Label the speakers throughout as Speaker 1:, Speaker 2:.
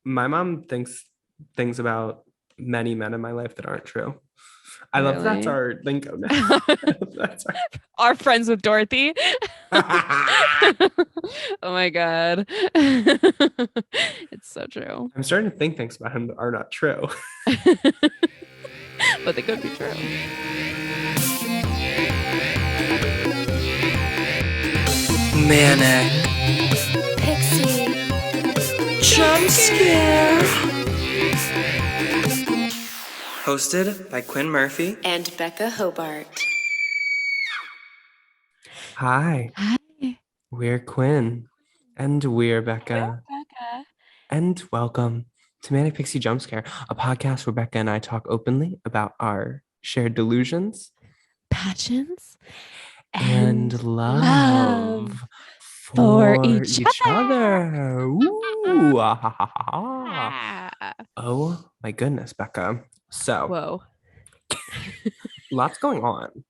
Speaker 1: My mom thinks things about many men in my life that aren't true. I love that's
Speaker 2: Really?
Speaker 1: our lingo now. That's
Speaker 2: Are friends with Dorothy?
Speaker 1: our...
Speaker 2: Oh my God. It's so true.
Speaker 1: I'm starting to think things about him that are not true.
Speaker 2: But they could be true.
Speaker 3: Manic
Speaker 4: Pixie.
Speaker 3: Jump Scare. Hosted by Quinn Murphy
Speaker 4: And Becca Hobart.
Speaker 1: Hi,
Speaker 2: Hi.
Speaker 1: we're Quinn. And we're Becca.
Speaker 2: Becca.
Speaker 1: And welcome to Manic Pixie Jump Scare, a podcast where Becca and I talk openly about our shared delusions
Speaker 2: Passions
Speaker 1: and
Speaker 2: and love
Speaker 1: love
Speaker 2: for
Speaker 1: for
Speaker 2: each
Speaker 1: each other. Ooh, ah, ha, ha, ha, ha.
Speaker 2: other.
Speaker 1: Oh my goodness, Becca. So,
Speaker 2: Whoa.
Speaker 1: lots going on.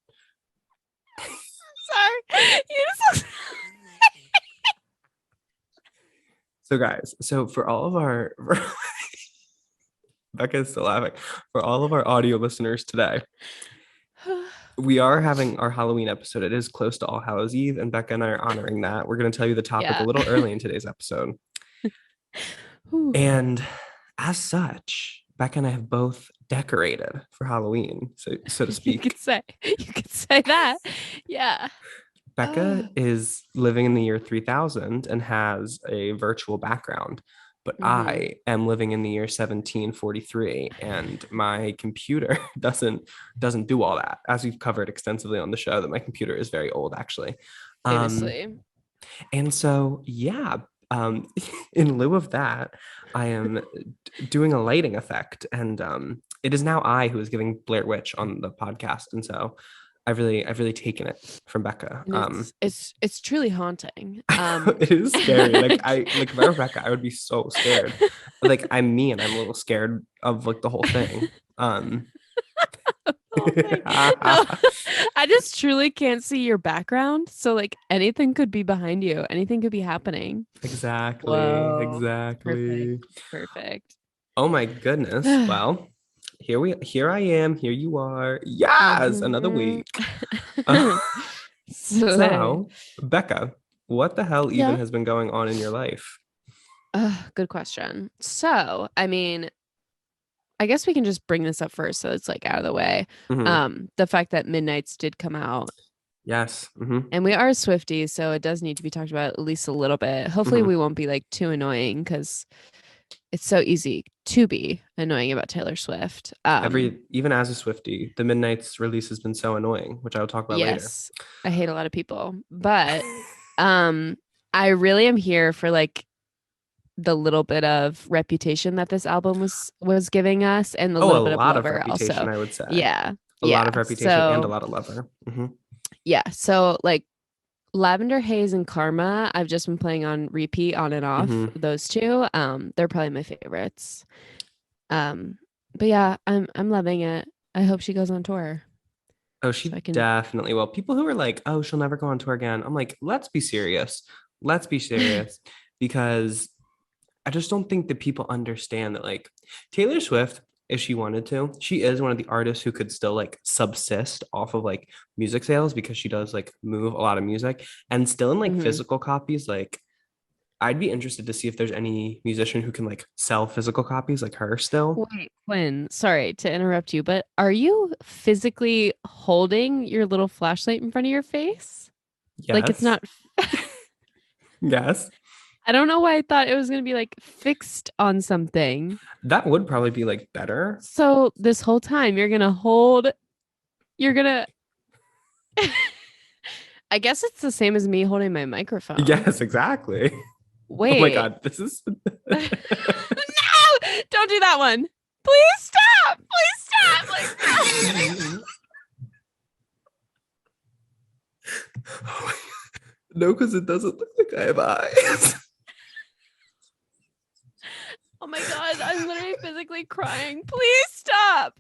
Speaker 2: Sorry. You just
Speaker 1: So, guys, for all of our Becca is still laughing. For all of our audio listeners today, we are having our Halloween episode. It is close to All Hallows Eve, and Becca and I are honoring that. We're going to tell you the topic a
Speaker 2: Yeah.
Speaker 1: little early in today's episode.
Speaker 2: Whew.
Speaker 1: And as such, Becca and I have both decorated for Halloween, so to
Speaker 2: You
Speaker 1: speak.
Speaker 2: could say that. Yeah.
Speaker 1: Becca is living in the year 3000 and has a virtual background, but I am living in the year 1743, and my computer doesn't do all that. As we've covered extensively on the show, that my computer is very old, actually.
Speaker 2: Famously.
Speaker 1: And so, yeah, in lieu of that, I am doing a lighting effect, and it is now I who is giving Blair Witch on the podcast, and so I've really taken it from Becca.
Speaker 2: And it's truly haunting.
Speaker 1: It is scary. Like if I were Becca, I would be so scared. Like I'm me, and I'm a little scared of like the whole thing.
Speaker 2: whole thing. No, I just truly can't see your background. So like anything could be behind you. Anything could be happening.
Speaker 1: Exactly.
Speaker 2: Whoa.
Speaker 1: Exactly.
Speaker 2: Perfect.
Speaker 1: Oh my goodness. Well, here I am. Here you are. Yes, another
Speaker 2: Mhm.
Speaker 1: week.
Speaker 2: Slay.
Speaker 1: So, Becca, what the hell even
Speaker 2: Yeah.
Speaker 1: has been going on in your life?
Speaker 2: Good question. So, I mean, I guess we can just bring this up first so it's like out of the way.
Speaker 1: Mhm.
Speaker 2: The fact that Midnights did come out,
Speaker 1: Yes.
Speaker 2: and we are Swifties, so it does need to be talked about at least a little bit. Hopefully we won't be like too annoying because it's so easy to be annoying about Taylor Swift.
Speaker 1: Even as a Swiftie, the Midnight's release has been so annoying, which I will talk about later.
Speaker 2: Yes, I hate a lot of people, but um I really am here for like the little bit of reputation that this album was giving us and the
Speaker 1: Oh, a
Speaker 2: little bit of
Speaker 1: lot of
Speaker 2: lover
Speaker 1: reputation,
Speaker 2: also.
Speaker 1: I would say.
Speaker 2: Yeah.
Speaker 1: A lot
Speaker 2: Yeah.
Speaker 1: of reputation and a
Speaker 2: So
Speaker 1: lot of lover.
Speaker 2: yeah. So like Lavender Haze and Karma, I've just been playing on repeat on and off those two. They're probably my favorites. Um, but yeah, I'm loving it. I hope she goes on tour
Speaker 1: Oh,
Speaker 2: so
Speaker 1: she
Speaker 2: I can
Speaker 1: definitely will. People who are like, oh, she'll never go on tour again. I'm like, let's be serious. Let's be serious. Because I just don't think that people understand that, like, Taylor Swift, if she wanted to, she is one of the artists who could still like subsist off of like music sales because she does like move a lot of music and still in like
Speaker 2: Mhm.
Speaker 1: physical copies. Like, I'd be interested to see if there's any musician who can like sell physical copies like her still.
Speaker 2: Wait, Quinn, sorry to interrupt you, but are you physically holding your little flashlight in front of your face? Like it's
Speaker 1: Yes.
Speaker 2: not
Speaker 1: Yes.
Speaker 2: I don't know why I thought it was going to be like fixed on something.
Speaker 1: That would probably be like better.
Speaker 2: So this whole time you're going to I guess it's the same as me holding my microphone.
Speaker 1: Yes, exactly. Oh my
Speaker 2: Wait.
Speaker 1: God. This is
Speaker 2: No! Don't do that one. Please stop. Please stop. Please stop.
Speaker 1: no, because it doesn't look like I have eyes.
Speaker 2: Oh my God, I'm literally physically crying. Please stop.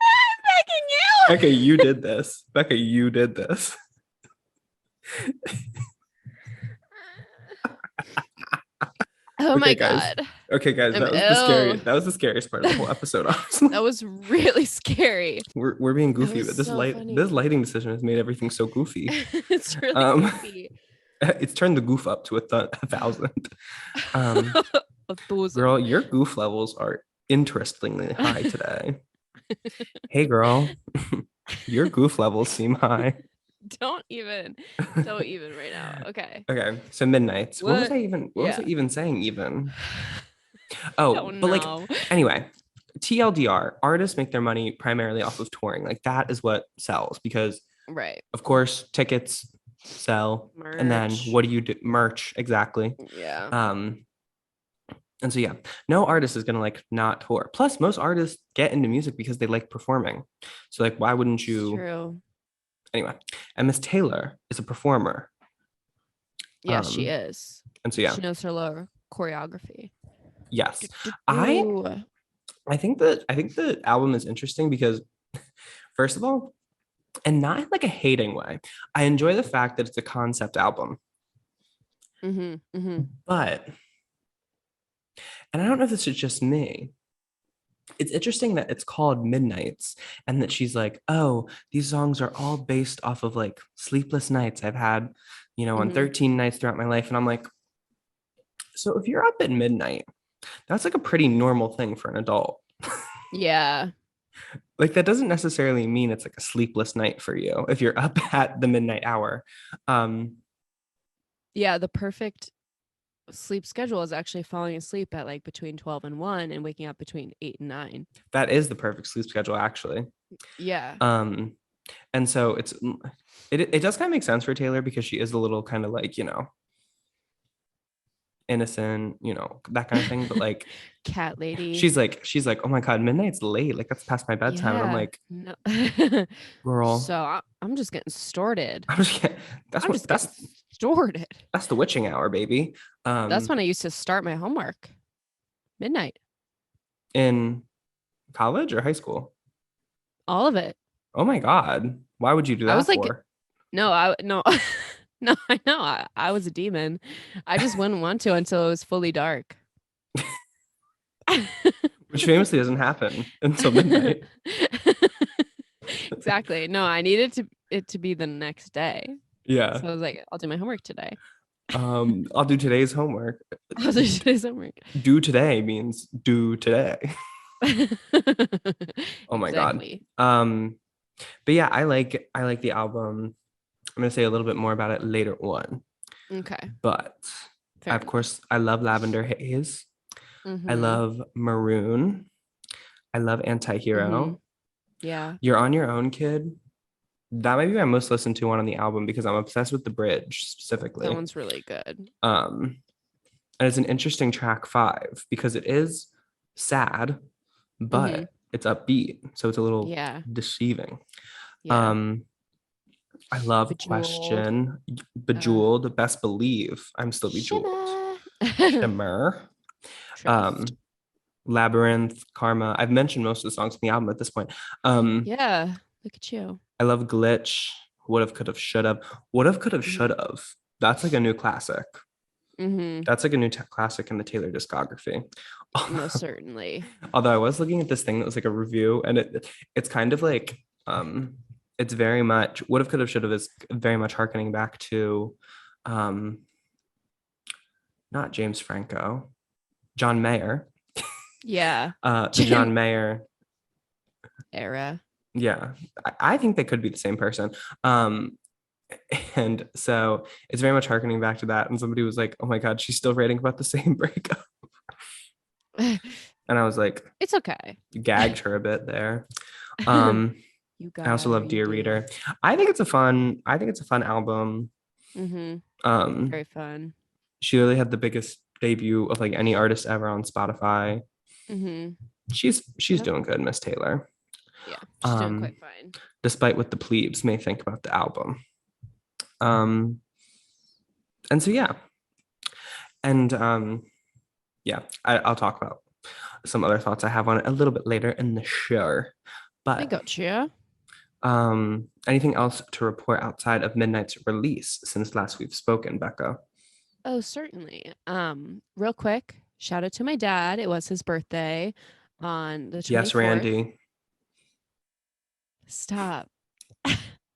Speaker 2: I'm begging you.
Speaker 1: Becca, you did this. Becca, you did this.
Speaker 2: Oh
Speaker 1: Okay,
Speaker 2: my
Speaker 1: guys.
Speaker 2: God.
Speaker 1: Okay, guys,
Speaker 2: I'm
Speaker 1: that was the scary.
Speaker 2: ill.
Speaker 1: That was the scariest part of the whole episode, honestly.
Speaker 2: That was really scary.
Speaker 1: We're being
Speaker 2: That
Speaker 1: goofy,
Speaker 2: was
Speaker 1: but
Speaker 2: so
Speaker 1: this
Speaker 2: funny.
Speaker 1: lighting decision has made everything so goofy.
Speaker 2: It's really
Speaker 1: Um,
Speaker 2: goofy.
Speaker 1: it's turned the goof up to a thousand. Um,
Speaker 2: A thousand.
Speaker 1: girl, your goof levels are interestingly high today. Hey, girl, your goof levels seem high.
Speaker 2: Don't even right now. Okay.
Speaker 1: Okay, so midnights. What was
Speaker 2: What?
Speaker 1: I even? What was I
Speaker 2: Yeah.
Speaker 1: even saying? Even. Oh,
Speaker 2: Don't
Speaker 1: but like,
Speaker 2: know.
Speaker 1: anyway, TLDR, artists make their money primarily off of touring. Like that is what sells because,
Speaker 2: Right.
Speaker 1: of course, tickets sell, and then
Speaker 2: Merch.
Speaker 1: what do you do? Merch, exactly.
Speaker 2: Yeah.
Speaker 1: And so yeah, no artist is gonna like not tour. Plus, most artists get into music because they like performing. So like, why wouldn't
Speaker 2: It's
Speaker 1: you?
Speaker 2: true.
Speaker 1: Anyway, and Miss Taylor is a performer.
Speaker 2: Yes, she is.
Speaker 1: And so yeah,
Speaker 2: She knows her lower choreography.
Speaker 1: yes,
Speaker 2: Do, do,
Speaker 1: I
Speaker 2: do.
Speaker 1: I think the album is interesting because first of all, and not in like a hating way, I enjoy the fact that it's a concept album. But and I don't know if this is just me. It's interesting that it's called Midnights and that she's like, oh, these songs are all based off of like sleepless nights I've had, on 13 nights throughout my life. And I'm like, so if you're up at midnight, that's like a pretty normal thing for an adult.
Speaker 2: Yeah.
Speaker 1: Like that doesn't necessarily mean it's like a sleepless night for you if you're up at the midnight hour.
Speaker 2: Yeah, the perfect sleep schedule is actually falling asleep at like between 12 and 1 and waking up between 8 and 9.
Speaker 1: That is the perfect sleep schedule, actually.
Speaker 2: Yeah.
Speaker 1: And so it does kind of make sense for Taylor because she is a little kind of like, innocent, that kind of thing. But like
Speaker 2: Cat lady.
Speaker 1: she's like, oh my God, midnight's late. Like that's past my bedtime. And I'm like,
Speaker 2: no.
Speaker 1: girl.
Speaker 2: So I'm just getting started.
Speaker 1: I'm just getting,
Speaker 2: Getting started.
Speaker 1: That's the witching hour, baby.
Speaker 2: That's when I used to start my homework. Midnight.
Speaker 1: In college or high school?
Speaker 2: All of it.
Speaker 1: Oh my God. Why would you do that
Speaker 2: I was like,
Speaker 1: for?
Speaker 2: no. No, I know. I was a demon. I just wouldn't want to until it was fully dark.
Speaker 1: Which famously doesn't happen until midnight.
Speaker 2: Exactly. No, I needed it to be the next day.
Speaker 1: Yeah.
Speaker 2: So I was like, I'll do my homework today.
Speaker 1: I'll do today's homework.
Speaker 2: I'll do today's homework.
Speaker 1: Do today means do today. Oh my
Speaker 2: Exactly.
Speaker 1: God. But yeah, I like the album. I'm gonna say a little bit more about it later on.
Speaker 2: Okay.
Speaker 1: But of course, I love Lavender Haze. I love Maroon. I love Antihero.
Speaker 2: Yeah.
Speaker 1: You're on Your Own, Kid. That might be my most listened to one on the album because I'm obsessed with the bridge specifically.
Speaker 2: That one's really good.
Speaker 1: And it's an interesting track 5 because it is sad, but it's upbeat, so it's a little deceiving.
Speaker 2: Yeah.
Speaker 1: I love
Speaker 2: Bejeweled.
Speaker 1: Question, Bejeweled, Best Believe, I'm Still Bejeweled, Shimmer, Labyrinth, Karma. I've mentioned most of the songs in the album at this point.
Speaker 2: Yeah, look at you.
Speaker 1: I love Glitch, Would Have, Could Have, Should Have. Would Have, Could Have, Should Have. That's like a new classic. That's like a new classic in the Taylor discography.
Speaker 2: Most certainly.
Speaker 1: Although I was looking at this thing that was like a review, and it's kind of like it's very much Would Have, Could Have, Should Have is very much harkening back to not James Franco, John Mayer.
Speaker 2: Yeah.
Speaker 1: The John Mayer
Speaker 2: era.
Speaker 1: Yeah, I think they could be the same person. And so it's very much harkening back to that. And somebody was like, oh my God, she's still writing about the same breakup. And I was like,
Speaker 2: it's okay.
Speaker 1: Gagged her a bit there. I also love Dear Reader. I think it's a fun album.
Speaker 2: Very fun.
Speaker 1: She really had the biggest debut of like any artist ever on Spotify. She's doing good, Miss Taylor.
Speaker 2: Yeah, she's doing quite fine.
Speaker 1: Despite what the plebes may think about the album. And so yeah. And yeah, I'll talk about some other thoughts I have on it a little bit later in the show. But
Speaker 2: I got you.
Speaker 1: Anything else to report outside of Midnight's release since last we've spoken, Becca?
Speaker 2: Oh, certainly. Real quick, shout out to my dad. It was his birthday on the
Speaker 1: Yes,
Speaker 2: 24th.
Speaker 1: Randy.
Speaker 2: Stop.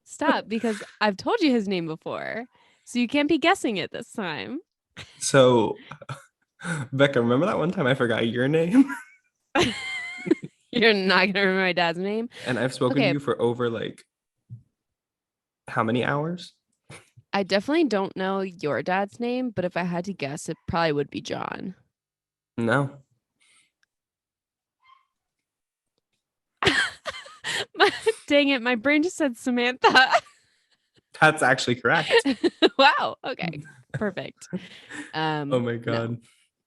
Speaker 2: Stop, because I've told you his name before. So you can't be guessing it this time.
Speaker 1: So, Becca, remember that one time I forgot your name?
Speaker 2: You're not gonna remember my dad's name?
Speaker 1: And I've spoken to
Speaker 2: Okay,
Speaker 1: you for over like how many hours?
Speaker 2: I definitely don't know your dad's name, but if I had to guess, it probably would be John.
Speaker 1: No,
Speaker 2: Dang it, my brain just said Samantha.
Speaker 1: that's actually correct.
Speaker 2: Wow. Okay. Perfect.
Speaker 1: Oh my
Speaker 2: No.
Speaker 1: God.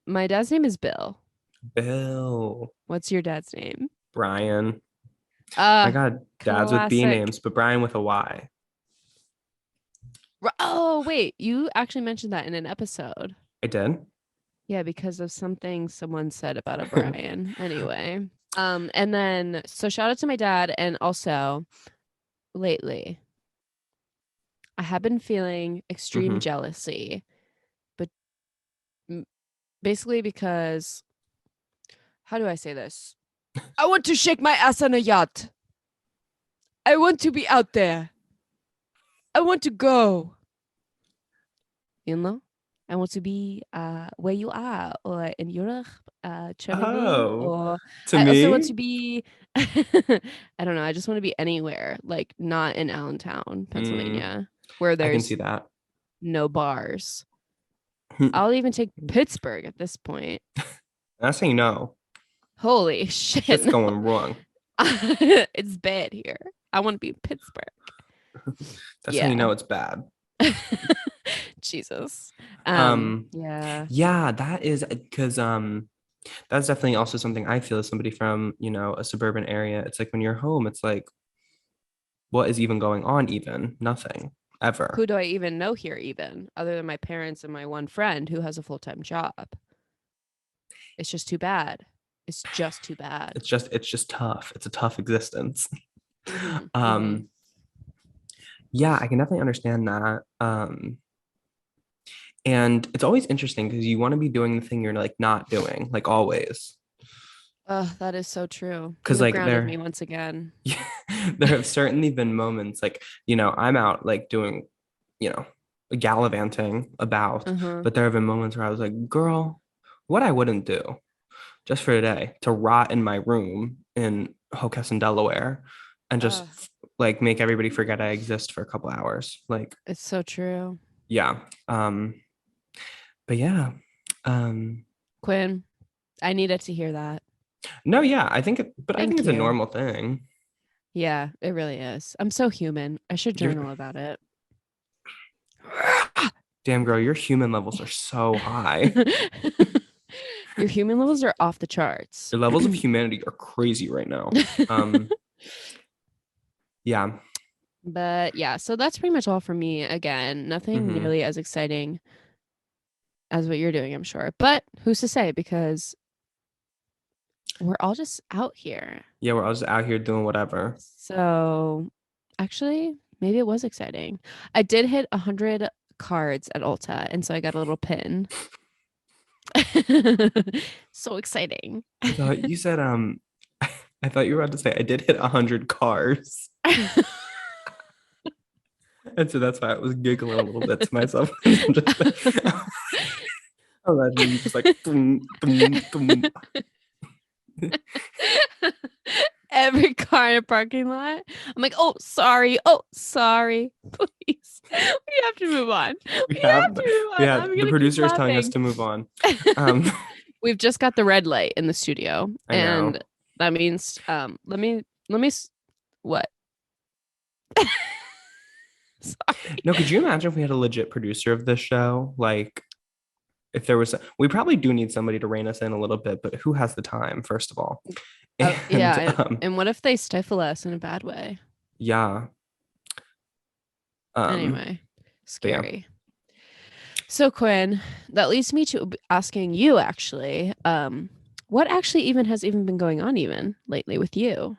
Speaker 2: My dad's name is Bill.
Speaker 1: Bill.
Speaker 2: What's your dad's name?
Speaker 1: Brian. My God, dads with B
Speaker 2: Classic.
Speaker 1: names, but Brian with a Y.
Speaker 2: Oh, wait. You actually mentioned that in an episode.
Speaker 1: I did.
Speaker 2: Yeah, because of something someone said about a Brian. Anyway. And then so shout out to my dad, and also lately I have been feeling extreme
Speaker 1: Mhm.
Speaker 2: jealousy, but basically because how do I say this? I want to shake my ass on a yacht. I want to be out there. I want to go. You know? I want to be where you are, or in Europe, Germany,
Speaker 1: Oh,
Speaker 2: or
Speaker 1: to
Speaker 2: I also want to
Speaker 1: me?
Speaker 2: be I don't know, I just want to be anywhere, like not in Allentown,
Speaker 1: Mm,
Speaker 2: Pennsylvania, where
Speaker 1: I can see
Speaker 2: there's
Speaker 1: that.
Speaker 2: no bars. I'll even take Pittsburgh at this point.
Speaker 1: Not saying no.
Speaker 2: Holy shit,
Speaker 1: Shit's
Speaker 2: no.
Speaker 1: going wrong.
Speaker 2: It's bad here. I want to be in Pittsburgh.
Speaker 1: That's how you
Speaker 2: Yeah.
Speaker 1: know it's bad.
Speaker 2: Jesus.
Speaker 1: Um,
Speaker 2: Yeah.
Speaker 1: yeah, that is because that's definitely also something I feel as somebody from, a suburban area. It's like when you're home, it's like, what is even going on, even? Nothing. Ever.
Speaker 2: Who do I even know here, even other than my parents and my one friend who has a full-time job? It's just too bad. It's just too bad.
Speaker 1: It's just tough. It's a tough existence.
Speaker 2: Mm-hmm, mm-hmm.
Speaker 1: Um, yeah, I can definitely understand that. And it's always interesting because you want to be doing the thing you're like not doing, like always.
Speaker 2: Oh, that is so true. You
Speaker 1: Because
Speaker 2: have
Speaker 1: like
Speaker 2: grounded me once again.
Speaker 1: there have certainly been moments like, I'm out like doing, you know, gallivanting about,
Speaker 2: Uh-huh.
Speaker 1: but there have been moments where I was like, girl, what I wouldn't do just for today to rot in my room in Hockessin, Delaware, and just
Speaker 2: Uh,
Speaker 1: like make everybody forget I exist for a couple hours. Like,
Speaker 2: it's so true.
Speaker 1: yeah. But yeah. Um,
Speaker 2: Quinn, I needed to hear that.
Speaker 1: no, yeah, but I think
Speaker 2: Thank
Speaker 1: it's a
Speaker 2: you.
Speaker 1: normal thing.
Speaker 2: Yeah, it really is. I'm so human. I should
Speaker 1: You're
Speaker 2: journal about it.
Speaker 1: damn girl, your human levels are so high.
Speaker 2: Your human levels are off the charts.
Speaker 1: Your levels of humanity are crazy right now. Um, yeah.
Speaker 2: But yeah, so that's pretty much all for me. Again, nothing
Speaker 1: Hmm.
Speaker 2: nearly as exciting as what you're doing, I'm sure. But who's to say? Because we're all just out here.
Speaker 1: Yeah, we're all just out here doing whatever.
Speaker 2: So actually, maybe it was exciting. I did hit 100 cards at Ulta, and so I got a little pin. So exciting.
Speaker 1: I thought you said I thought you were about to say I did hit 100 cars. And so that's why I was giggling a little bit to myself. Imagine you just like boom, boom, boom.
Speaker 2: Every car in a parking lot. I'm like, oh, sorry. Oh, sorry. Please. We have to move on. We have to move on. I'm
Speaker 1: The
Speaker 2: gonna keep
Speaker 1: producer is telling us
Speaker 2: laughing.
Speaker 1: to move on. Um,
Speaker 2: We've just got the red light in the studio.
Speaker 1: I know.
Speaker 2: And that means what? Sorry.
Speaker 1: No, could you imagine if we had a legit producer of this show? Like, if there was, we probably do need somebody to rein us in a little bit, but who has the time, first of all?
Speaker 2: Yeah.
Speaker 1: And
Speaker 2: And what if they stifle us in a bad way?
Speaker 1: yeah.
Speaker 2: Anyway,
Speaker 1: But yeah.
Speaker 2: scary. So Quinn, that leads me to asking you actually, what actually even has been going on even lately with you?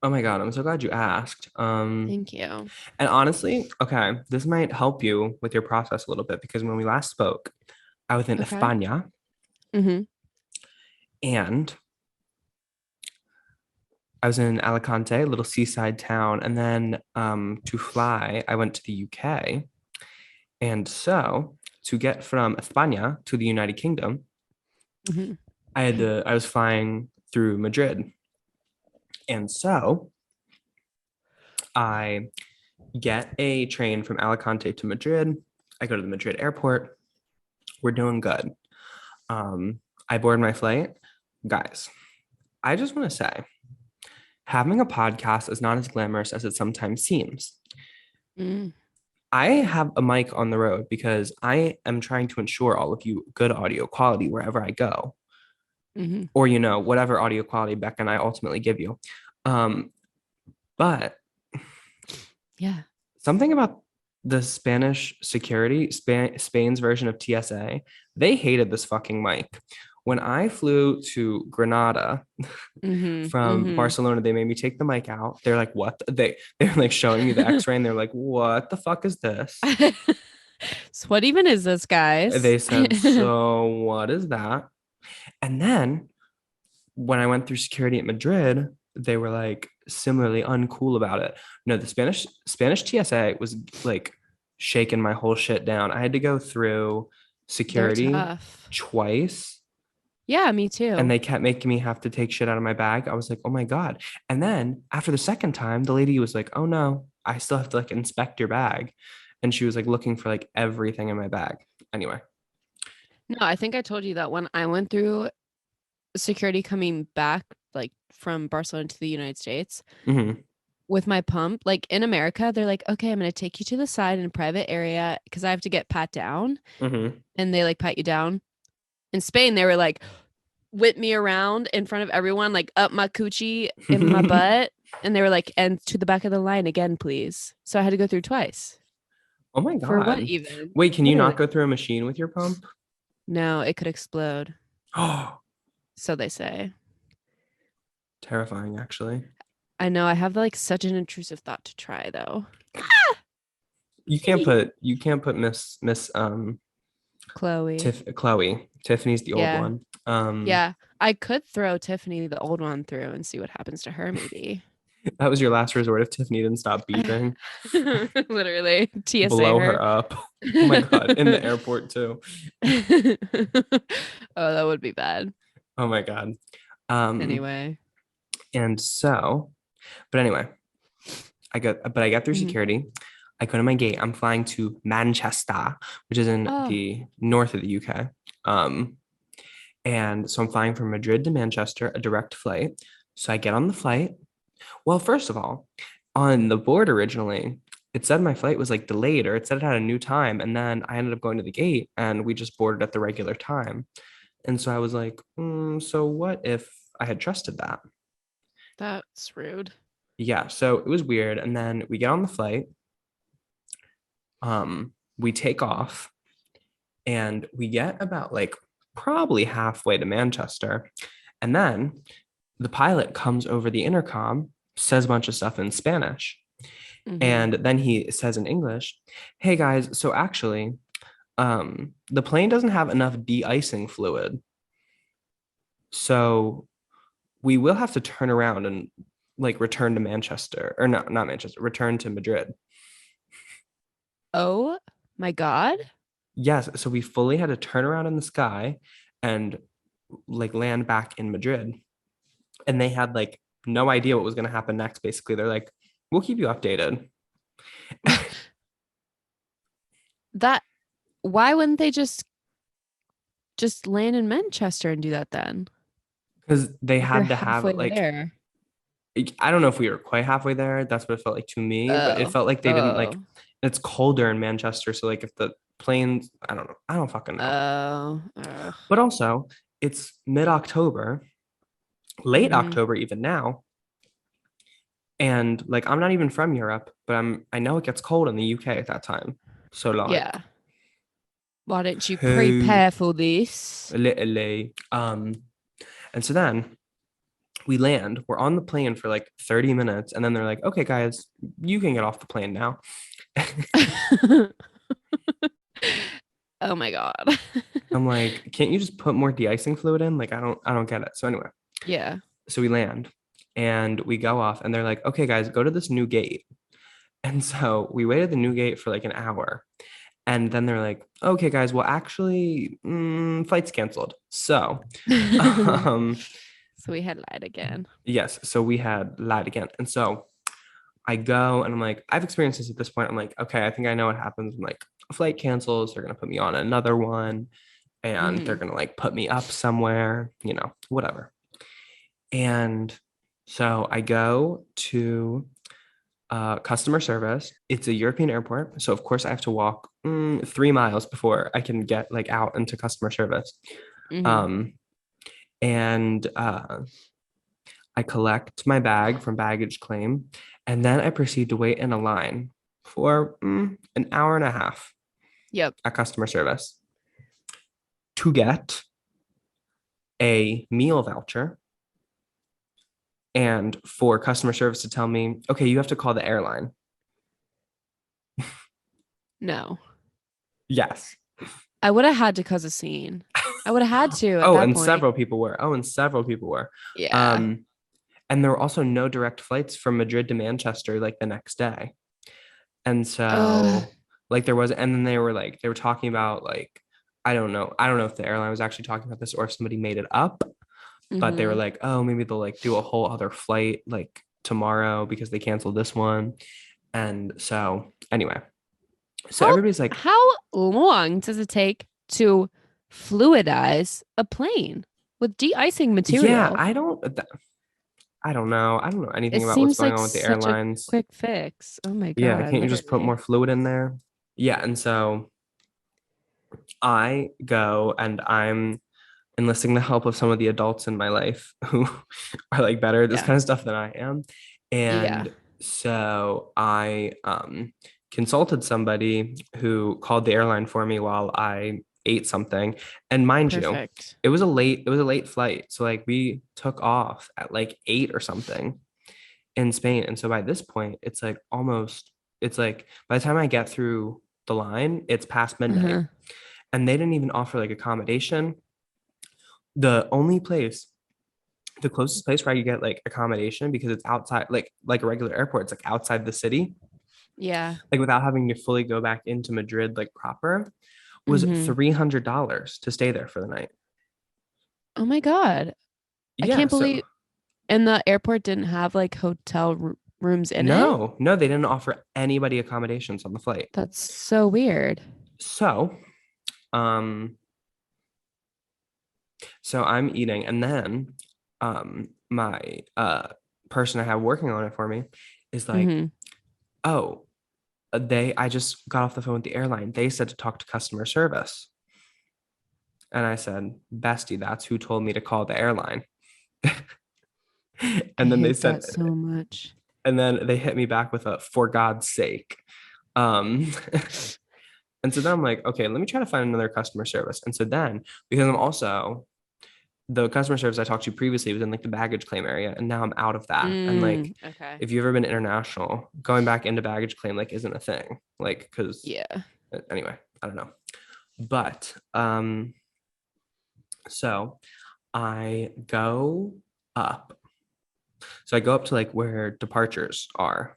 Speaker 1: Oh my God, I'm so glad you asked.
Speaker 2: Thank you.
Speaker 1: And honestly, okay, this might help you with your process a little bit because when we last spoke, I was in
Speaker 2: Okay.
Speaker 1: España
Speaker 2: Mm-hmm.
Speaker 1: and I was in Alicante, a little seaside town, and then to fly, I went to the UK. And so to get from España to the United Kingdom,
Speaker 2: Mm-hmm.
Speaker 1: I was flying through Madrid. And so I get a train from Alicante to Madrid. I go to the Madrid airport. We're doing good. I board my flight. Guys, I just want to say having a podcast is not as glamorous as it sometimes seems.
Speaker 2: Mm.
Speaker 1: I have a mic on the road because I am trying to ensure all of you good audio quality wherever I go,
Speaker 2: Mm-hmm.
Speaker 1: or whatever audio quality Becca and I ultimately give you. But
Speaker 2: Yeah.
Speaker 1: something about the Spanish security, Spain's version of TSA, they hated this fucking mic. When I flew to Granada
Speaker 2: Mm-hmm.
Speaker 1: from
Speaker 2: Mm-hmm.
Speaker 1: Barcelona, they made me take the mic out. They're like, "What?" They're like showing me the X-ray, and they're like, "What the fuck is this?"
Speaker 2: So what even is this, guys?
Speaker 1: They said, "So what is that?" And then when I went through security at Madrid, they were like similarly uncool about it. No, the Spanish TSA was like shaking my whole shit down. I had to go through
Speaker 2: They're
Speaker 1: security
Speaker 2: tough.
Speaker 1: twice
Speaker 2: Yeah, me
Speaker 1: and
Speaker 2: too.
Speaker 1: they kept making me have to take shit out of my bag. I was like, "Oh my God." And then after the second time, the lady was like, "Oh no, I still have to like inspect your bag." And she was like looking for like everything in my bag. Anyway.
Speaker 2: No, I think I told you that when I went through security coming back, like from Barcelona to the United States
Speaker 1: Hmm.
Speaker 2: with my pump, like in America, they're like, okay, I'm going to take you to the side in a private area because I have to get pat down
Speaker 1: Hmm.
Speaker 2: and they like pat you down. In Spain, they were like, whip me around in front of everyone, like up my coochie in my butt. And they were like, and to the back of the line again, please. So I had to go through twice.
Speaker 1: Oh my
Speaker 2: For what
Speaker 1: God.
Speaker 2: even?
Speaker 1: Wait, can you not
Speaker 2: Literally.
Speaker 1: go through a machine with your pump?
Speaker 2: No, it could explode.
Speaker 1: Oh,
Speaker 2: So they say.
Speaker 1: terrifying, actually.
Speaker 2: I know I have like such an intrusive thought to try though.
Speaker 1: You can't put Miss
Speaker 2: Chloe.
Speaker 1: Chloe. Tiffany's the old
Speaker 2: Yeah.
Speaker 1: one.
Speaker 2: Yeah. I could throw Tiffany, the old one, through and see what happens to her, maybe.
Speaker 1: That was your last resort if Tiffany didn't stop beeping.
Speaker 2: Literally. TSA
Speaker 1: Blow
Speaker 2: her.
Speaker 1: her up. Oh my God, in the airport too.
Speaker 2: Oh, that would be bad.
Speaker 1: Oh my God. Um,
Speaker 2: Anyway.
Speaker 1: and so, but anyway, I got through
Speaker 2: Mhm.
Speaker 1: security. I go to my gate. I'm flying to Manchester, which is in
Speaker 2: Oh,
Speaker 1: the north of the UK. Um, and so I'm flying from Madrid to Manchester, a direct flight. So I get on the flight. Well, first of all, on the board originally, it said my flight was like delayed or it said it had a new time. And then I ended up going to the gate and we just boarded at the regular time. And so I was like, so what if I had trusted that?
Speaker 2: that's rude.
Speaker 1: Yeah. So it was weird. And then we get on the flight. We take off and we get about like probably halfway to Manchester. And then the pilot comes over the intercom, says a bunch of stuff in Spanish.
Speaker 2: Hmm.
Speaker 1: And then he says in English, "Hey guys, so actually, the plane doesn't have enough de-icing fluid. So we will have to turn around and like return to Manchester or not Manchester, return to Madrid."
Speaker 2: Oh my God.
Speaker 1: Yes, so we fully had to turn around in the sky and like land back in Madrid. And they had like no idea what was going to happen next. Basically, they're like, "We'll keep you updated."
Speaker 2: That why wouldn't they just land in Manchester and do that then?
Speaker 1: Because they
Speaker 2: If you're
Speaker 1: had to have
Speaker 2: halfway
Speaker 1: it like
Speaker 2: there.
Speaker 1: I don't know if we were quite halfway there. That's what it felt like to me, but it
Speaker 2: Oh.
Speaker 1: felt like they didn't like
Speaker 2: Oh.
Speaker 1: it's colder in Manchester. So like if the planes, I don't know. I don't fucking know.
Speaker 2: Oh. Ugh.
Speaker 1: But also it's mid-October, late
Speaker 2: Hmm.
Speaker 1: October even now. And like I'm not even from Europe, but I know it gets cold in the UK at that time. So like
Speaker 2: Yeah. Why didn't you
Speaker 1: who
Speaker 2: prepare for this?
Speaker 1: literally and so then We land, we're on the plane for like 30 minutes, and then they're like, okay, guys, you can get off the plane now.
Speaker 2: Oh my God.
Speaker 1: I'm like, can't you just put more de-icing fluid in? Like, I don't get it. So anyway,
Speaker 2: Yeah.
Speaker 1: so we land and we go off, and they're like, okay, guys, go to this new gate. And so we waited at the new gate for like an hour. And then they're like, okay, guys, well, actually, flight's canceled. So, um,
Speaker 2: So we had lied again.
Speaker 1: yes, so we had lied again. And so I go and I'm like, I've experienced this at this point. I'm like, okay, I think I know what happens when like a flight cancels. They're gonna put me on another one and they're gonna like put me up somewhere, whatever. And so I go to customer service. It's a European airport, so of course I have to walk 3 miles before I can get like out into customer service.
Speaker 2: Mhm.
Speaker 1: And I collect my bag from baggage claim, and then I proceed to wait in a line for an hour and a half
Speaker 2: Yep.
Speaker 1: at customer service to get a meal voucher and for customer service to tell me, okay, you have to call the airline.
Speaker 2: No.
Speaker 1: Yes.
Speaker 2: I would have had to cause a scene. I would have had to at
Speaker 1: Oh,
Speaker 2: that
Speaker 1: and
Speaker 2: point.
Speaker 1: several people were. Oh, and several people were.
Speaker 2: Yeah.
Speaker 1: And there were also no direct flights from Madrid to Manchester like the next day. And so
Speaker 2: Ugh.
Speaker 1: like there was, and then they were talking about like, I don't know if the airline was actually talking about this or if somebody made it up, but they were
Speaker 2: Mhm.
Speaker 1: like, oh, maybe they'll like do a whole other flight like tomorrow because they canceled this one. And so anyway, so
Speaker 2: How
Speaker 1: everybody's like,
Speaker 2: how long does it take to fluidize a plane with de-icing
Speaker 1: yeah,
Speaker 2: material?
Speaker 1: I don't know. I don't know anything
Speaker 2: It
Speaker 1: about what's
Speaker 2: seems
Speaker 1: going
Speaker 2: like
Speaker 1: on with the
Speaker 2: such a
Speaker 1: airlines.
Speaker 2: quick fix. Oh my
Speaker 1: Yeah,
Speaker 2: God,
Speaker 1: can't you just put
Speaker 2: literally.
Speaker 1: more fluid in there? Yeah, and so I go and I'm enlisting the help of some of the adults in my life who are like better at this
Speaker 2: Yeah.
Speaker 1: kind of stuff than I am.
Speaker 2: Yeah.
Speaker 1: And so I consulted somebody who called the airline for me while I ate something. And mind you,
Speaker 2: Perfect.
Speaker 1: it was a late flight. So like we took off at like 8 or something in Spain. And so by this point, it's like by the time I get through the line, it's past midnight.
Speaker 2: Uh-huh.
Speaker 1: And they didn't even offer like accommodation. The only place, the closest place where I could get like accommodation because it's outside, like a regular airport, it's like outside the city,
Speaker 2: Yeah.
Speaker 1: like without having to fully go back into Madrid like proper, was
Speaker 2: Mhm.
Speaker 1: $300 to stay there for the night.
Speaker 2: Oh my God. I
Speaker 1: Yeah,
Speaker 2: can't
Speaker 1: so
Speaker 2: believe and the airport didn't have like hotel rooms in it.
Speaker 1: no, they didn't offer anybody accommodations on the flight.
Speaker 2: That's so weird.
Speaker 1: So, um, so I'm eating, and then my person I have working on it for me is like,
Speaker 2: Mhm.
Speaker 1: oh, I just got off the phone with the airline. They said to talk to customer service. And I said, bestie, that's who told me to call the airline.
Speaker 2: I
Speaker 1: And then they
Speaker 2: hate
Speaker 1: said,
Speaker 2: that so much.
Speaker 1: and then they hit me back with a for God's sake. Um, and so then I'm like, okay, let me try to find another customer service. And so then, because I'm also the customer service I talked to previously was in like the baggage claim area, and now I'm out of that. And like,
Speaker 2: Okay.
Speaker 1: if you've ever been international, going back into baggage claim like isn't a thing. Like, because
Speaker 2: Yeah.
Speaker 1: anyway, I don't know. But so I go up. So I go up to like where departures are,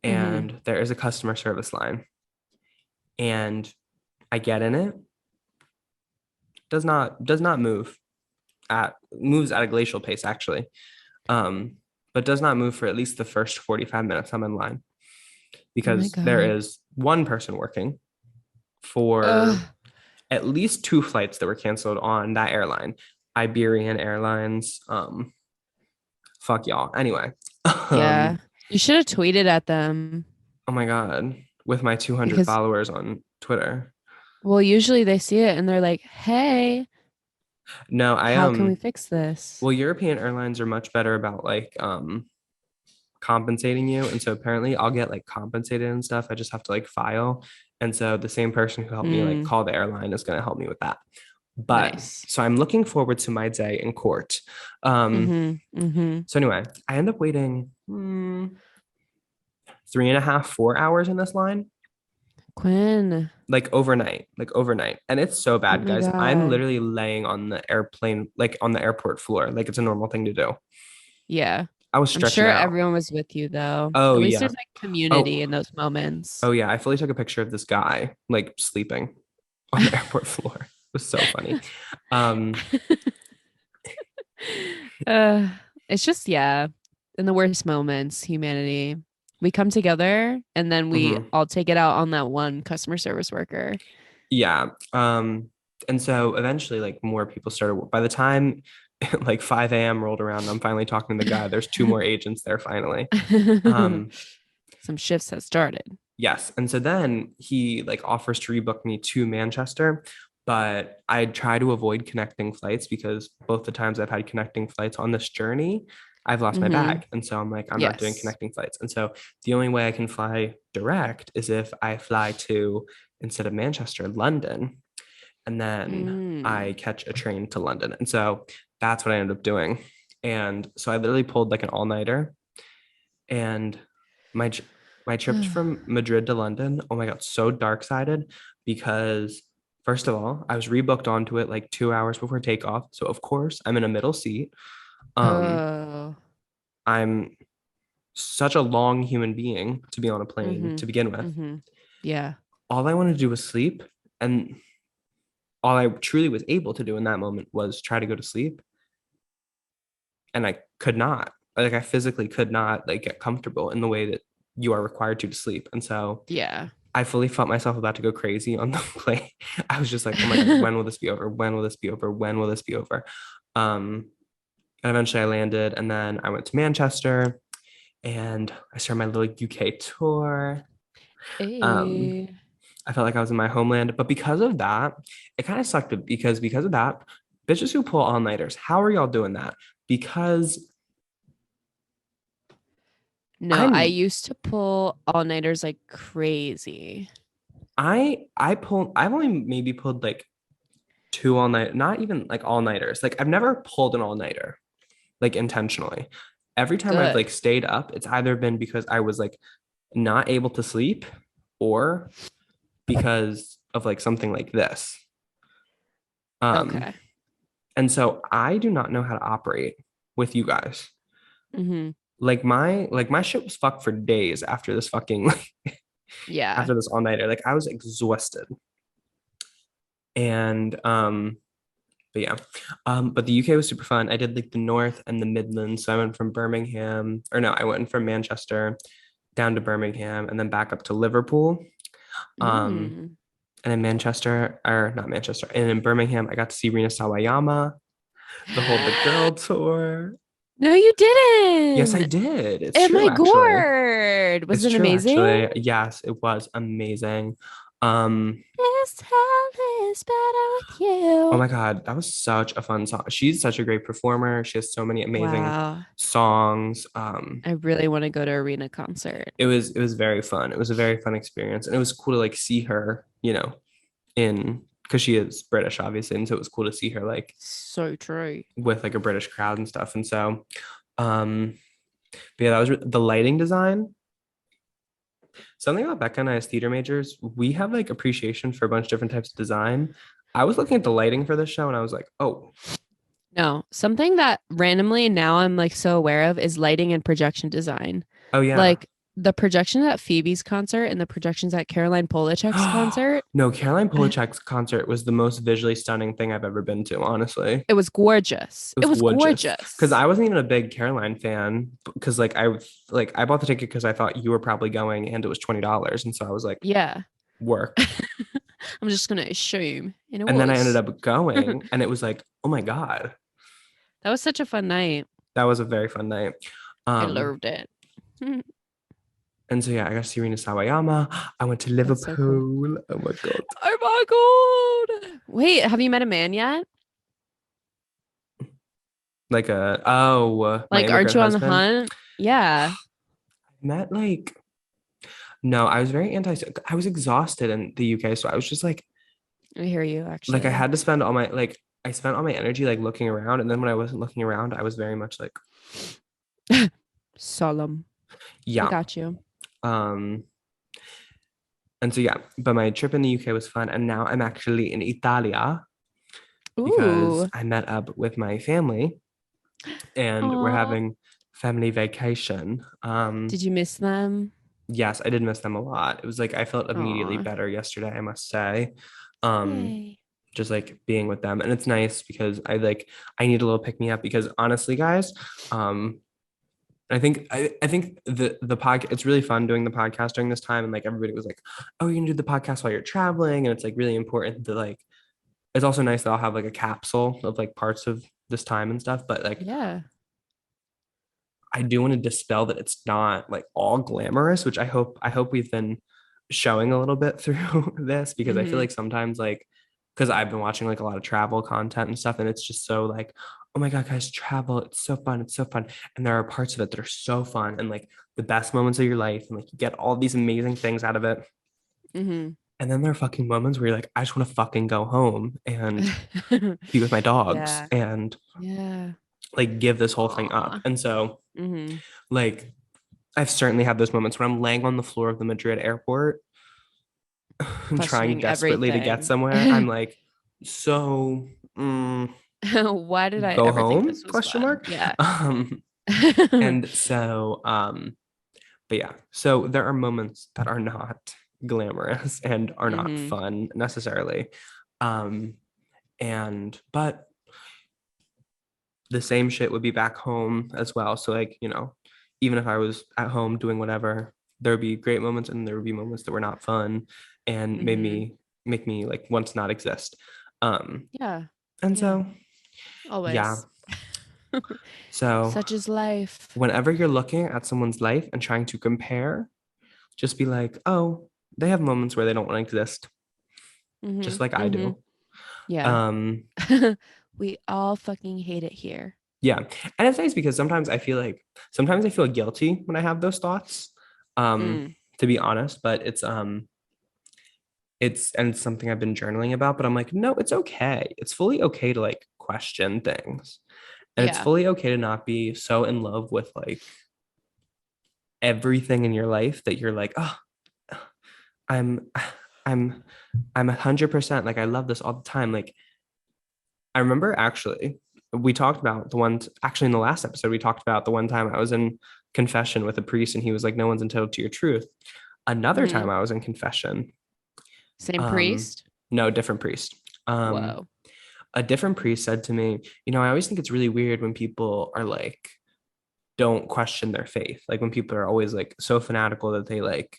Speaker 2: Mhm.
Speaker 1: and there is a customer service line. And I get in it, does not moves at a glacial pace actually. But does not move for at least the first 45 minutes I'm in line
Speaker 2: Oh my
Speaker 1: because there
Speaker 2: God.
Speaker 1: is one person working for
Speaker 2: Ugh.
Speaker 1: at least 2 flights that were canceled on that airline, Iberian Airlines. Fuck y'all. Anyway,
Speaker 2: Yeah. You should have tweeted at them
Speaker 1: oh my God, with my 200
Speaker 2: because,
Speaker 1: followers on Twitter.
Speaker 2: well, usually they see it and they're like, hey,
Speaker 1: No,
Speaker 2: how can we fix this?
Speaker 1: well, European airlines are much better about like compensating you. And so apparently I'll get like compensated and stuff. I just have to like file. And so the same person who helped me like
Speaker 2: Mm,
Speaker 1: call the airline is going to help me with that. But
Speaker 2: Nice.
Speaker 1: so I'm looking forward to my day in court. So anyway, I end up waiting 3.5, 4 hours in this line,
Speaker 2: Quinn.
Speaker 1: like overnight. And it's so
Speaker 2: Oh
Speaker 1: bad,
Speaker 2: my
Speaker 1: guys. I'm
Speaker 2: God.
Speaker 1: literally laying on the airplane, like on the airport floor, like it's a normal thing to do.
Speaker 2: Yeah.
Speaker 1: I was
Speaker 2: I'm
Speaker 1: stretching
Speaker 2: sure
Speaker 1: out.
Speaker 2: everyone was with you though.
Speaker 1: Oh
Speaker 2: At least
Speaker 1: yeah.
Speaker 2: there's like community
Speaker 1: Oh,
Speaker 2: in those moments.
Speaker 1: oh yeah. I fully took a picture of this guy like sleeping on the airport floor. It was so funny. Um,
Speaker 2: uh, it's just, yeah, in the worst moments, humanity. We come together and then we
Speaker 1: mhm.
Speaker 2: all take it out on that one customer service worker.
Speaker 1: Yeah. And so eventually, like more people started. By the time like 5 a.m. rolled around, I'm finally talking to the guy. There's two more agents there finally. Um,
Speaker 2: Some shifts have started.
Speaker 1: yes. And so then he like offers to rebook me to Manchester, but I try to avoid connecting flights because both the times I've had connecting flights on this journey, I've lost my
Speaker 2: Hmm.
Speaker 1: bag. And so I'm like, I'm not doing
Speaker 2: Yes.
Speaker 1: connecting flights. And so the only way I can fly direct is if I fly to, instead of Manchester, London, and then I
Speaker 2: Mm.
Speaker 1: catch a train to London. And so that's what I ended up doing. And so I literally pulled like an all-nighter, and my my trips from Madrid to London, oh my God, so dark-sided because first of all, I was rebooked onto it like 2 hours before takeoff. So of course I'm in a middle seat. Um,
Speaker 2: Oh.
Speaker 1: I'm such a long human being to be on a plane
Speaker 2: Mm-hmm.
Speaker 1: to begin with.
Speaker 2: Mm-hmm. Yeah.
Speaker 1: All I wanted to do was sleep. And all I truly was able to do in that moment was try to go to sleep. And I could not. Like I physically could not like get comfortable in the way that you are required to sleep. And so
Speaker 2: Yeah.
Speaker 1: I fully felt myself about to go crazy on the plane. I was just like, oh my God, when will this be over? When will this be over? When will this be over? And eventually I landed, and then I went to Manchester and I started my little UK tour. Um,
Speaker 2: Hey.
Speaker 1: I felt like I was in my homeland, but because of that, it kind of sucked because of that, bitches who pull all-nighters, how are y'all doing that? Because
Speaker 2: No, I
Speaker 1: I'm
Speaker 2: used to pull all-nighters like crazy.
Speaker 1: I've only maybe pulled like two all-night, not even like all-nighters. Like I've never pulled an all-nighter like intentionally. Every time I've
Speaker 2: Good.
Speaker 1: like stayed up, it's either been because I was like not able to sleep or because of like something like this. Um,
Speaker 2: Okay.
Speaker 1: and so I do not know how to operate with you guys.
Speaker 2: Mm-hmm.
Speaker 1: Like my shit was fucked for days after this fucking
Speaker 2: Yeah.
Speaker 1: after this all nighter. Like I was exhausted. And but yeah. But the UK was super fun. I did like the North and the Midlands. So I went from Birmingham, or no, I went from Manchester down to Birmingham and then back up to Liverpool. Um,
Speaker 2: Mm.
Speaker 1: and in Manchester, or not Manchester, and in Birmingham, I got to see Rina Sawayama, the Hold the Girl tour.
Speaker 2: No, you
Speaker 1: Yes, I
Speaker 2: didn't.
Speaker 1: did. It's
Speaker 2: Oh
Speaker 1: true,
Speaker 2: my
Speaker 1: actually.
Speaker 2: God. Was
Speaker 1: It's
Speaker 2: it
Speaker 1: true,
Speaker 2: amazing?
Speaker 1: actually. Yes, it was amazing. Um,
Speaker 2: This hell is better with
Speaker 1: oh
Speaker 2: you.
Speaker 1: my God, that was such a fun song. She's such a great performer. She has so many amazing
Speaker 2: Wow.
Speaker 1: songs.
Speaker 2: I really want to go to arena concert.
Speaker 1: It was very fun. It was a very fun experience. And it was cool to like see her, in because she is British, obviously. And so it was cool to see her like
Speaker 2: So true.
Speaker 1: with like a British crowd and stuff. And so but yeah, that was the lighting design. Something about Becca and I as theater majors, we have like appreciation for a bunch of different types of design. I was looking at the lighting for this show and I was like, oh,
Speaker 2: No, something that randomly now I'm like so aware of is lighting and projection design.
Speaker 1: oh yeah.
Speaker 2: Like the projections at Phoebe's concert and the projections at Caroline Polachek's concert.
Speaker 1: No, Caroline Polachek's concert was the most visually stunning thing I've ever been to, honestly.
Speaker 2: It was gorgeous.
Speaker 1: It
Speaker 2: It
Speaker 1: was
Speaker 2: was
Speaker 1: gorgeous. Because
Speaker 2: gorgeous.
Speaker 1: I wasn't even a big Caroline fan. Because like I bought the ticket because I thought you were probably going and it was $20. And so I was like,
Speaker 2: Yeah.
Speaker 1: work.
Speaker 2: I'm just gonna assume. And it
Speaker 1: And then I ended
Speaker 2: was.
Speaker 1: up going and it was like, oh my God.
Speaker 2: That was such a fun night.
Speaker 1: That was a very fun night.
Speaker 2: I
Speaker 1: Um,
Speaker 2: loved it.
Speaker 1: and so yeah, I got Serena Sawayama. I went to
Speaker 2: That's so cool.
Speaker 1: Liverpool. Oh my God.
Speaker 2: Oh my God. Wait, have you met a man yet?
Speaker 1: Like my
Speaker 2: Like, aren't
Speaker 1: immigrant
Speaker 2: you on the
Speaker 1: husband.
Speaker 2: hunt? Yeah.
Speaker 1: Met like no, I was very I was exhausted in the UK. So I was just like,
Speaker 2: I hear you actually.
Speaker 1: Like I had to spend all my like I spent all my energy like looking around, and then when I wasn't looking around, I was very much like,
Speaker 2: Solemn. I
Speaker 1: yeah.
Speaker 2: got you.
Speaker 1: Um, and so yeah, but my trip in the UK was fun, and now I'm actually in Italia because
Speaker 2: Ooh.
Speaker 1: I met up with my family, and we're
Speaker 2: Aw.
Speaker 1: having family vacation.
Speaker 2: Did you miss them?
Speaker 1: Yes, I did miss them a lot. It was like I felt immediately
Speaker 2: Aw.
Speaker 1: better yesterday, I must say. Um,
Speaker 2: Yay.
Speaker 1: just like being with them. And it's nice because I need a little pick me up because honestly, guys, I think the podcast it's really fun doing the podcast during this time. And like everybody was like, oh, you can do the podcast while you're traveling. And it's like really important to like it's also nice that I'll have like a capsule of like parts of this time and stuff. But like
Speaker 2: Yeah.
Speaker 1: I do want to dispel that it's not like all glamorous, which I hope we've been showing a little bit through this because I feel
Speaker 2: Mm-hmm.
Speaker 1: like sometimes like because I've been watching like a lot of travel content and stuff and it's just so like oh my god guys travel it's so fun and there are parts of it that are so fun and like the best moments of your life and like you get all these amazing things out of it
Speaker 2: Mm-hmm.
Speaker 1: and then there are fucking moments where you're like I just want to fucking go home and be with my dogs
Speaker 2: Yeah.
Speaker 1: and
Speaker 2: Yeah.
Speaker 1: like give this whole thing up
Speaker 2: Aw.
Speaker 1: and so
Speaker 2: Mm-hmm.
Speaker 1: like I've certainly had those moments when I'm laying on the floor of the Madrid airport and trying
Speaker 2: Questioning
Speaker 1: desperately to get
Speaker 2: everything.
Speaker 1: somewhere. I'm like, so
Speaker 2: Why did I
Speaker 1: go
Speaker 2: ever think
Speaker 1: home?
Speaker 2: this was
Speaker 1: Question
Speaker 2: fun?
Speaker 1: mark.
Speaker 2: Yeah.
Speaker 1: And so but yeah, so there are moments that are not glamorous and are not
Speaker 2: Mm-hmm.
Speaker 1: fun necessarily. Um, and but the same shit would be back home as well. So like, even if I was at home doing whatever, there would be great moments and there would be moments that were not fun and
Speaker 2: Mm-hmm.
Speaker 1: make me like want to not exist. Um,
Speaker 2: Yeah.
Speaker 1: and
Speaker 2: Yeah.
Speaker 1: so yeah.
Speaker 2: Always.
Speaker 1: So
Speaker 2: Such is life.
Speaker 1: whenever you're looking at someone's life and trying to compare, just be like, oh, they have moments where they don't want to exist, just like
Speaker 2: Mm-hmm.
Speaker 1: I
Speaker 2: Mm-hmm.
Speaker 1: do.
Speaker 2: Yeah.
Speaker 1: Um,
Speaker 2: We all fucking hate it here.
Speaker 1: yeah. And it's nice because sometimes I feel guilty when I have those thoughts.
Speaker 2: Mm.
Speaker 1: To be honest, but it's something I've been journaling about, but I'm like, no, it's okay. It's fully okay to like question things. And it's
Speaker 2: Yeah.
Speaker 1: fully okay to not be so in love with like everything in your life that you're like, oh, I'm I'm I'm 100% like I love this all the time. Like I remember actually we talked about the one actually in the last episode we talked about the one time I was in confession with a priest and he was like no one's entitled to your truth. Another
Speaker 2: Mm-hmm.
Speaker 1: time I was in confession.
Speaker 2: Same
Speaker 1: Um
Speaker 2: priest?
Speaker 1: no, different priest.
Speaker 2: Whoa.
Speaker 1: A different priest said to me, I always think it's really weird when people are like don't question their faith. Like when people are always like so fanatical that they like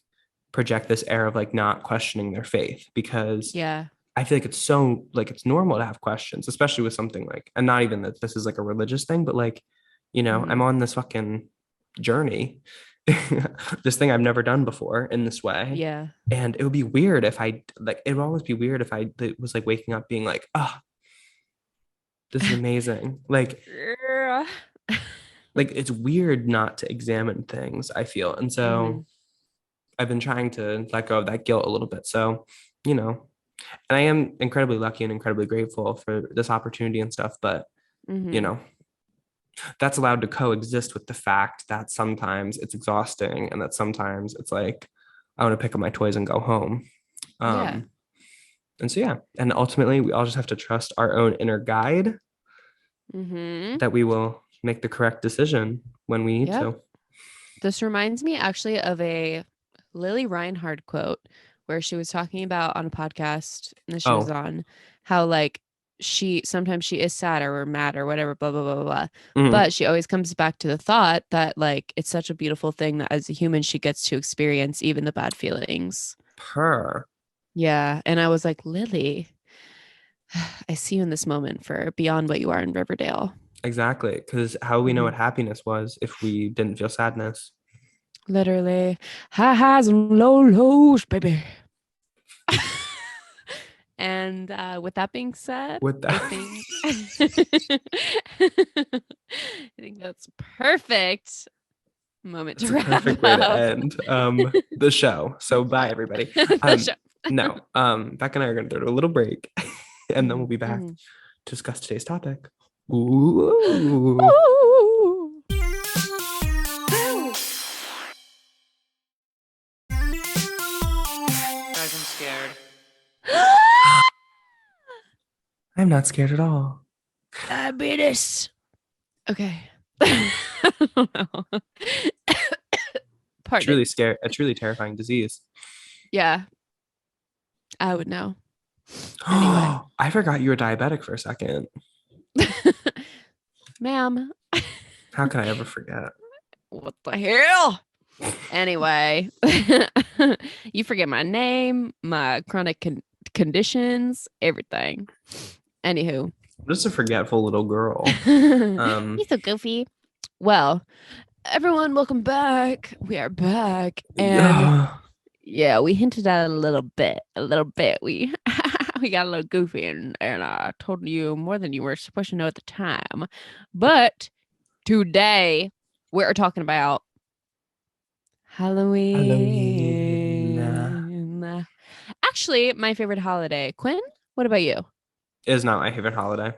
Speaker 1: project this air of like not questioning their faith because
Speaker 2: Yeah.
Speaker 1: I feel like it's so like it's normal to have questions, especially with something like, and not even that this is like a religious thing, but like,
Speaker 2: Mm-hmm.
Speaker 1: I'm on this fucking journey, this thing I've never done before in this way.
Speaker 2: Yeah.
Speaker 1: And it would be weird if I like, it would almost be weird if I was like waking up being like, oh, this is amazing. Like it's weird not to examine things, I feel. And
Speaker 2: Mm-hmm.
Speaker 1: so I've been trying to let go of that guilt a little bit. So, and I am incredibly lucky and incredibly grateful for this opportunity and stuff, but you
Speaker 2: Mm-hmm.
Speaker 1: know, that's allowed to coexist with the fact that sometimes it's exhausting and that sometimes it's like I want to pick up my toys and go home.
Speaker 2: Yeah.
Speaker 1: Um, and so yeah, and ultimately we all just have to trust our own inner guide
Speaker 2: Mm-hmm.
Speaker 1: that we will make the correct decision when we need
Speaker 2: Yep.
Speaker 1: to.
Speaker 2: This reminds me actually of a Lily Reinhard quote where she was talking about on a podcast that she was
Speaker 1: Oh,
Speaker 2: on how like she sometimes she is sad or mad or whatever, blah blah blah blah blah.
Speaker 1: mhm.
Speaker 2: But she always comes back to the thought that like it's such a beautiful thing that as a human she gets to experience even the bad feelings.
Speaker 1: Purr.
Speaker 2: Yeah. And I was like, Lily, I see you in this moment for beyond what you are in Riverdale.
Speaker 1: Exactly. Because how we know
Speaker 2: Mhm.
Speaker 1: what happiness was if we didn't feel sadness?
Speaker 2: Literally, high highs and low lows, baby. And with that being said,
Speaker 1: With
Speaker 2: I
Speaker 1: that.
Speaker 2: think I think that's perfect moment
Speaker 1: It's
Speaker 2: to
Speaker 1: a
Speaker 2: wrap
Speaker 1: perfect way to
Speaker 2: up
Speaker 1: end the show. So bye everybody.
Speaker 2: the
Speaker 1: Um,
Speaker 2: show.
Speaker 1: No. Becca and I are gonna do a little break and then we'll be back
Speaker 2: Mhm.
Speaker 1: to discuss today's topic. Ooh.
Speaker 2: Ooh.
Speaker 3: Guys, I'm scared.
Speaker 1: I'm not scared at all.
Speaker 2: Diabetes. Okay. I don't know. Pardon.
Speaker 1: Truly scary, a truly terrifying disease.
Speaker 2: Yeah, I would know. Anyway.
Speaker 1: I forgot you were diabetic for a second.
Speaker 2: Ma'am,
Speaker 1: How could I ever forget?
Speaker 2: what the hell? Anyway, you forget my name, my chronic conditions, everything. Anywho,
Speaker 1: I'm just a forgetful little girl.
Speaker 2: you're so goofy. Well, everyone, welcome back. We are back, and yeah, we hinted at it a little bit. We we got a little goofy, and I told you more than you were supposed to know at the time. But today we're talking about Halloween. Actually, my favorite holiday. Quinn, what about you?
Speaker 1: Is not my favorite holiday.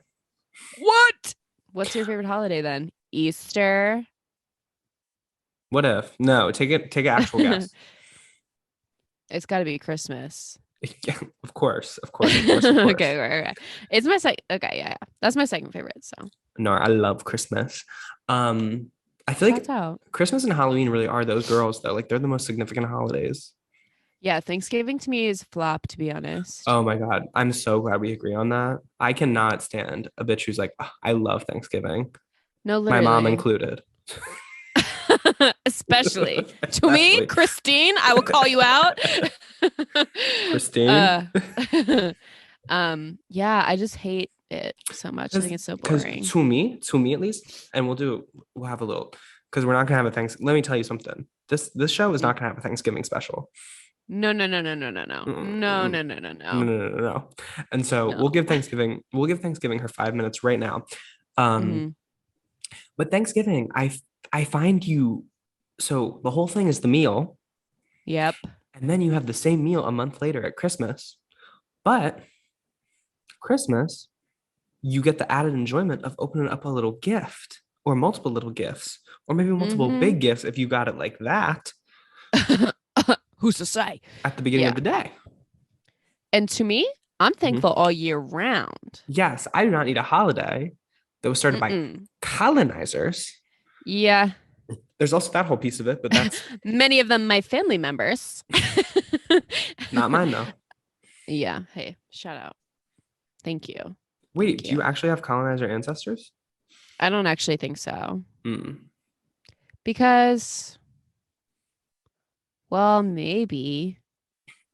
Speaker 2: What? What's your favorite holiday then? Easter?
Speaker 1: What if? No, take an actual guess.
Speaker 2: It's got to be Christmas.
Speaker 1: Yeah, of course, of course, of course, of course.
Speaker 2: Okay, right. It's my second. Okay, yeah. That's my second favorite. So
Speaker 1: No, I love Christmas. I feel like
Speaker 2: shouts out.
Speaker 1: Christmas and Halloween really are those girls though. Like they're the most significant holidays.
Speaker 2: Yeah, Thanksgiving to me is flop, to be honest.
Speaker 1: Oh my God. I'm so glad we agree on that. I cannot stand a bitch who's like, "Ugh, I love Thanksgiving."
Speaker 2: No,
Speaker 1: My mom
Speaker 2: literally.
Speaker 1: included.
Speaker 2: Especially to me, Christine, I will call you out.
Speaker 1: Christine.
Speaker 2: Yeah, I just hate it so much. I think it's so boring.
Speaker 1: To me at least, and we'll have a little because we're not gonna have a Thanksgiving. Let me tell you something. This show is not gonna have a Thanksgiving special.
Speaker 2: No.
Speaker 1: No. And so
Speaker 2: No.
Speaker 1: we'll give Thanksgiving her 5 minutes right now. But Thanksgiving, I find you so the whole thing is the meal.
Speaker 2: Yep.
Speaker 1: And then you have the same meal a month later at Christmas. But Christmas, you get the added enjoyment of opening up a little gift or multiple little gifts or maybe multiple big gifts if you got it like that.
Speaker 2: Who's to say?
Speaker 1: At the beginning of the day.
Speaker 2: And to me, I'm thankful all year round.
Speaker 1: Yes, I do not need a holiday that was started by colonizers.
Speaker 2: Yeah.
Speaker 1: There's also that whole piece of it, but that's
Speaker 2: many of them my family members.
Speaker 1: Not mine though.
Speaker 2: Yeah. Hey, shout out. Thank you.
Speaker 1: Wait, do you actually have colonizer ancestors?
Speaker 2: I don't actually think so. Because, well, maybe.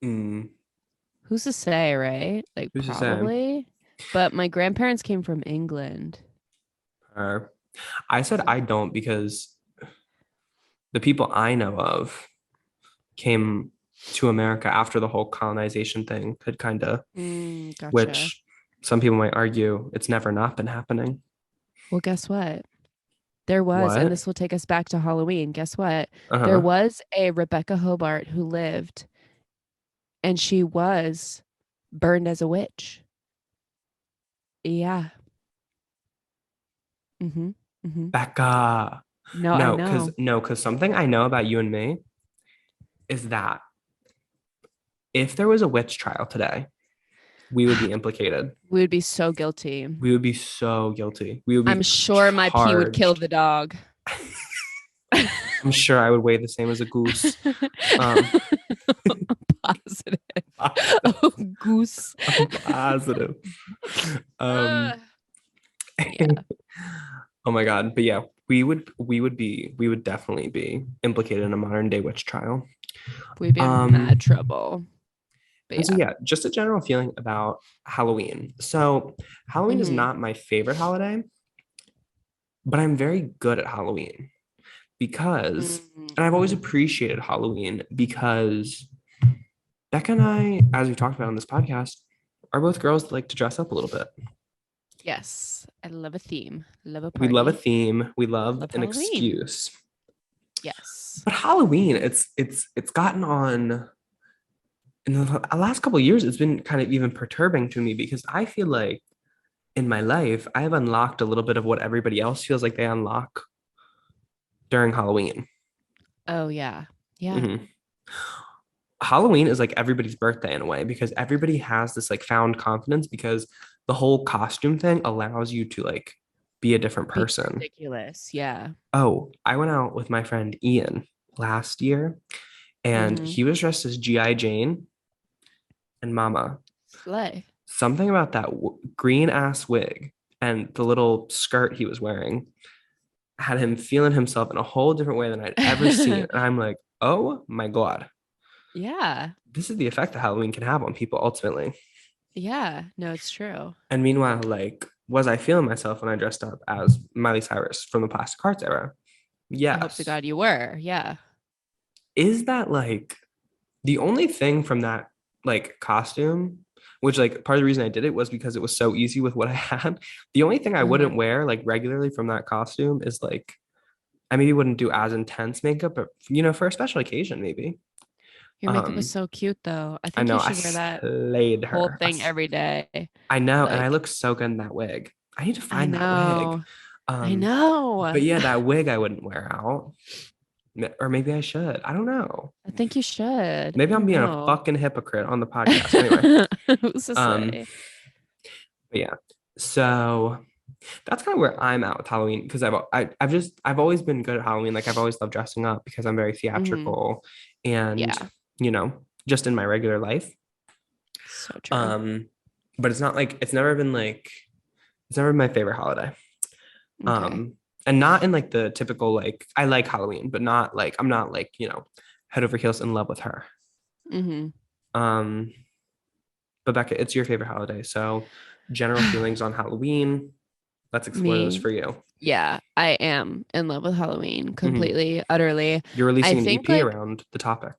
Speaker 2: Who's to say, right? Like,
Speaker 1: Who's
Speaker 2: probably. But my grandparents came from England.
Speaker 1: I said I don't because the people I know of came to America after the whole colonization thing had kind of,
Speaker 2: Gotcha.
Speaker 1: which some people might argue it's never not been happening.
Speaker 2: Well, guess what? There was, and this will take us back to Halloween. Guess what? There was a Rebecca Hobart who lived, and she was burned as a witch. Yeah.
Speaker 1: Becca. No, because something I know about you and me is that if there was a witch trial today, we would be implicated.
Speaker 2: We would be so guilty.
Speaker 1: We would be so guilty. We would be
Speaker 2: I'm sure my pee would kill the dog.
Speaker 1: I'm sure I would weigh the same as a goose.
Speaker 2: Positive. Oh, goose.
Speaker 1: Positive.
Speaker 2: Yeah.
Speaker 1: Oh my God. But yeah, we would definitely be implicated in a modern day witch trial.
Speaker 2: We'd be in mad trouble.
Speaker 1: And so yeah, just a general feeling about Halloween. So Halloween is not my favorite holiday, but I'm very good at Halloween because, and I've always appreciated Halloween because Becca and I, as we talked about on this podcast, are both girls that like to dress up a little bit.
Speaker 2: Yes, I love a theme. Love a party.
Speaker 1: We love a theme. We love an
Speaker 2: Halloween.
Speaker 1: excuse.
Speaker 2: Yes.
Speaker 1: But Halloween, it's gotten on in the last couple of years, it's been kind of even perturbing to me because I feel like in my life, I have unlocked a little bit of what everybody else feels like they unlock during Halloween.
Speaker 2: Oh yeah. Yeah.
Speaker 1: Mhm. Halloween is like everybody's birthday in a way because everybody has this like found confidence because the whole costume thing allows you to like be a different
Speaker 2: Be
Speaker 1: person.
Speaker 2: ridiculous. Yeah.
Speaker 1: Oh, I went out with my friend Ian last year and
Speaker 2: Mm-hmm.
Speaker 1: he was dressed as G.I. Jane and Mama.
Speaker 2: Slay.
Speaker 1: Something about that green ass wig and the little skirt he was wearing had him feeling himself in a whole different way than I'd ever seen. And I'm like, oh my God,
Speaker 2: Yeah.
Speaker 1: this is the effect that Halloween can have on people ultimately.
Speaker 2: Yeah. No, it's true.
Speaker 1: And meanwhile, like, was I feeling myself when I dressed up as Miley Cyrus from the Plastic Hearts era?
Speaker 2: I hope to
Speaker 1: Yes.
Speaker 2: God you were. Yeah.
Speaker 1: Is that like the only thing from that like costume, which like part of the reason I did it was because it was so easy with what I had. The only thing I
Speaker 2: Uh-huh.
Speaker 1: wouldn't wear like regularly from that costume is like I maybe wouldn't do as intense makeup, but for a special occasion, maybe.
Speaker 2: Your makeup was
Speaker 1: Um,
Speaker 2: so cute though. I
Speaker 1: I
Speaker 2: think
Speaker 1: know
Speaker 2: you
Speaker 1: I
Speaker 2: should wear that
Speaker 1: slayed
Speaker 2: whole
Speaker 1: her.
Speaker 2: thing every day.
Speaker 1: I know, and I
Speaker 2: Like,
Speaker 1: look so good in that wig. I need to
Speaker 2: I
Speaker 1: find that wig.
Speaker 2: know. I
Speaker 1: Um, but
Speaker 2: know.
Speaker 1: yeah, that wig I wouldn't wear out. Or maybe I should. I don't know.
Speaker 2: I think you should. I
Speaker 1: Maybe I'm
Speaker 2: don't
Speaker 1: being a
Speaker 2: know.
Speaker 1: fucking hypocrite on the podcast. Anyway,
Speaker 2: Who's to
Speaker 1: um,
Speaker 2: say?
Speaker 1: but yeah. So that's kind of where I'm at with Halloween because I've always been good at Halloween. Like I've always loved dressing up because I'm very
Speaker 2: Hmm.
Speaker 1: theatrical and
Speaker 2: Yeah.
Speaker 1: just in my regular life.
Speaker 2: So true.
Speaker 1: Um, but it's not like it's never been my favorite holiday.
Speaker 2: Okay.
Speaker 1: Um, and not in like the typical like I like Halloween, but not like I'm not like, head over heels in love with her.
Speaker 2: Hmm.
Speaker 1: Um, but Becca, it's your favorite holiday. So general feelings on Halloween. Let's explore those
Speaker 2: Me.
Speaker 1: for you.
Speaker 2: Yeah, I am in love with Halloween
Speaker 1: Mhm.
Speaker 2: completely, utterly.
Speaker 1: You're
Speaker 2: I
Speaker 1: releasing an
Speaker 2: think
Speaker 1: EP
Speaker 2: like
Speaker 1: around the topic.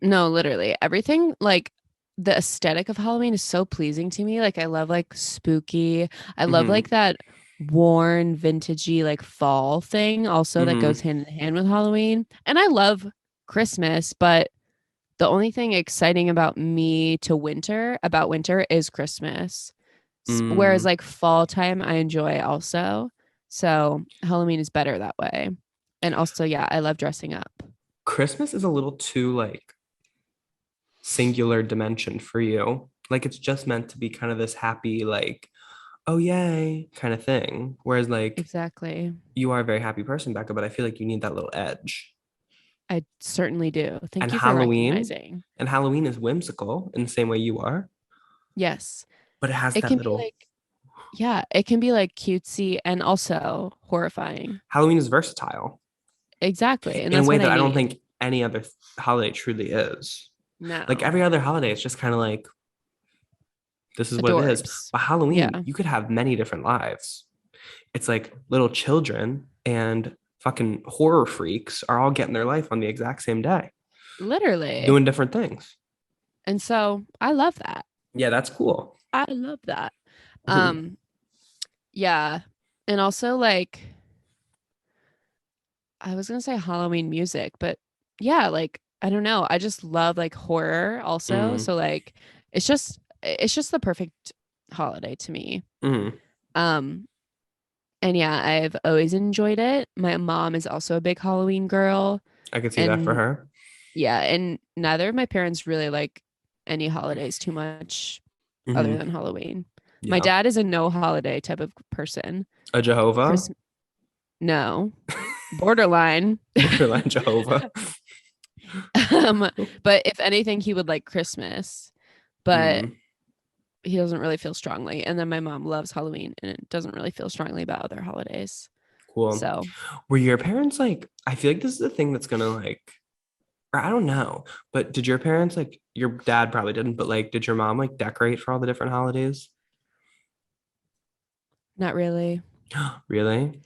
Speaker 2: no, literally everything like the aesthetic of Halloween is so pleasing to me. Like I love like spooky. I love
Speaker 1: Hmm.
Speaker 2: like that worn vintagey like fall thing also that goes
Speaker 1: Hmm.
Speaker 2: hand in hand with Halloween. And I love Christmas, but the only thing exciting about winter is Christmas. Whereas
Speaker 1: Mm.
Speaker 2: like fall time I enjoy also. So Halloween is better that way. And also, yeah, I love dressing up.
Speaker 1: Christmas is a little too like singular dimension for you. Like it's just meant to be kind of this happy, like, oh yay kind of thing. Whereas like
Speaker 2: Exactly.
Speaker 1: you are a very happy person, Becca, but I feel like you need that little edge.
Speaker 2: I certainly do.
Speaker 1: And
Speaker 2: Thank you for
Speaker 1: Halloween,
Speaker 2: recognizing.
Speaker 1: and Halloween is whimsical in the same way you are,
Speaker 2: Yes.
Speaker 1: but it has
Speaker 2: It
Speaker 1: that
Speaker 2: can be
Speaker 1: little
Speaker 2: like, yeah, it can be like cutesy and also horrifying.
Speaker 1: Halloween is versatile
Speaker 2: Exactly. And
Speaker 1: in a
Speaker 2: that's
Speaker 1: way
Speaker 2: what I
Speaker 1: that I don't
Speaker 2: need.
Speaker 1: think any other holiday truly is. Like
Speaker 2: No.
Speaker 1: every other holiday, it's just kind of like this is what it is.
Speaker 2: Adorbs.
Speaker 1: But Halloween,
Speaker 2: Yeah.
Speaker 1: you could have many different lives. It's like little children and fucking horror freaks are all getting their life on the exact same day,
Speaker 2: Literally.
Speaker 1: doing different things.
Speaker 2: And so I love that.
Speaker 1: Yeah, that's cool.
Speaker 2: I love that.
Speaker 1: Mhm.
Speaker 2: Um, yeah. And also like I was gonna say Halloween music, but yeah, like I don't know. I just love like horror also.
Speaker 1: Mhm.
Speaker 2: So like it's just the perfect holiday to me.
Speaker 1: Mhm.
Speaker 2: Um and yeah, I've always enjoyed it. My mom is also a big Halloween girl.
Speaker 1: I could see that for
Speaker 2: And
Speaker 1: her.
Speaker 2: yeah, and neither of my parents really like any holidays too much other
Speaker 1: Mhm.
Speaker 2: than Halloween. My
Speaker 1: Yeah.
Speaker 2: dad is a no holiday type of person.
Speaker 1: A Jehovah,
Speaker 2: Chris, no, borderline.
Speaker 1: borderline Jehovah.
Speaker 2: Um, but if anything, he would like Christmas, but
Speaker 1: Mm,
Speaker 2: he doesn't really feel strongly. And then my mom loves Halloween and it doesn't really feel strongly about other holidays.
Speaker 1: cool.
Speaker 2: So
Speaker 1: Were your parents like, I feel like this is the thing that's gonna like, or I don't know, but did your parents like, your dad probably didn't, but like, did your mom like decorate for all the different holidays?
Speaker 2: not really.
Speaker 1: Really?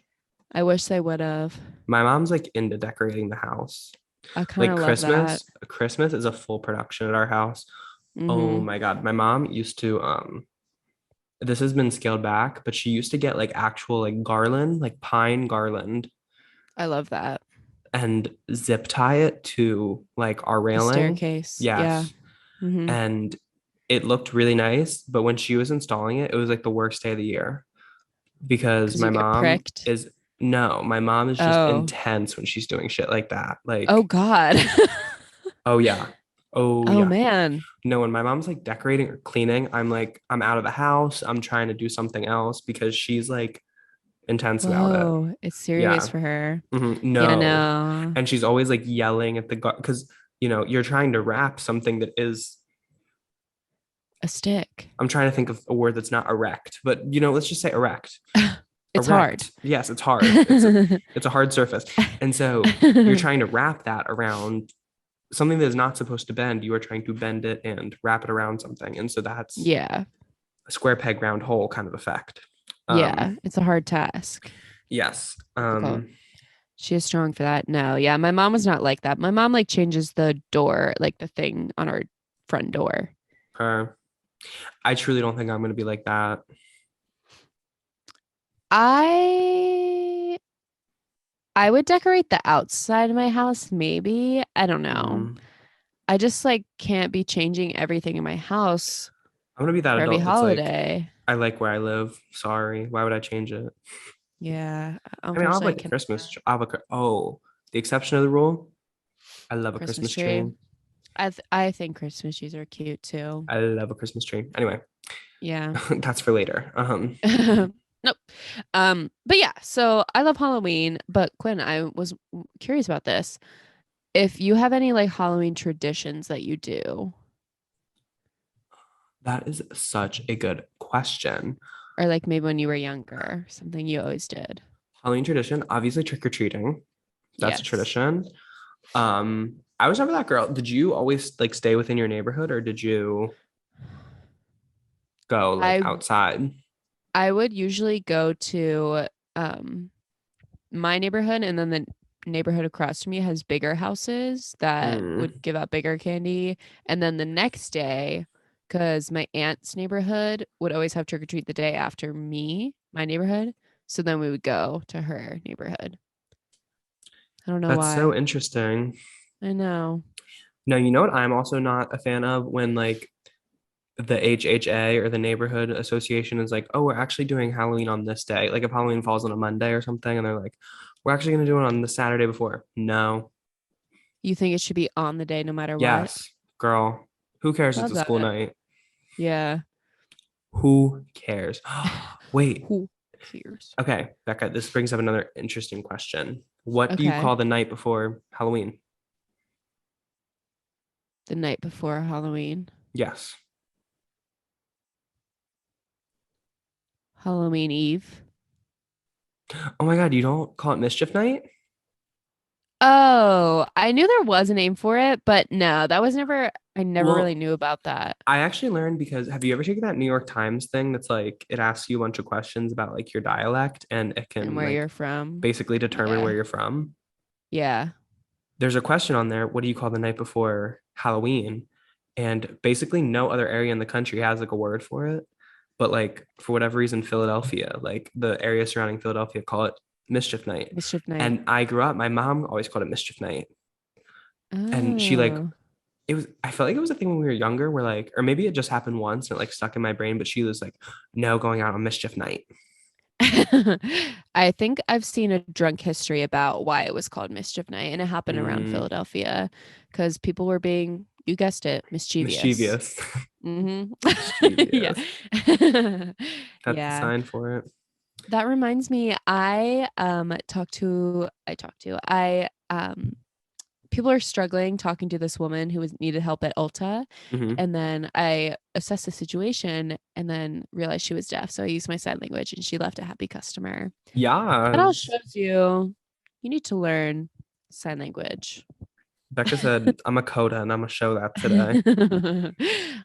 Speaker 2: I wish they would have.
Speaker 1: My mom's like into decorating the house.
Speaker 2: I kind
Speaker 1: Like
Speaker 2: of love that.
Speaker 1: Christmas is a full production at our house. Oh
Speaker 2: Hmm.
Speaker 1: my God. My mom used to, this has been scaled back, but she used to get like actual like garland, like pine garland
Speaker 2: I love that.
Speaker 1: and zip tie it to like our
Speaker 2: The
Speaker 1: railing.
Speaker 2: staircase. Yeah.
Speaker 1: Yes.
Speaker 2: Mhm.
Speaker 1: and it looked really nice. But when she was installing it, it was like the worst day of the year because
Speaker 2: Because you get pricked.
Speaker 1: my mom is just
Speaker 2: Oh.
Speaker 1: intense when she's doing shit like that.
Speaker 2: Oh
Speaker 1: Like,
Speaker 2: God.
Speaker 1: oh yeah. Oh
Speaker 2: Oh
Speaker 1: yeah.
Speaker 2: man.
Speaker 1: No, when my mom's like decorating or cleaning, I'm like, I'm out of the house. I'm trying to do something else because she's like intense about it.
Speaker 2: Whoa. It's serious
Speaker 1: Yeah.
Speaker 2: for her. Yeah,
Speaker 1: No.
Speaker 2: no.
Speaker 1: And she's always like yelling at the because you're trying to wrap something that is,
Speaker 2: A stick.
Speaker 1: I'm trying to think of a word that's not erect, but let's just say erect.
Speaker 2: It's hard.
Speaker 1: Erect. Yes, it's hard. It's a hard surface. And so you're trying to wrap that around something that is not supposed to bend. You are trying to bend it and wrap it around something. And so that's
Speaker 2: Yeah.
Speaker 1: a square peg round hole kind of effect.
Speaker 2: Yeah. It's a hard task.
Speaker 1: Yes.
Speaker 2: Difficult. She is strong for that. No, yeah, my mom was not like that. My mom like changes the door, like the thing on our front door.
Speaker 1: Her. I truly don't think I'm going to be like that.
Speaker 2: I I would decorate the outside of my house, maybe. I don't know.
Speaker 1: Mm.
Speaker 2: I just like can't be changing everything in my house
Speaker 1: I'm going to be that
Speaker 2: for every
Speaker 1: adult that's like,
Speaker 2: holiday.
Speaker 1: I like where I live. Sorry. Why would I change it?
Speaker 2: Yeah,
Speaker 1: I mean, I'll have
Speaker 2: unfortunately, I
Speaker 1: like a
Speaker 2: can.
Speaker 1: Christmas. The exception of the rule. I love a
Speaker 2: Christmas
Speaker 1: Christmas
Speaker 2: tree.
Speaker 1: tree.
Speaker 2: I think Christmas trees are cute too.
Speaker 1: I love a Christmas tree. Anyway,
Speaker 2: Yeah.
Speaker 1: that's for later.
Speaker 2: Nope. But yeah, so I love Halloween, but Quinn, I was curious about this. If you have any like Halloween traditions that you do,
Speaker 1: That is such a good question.
Speaker 2: or like maybe when you were younger, something you always did.
Speaker 1: Halloween tradition, obviously trick or treating. That's a
Speaker 2: Yes.
Speaker 1: tradition. I was never that girl. Did you always like stay within your neighborhood or did you go like
Speaker 2: I
Speaker 1: outside?
Speaker 2: I would usually go to um my neighborhood, and then the neighborhood across from me has bigger houses that would
Speaker 1: Mm.
Speaker 2: give out bigger candy. And then the next day, because my aunt's neighborhood would always have trick or treat the day after my neighborhood. So then we would go to her neighborhood. I don't know
Speaker 1: That's so
Speaker 2: why.
Speaker 1: interesting.
Speaker 2: I know.
Speaker 1: No, you know what I'm also not a fan of when like the HHA or the neighborhood association is like, oh, we're actually doing Halloween on this day. Like if Halloween falls on a Monday or something, and they're like, we're actually going to do it on the Saturday before. No.
Speaker 2: You think it should be on the day no matter what?
Speaker 1: Yes, girl. Who cares? It's
Speaker 2: Love
Speaker 1: a school
Speaker 2: that.
Speaker 1: night.
Speaker 2: Yeah.
Speaker 1: Who cares? Wait.
Speaker 2: Who cares?
Speaker 1: Okay, Becca, this brings up another interesting question. What do you
Speaker 2: Okay.
Speaker 1: call the night before Halloween?
Speaker 2: The night before Halloween.
Speaker 1: Yes.
Speaker 2: Halloween Eve.
Speaker 1: Oh my God, you don't call it mischief night?
Speaker 2: Oh, I knew there was a name for it, but no, I never really
Speaker 1: Well,
Speaker 2: knew about that
Speaker 1: I actually learned because have you ever taken that New York Times thing that's like it asks you a bunch of questions about like your dialect and it
Speaker 2: and
Speaker 1: can
Speaker 2: where you're
Speaker 1: like
Speaker 2: from.
Speaker 1: basically determine
Speaker 2: Yeah.
Speaker 1: where you're from?
Speaker 2: Yeah.
Speaker 1: There's a question on there, what do you call the night before Halloween? And basically no other area in the country has like a word for it. But like for whatever reason, Philadelphia, like the area surrounding Philadelphia call it mischief night.
Speaker 2: Mischief night.
Speaker 1: And I grew up, my mom always called it mischief night. And she like
Speaker 2: Oh.
Speaker 1: I felt like it was a thing when we were younger where like, or maybe it just happened once and it like stuck in my brain, but she was like, no, going out on mischief night.
Speaker 2: I think I've seen a drunk history about why it was called Mischief Night, and it happened around
Speaker 1: Mm,
Speaker 2: Philadelphia because people were being, you guessed it, mischievous.
Speaker 1: mischievous.
Speaker 2: Mm-hmm. Yeah.
Speaker 1: Mischievous. That's the
Speaker 2: Yeah.
Speaker 1: sign for it.
Speaker 2: That reminds me, I people are struggling talking to this woman who was needed help at Ulta.
Speaker 1: Hmm.
Speaker 2: And then I assessed the situation and then realized she was deaf. So I used my sign language and she left a happy customer. That all
Speaker 1: Yes.
Speaker 2: shows you need to learn sign language.
Speaker 1: Becca said, I'm a coda and I'm gonna show that today.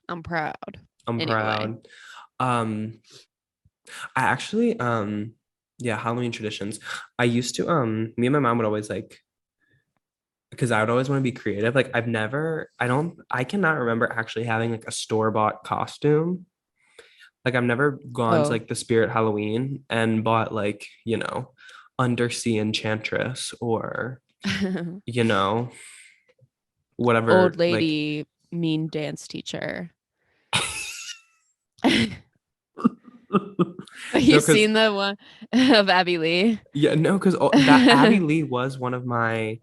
Speaker 2: I'm proud.
Speaker 1: I'm
Speaker 2: Anyway.
Speaker 1: proud. Um, I actually, yeah, Halloween traditions. I used to, me and my mom would always like, because I would always want to be creative. Like I cannot remember actually having like a store-bought costume. Like I've never gone to
Speaker 2: Oh.
Speaker 1: like the Spirit Halloween and bought like, Undersea Enchantress or, you know,
Speaker 2: Old
Speaker 1: whatever, like
Speaker 2: lady mean dance teacher.
Speaker 1: No,
Speaker 2: You've
Speaker 1: 'cause
Speaker 2: seen the one of Abby Lee?
Speaker 1: yeah, no, because that Abby Lee was one of my.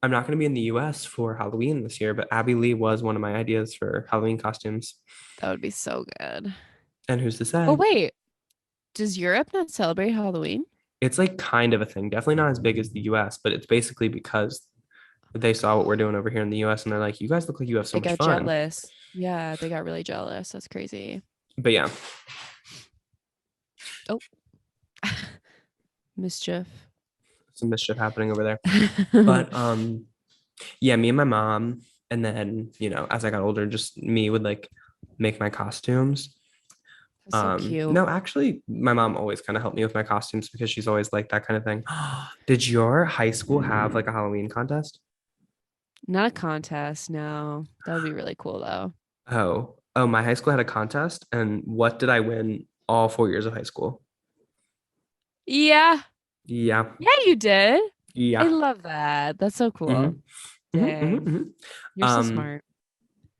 Speaker 1: I'm not going to be in the US for Halloween this year, but Abby Lee was one of my ideas for Halloween costumes.
Speaker 2: That would be so good.
Speaker 1: And who's to
Speaker 2: Oh
Speaker 1: say?
Speaker 2: wait, does Europe not celebrate Halloween?
Speaker 1: It's like kind of a thing. Definitely not as big as the US, but it's basically because they saw what we're doing over here in the US and they're like, you guys look like you have so
Speaker 2: They
Speaker 1: much
Speaker 2: got
Speaker 1: fun.
Speaker 2: jealous. Yeah, they got really jealous. That's crazy.
Speaker 1: But yeah,
Speaker 2: Oh, mischief.
Speaker 1: some mischief happening over there. But yeah, me and my mom, and then, as I got older, just me would like make my costumes.
Speaker 2: That's so cute.
Speaker 1: No, actually, my mom always kind of helped me with my costumes because she's always like that kind of thing. Did your high school have like a Halloween contest?
Speaker 2: Not a contest, no. That would be really cool though.
Speaker 1: Oh, my high school had a contest, and what did I win all 4 years of high school?
Speaker 2: Yeah.
Speaker 1: Yeah,
Speaker 2: Yeah, you did. I
Speaker 1: yeah.
Speaker 2: love that. That's so cool.
Speaker 1: Mhm, mhm, mhm,
Speaker 2: Dang.
Speaker 1: mhm.
Speaker 2: You're so smart.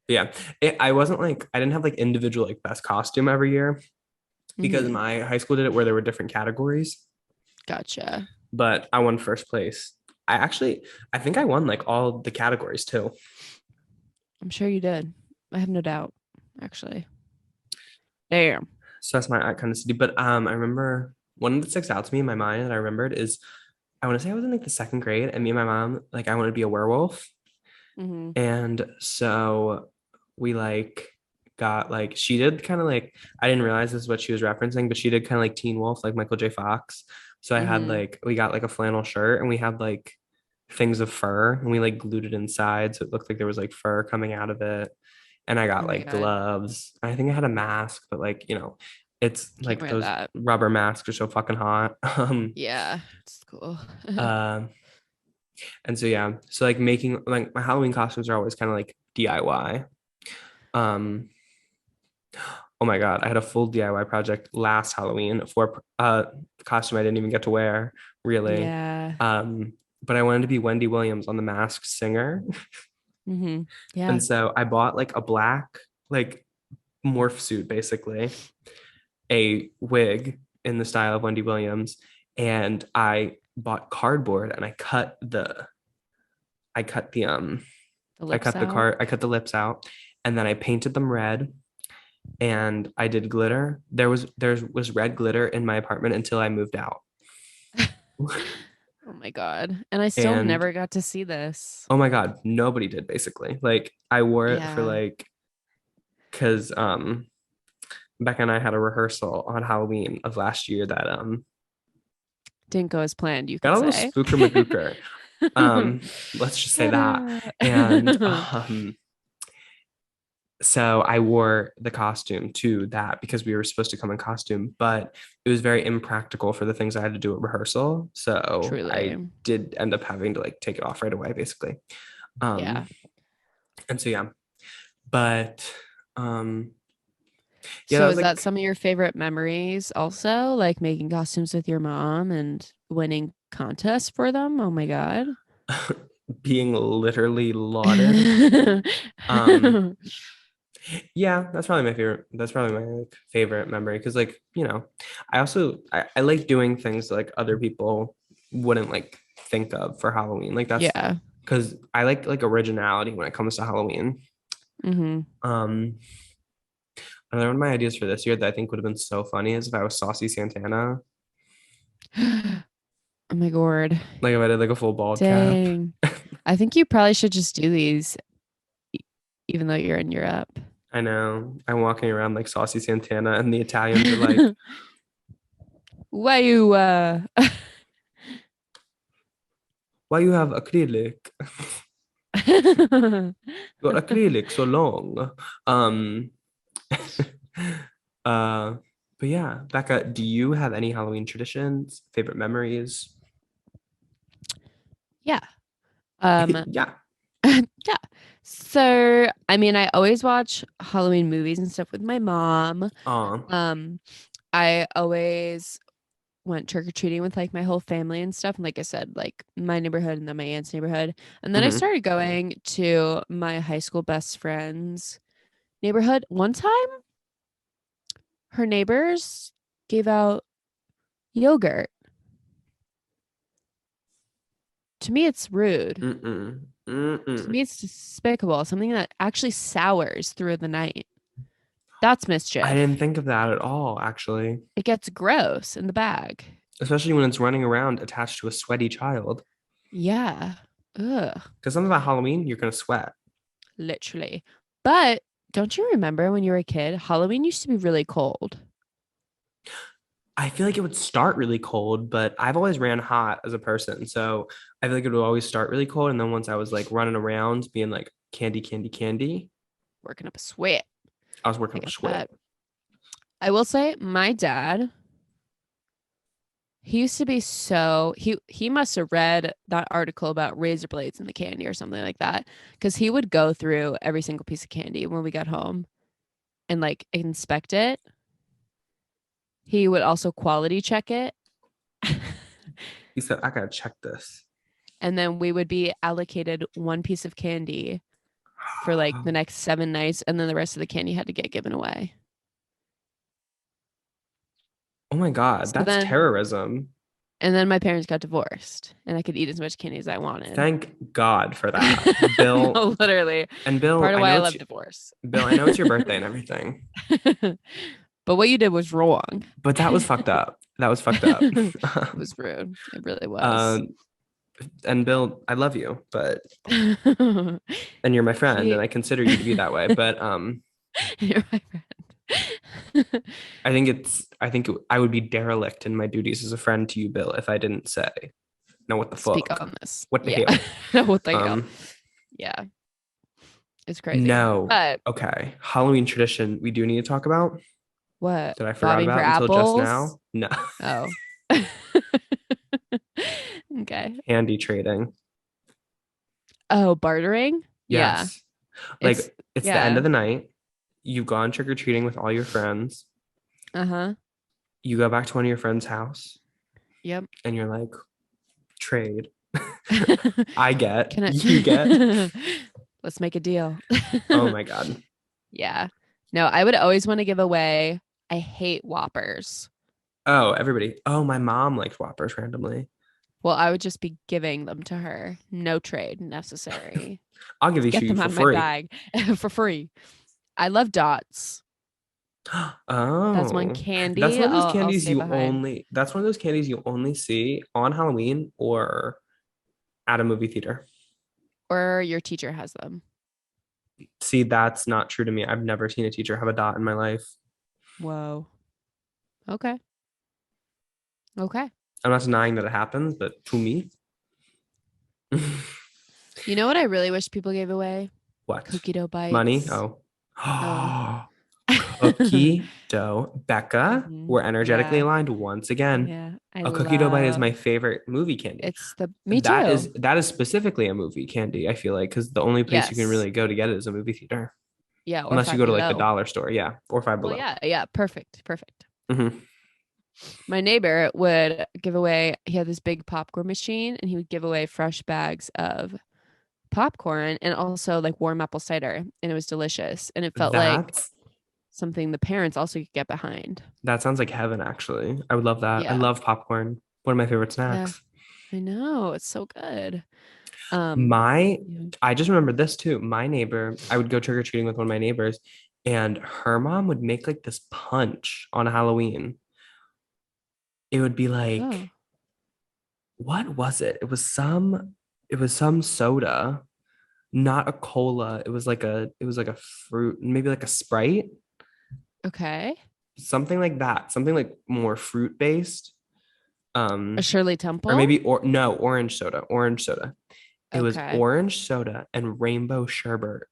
Speaker 1: Yeah, I wasn't like I didn't have like individual like best costume every year because
Speaker 2: Mhm.
Speaker 1: my high school did it where there were different categories,
Speaker 2: Gotcha.
Speaker 1: but I won first place. I think I won like all the categories too.
Speaker 2: I'm sure you did. I have no doubt, actually. Damn.
Speaker 1: So that's my iconicity. But I remember one that sticks out to me in my mind that I remembered is I want to say I was in like the second grade, and me and my mom like I wanted to be a werewolf,
Speaker 2: Hmm.
Speaker 1: and so we like got like she did kind of like I didn't realize this is what she was referencing, but she did kind of like Teen Wolf, like Michael J. Fox. So I had
Speaker 2: Hmm.
Speaker 1: like we got like a flannel shirt, and we had like things of fur, and we like glued it inside, so it looked like there was like fur coming out of it. And I
Speaker 2: Oh
Speaker 1: got
Speaker 2: my
Speaker 1: like
Speaker 2: God.
Speaker 1: gloves. I think I had a mask, but like, it's
Speaker 2: Can't
Speaker 1: like
Speaker 2: wear
Speaker 1: those
Speaker 2: that.
Speaker 1: rubber masks are so fucking hot.
Speaker 2: Yeah, it's cool.
Speaker 1: Uh, and so yeah, so like making like my Halloween costumes are always kind of like DIY. Um, oh my God, I had a full DIY project last Halloween for costume I didn't even get to wear, really.
Speaker 2: Yeah.
Speaker 1: But I wanted to be Wendy Williams on The Masked Singer.
Speaker 2: Hmm.
Speaker 1: And
Speaker 2: Yeah.
Speaker 1: so I bought like a black like morph suit basically, a wig in the style of Wendy Williams, and I bought cardboard and I cut the
Speaker 2: The lips out.
Speaker 1: I cut the lips out, and then I painted them red, and I did glitter. There was red glitter in my apartment until I moved out.
Speaker 2: Oh my God. And I still
Speaker 1: And
Speaker 2: never got to see this.
Speaker 1: oh my God, nobody did basically. Like I wore it for
Speaker 2: Yeah.
Speaker 1: like because Becca and I had a rehearsal on Halloween of last year that
Speaker 2: Didn't go as planned, you
Speaker 1: got
Speaker 2: could
Speaker 1: a little
Speaker 2: say.
Speaker 1: spooker magooker. Let's just say that. And so I wore the costume to that because we were supposed to come in costume, but it was very impractical for the things I had to do at rehearsal. So I
Speaker 2: Truly.
Speaker 1: did end up having to like take it off right away, basically.
Speaker 2: Yeah.
Speaker 1: Um, and so yeah, but yeah, that
Speaker 2: So
Speaker 1: was
Speaker 2: is that
Speaker 1: like
Speaker 2: some of your favorite memories also? Like making costumes with your mom and winning contests for them? Oh my God.
Speaker 1: being literally lauded. Um, Yeah, that's probably my favorite. That's probably my like, favorite memory because, like, I like doing things that, like other people wouldn't like think of for Halloween. Like that's
Speaker 2: Yeah.
Speaker 1: because I like originality when it comes to Halloween.
Speaker 2: Hmm.
Speaker 1: Um, another one of my ideas for this year that I think would have been so funny is if I was Saucy Santana,
Speaker 2: Oh my God.
Speaker 1: like if I did like a full bald cap.
Speaker 2: Dang. I think you probably should just do these e- even though you're in Europe.
Speaker 1: I know I'm walking around like Saucy Santana, and the Italians are like,
Speaker 2: Why you
Speaker 1: "Why you have acrylic? Your acrylic so long." Um, uh, but yeah, Becca, do you have any Halloween traditions, favorite memories?
Speaker 2: Yeah. Um
Speaker 1: Yeah.
Speaker 2: yeah. So, I mean, I always watch Halloween movies and stuff with my mom.
Speaker 1: Uh,
Speaker 2: Um I always went trick-or-treating with like my whole family and stuff. And like I said, like my neighborhood and then my aunt's neighborhood. And then I
Speaker 1: Mhm.
Speaker 2: started going to my high school best friend's neighborhood. One time, her neighbors gave out yogurt. To me, it's rude.
Speaker 1: Mm-mm.
Speaker 2: To
Speaker 1: Mm-mm.
Speaker 2: me, it's despicable. Something that actually sours through the night. That's
Speaker 1: I
Speaker 2: mischief.
Speaker 1: didn't think of that at all, actually.
Speaker 2: It gets gross in the bag.
Speaker 1: Especially when it's running around attached to a sweaty child.
Speaker 2: Yeah. Ugh.
Speaker 1: Because something about Halloween, you're gonna sweat.
Speaker 2: Literally. But don't you remember when you were a kid, Halloween used to be really cold?
Speaker 1: I feel like it would start really cold, but I've always ran hot as a person. So I feel like it would always start really cold. And then once I was like running around being like candy, candy, candy,
Speaker 2: Working up a sweat.
Speaker 1: I was
Speaker 2: I
Speaker 1: working up a
Speaker 2: get
Speaker 1: sweat.
Speaker 2: that. I will say my dad, he used to be so he must have read that article about razor blades in the candy or something like that. Because he would go through every single piece of candy when we got home and like inspect it. He would also quality check it.
Speaker 1: He said, I gotta check this.
Speaker 2: And then we would be allocated one piece of candy for like the next 7 nights, and then the rest of the candy had to get given away.
Speaker 1: Oh my God,
Speaker 2: So
Speaker 1: that's
Speaker 2: then,
Speaker 1: terrorism.
Speaker 2: and then my parents got divorced, and I could eat as much candy as I wanted.
Speaker 1: Thank God for that. Bill
Speaker 2: No, literally,
Speaker 1: and Bill,
Speaker 2: part of
Speaker 1: I
Speaker 2: why
Speaker 1: know
Speaker 2: I
Speaker 1: it's
Speaker 2: love divorce.
Speaker 1: Bill, I know it's your birthday and everything,
Speaker 2: But what you did was wrong.
Speaker 1: but that was fucked up. That was fucked up.
Speaker 2: It was rude. It really was.
Speaker 1: um, and Bill, I love you, but and you're my friend, and
Speaker 2: He,
Speaker 1: I consider you to be that way. But
Speaker 2: you're my friend.
Speaker 1: I would be derelict in my duties as a friend to you, Bill, if I didn't say, no, what the
Speaker 2: Speak
Speaker 1: fuck?
Speaker 2: on this.
Speaker 1: What the
Speaker 2: Yeah.
Speaker 1: hell?
Speaker 2: No, what the hell?
Speaker 1: Um,
Speaker 2: Yeah. It's crazy.
Speaker 1: no.
Speaker 2: But
Speaker 1: Okay. Halloween tradition we do need to talk about
Speaker 2: what?
Speaker 1: that I forgot
Speaker 2: Bobbing for
Speaker 1: about until just
Speaker 2: apples?
Speaker 1: now. No.
Speaker 2: Oh. Okay.
Speaker 1: Candy trading.
Speaker 2: Oh, bartering? Yeah.
Speaker 1: Yes.
Speaker 2: It's
Speaker 1: Like it's the end
Speaker 2: yeah.
Speaker 1: of the night. You've gone trick-or-treating with all your friends.
Speaker 2: Uh-huh.
Speaker 1: You go back to one of your friends' house
Speaker 2: Yep.
Speaker 1: and you're like, trade. I get,
Speaker 2: Can
Speaker 1: you get.
Speaker 2: I Let's make a deal.
Speaker 1: Oh my God.
Speaker 2: Yeah. No, I would always want to give away. I hate Whoppers.
Speaker 1: Oh, everybody. Oh, my mom likes Whoppers randomly.
Speaker 2: Well, I would just be giving them to her. No trade necessary.
Speaker 1: I'll give these to
Speaker 2: Get
Speaker 1: you
Speaker 2: them
Speaker 1: for
Speaker 2: out of my
Speaker 1: free.
Speaker 2: bag for free. I love dots. That's one
Speaker 1: Oh,
Speaker 2: candy
Speaker 1: that's one of those
Speaker 2: I'll
Speaker 1: candies
Speaker 2: stay behind.
Speaker 1: that's one of those candies you only see on Halloween or at a movie theater.
Speaker 2: Or your teacher has them.
Speaker 1: See, that's not true to me. I've never seen a teacher have a dot in my life.
Speaker 2: Whoa. Okay. Okay.
Speaker 1: I'm not denying that it happens, but to me,
Speaker 2: You know what I really wish people gave away?
Speaker 1: what?
Speaker 2: Cookie dough
Speaker 1: Money?
Speaker 2: bites.
Speaker 1: Oh.
Speaker 2: Oh.
Speaker 1: Cookie dough. Becca,
Speaker 2: Mhm.
Speaker 1: we're energetically
Speaker 2: Yeah.
Speaker 1: aligned once again.
Speaker 2: Yeah. I
Speaker 1: A cookie dough bite is
Speaker 2: love
Speaker 1: my favorite movie candy.
Speaker 2: it's the me too.
Speaker 1: That is specifically a movie candy, I feel like, because the only place you can
Speaker 2: Yes.
Speaker 1: really go to get it is a movie theater.
Speaker 2: Yeah. Or
Speaker 1: Unless you
Speaker 2: Five
Speaker 1: go to like the
Speaker 2: Below.
Speaker 1: dollar store. Yeah. Or Five
Speaker 2: Well,
Speaker 1: Below.
Speaker 2: yeah. Yeah. Perfect. Perfect.
Speaker 1: Mhm.
Speaker 2: My neighbor would give away, he had this big popcorn machine and he would give away fresh bags of popcorn and also like warm apple cider. And it was delicious. And it felt like
Speaker 1: That's
Speaker 2: something the parents also could get behind.
Speaker 1: that sounds like heaven, actually. I would love that. I
Speaker 2: Yeah.
Speaker 1: love popcorn. One of my favorite
Speaker 2: Yeah.
Speaker 1: snacks.
Speaker 2: I know. It's so good. Yeah.
Speaker 1: I just remembered this too. My neighbor, I would go trick-or-treating with one of my neighbors, and her mom would make like this punch on Halloween. It would be like,
Speaker 2: Oh,
Speaker 1: what was it? It was some soda, not a cola. It was like a fruit, maybe like a Sprite,
Speaker 2: okay.
Speaker 1: something like that, something like more fruit based.
Speaker 2: A Shirley
Speaker 1: Or
Speaker 2: Temple?
Speaker 1: maybe or no, orange soda, orange soda. It was
Speaker 2: Okay.
Speaker 1: orange soda and rainbow sherbet.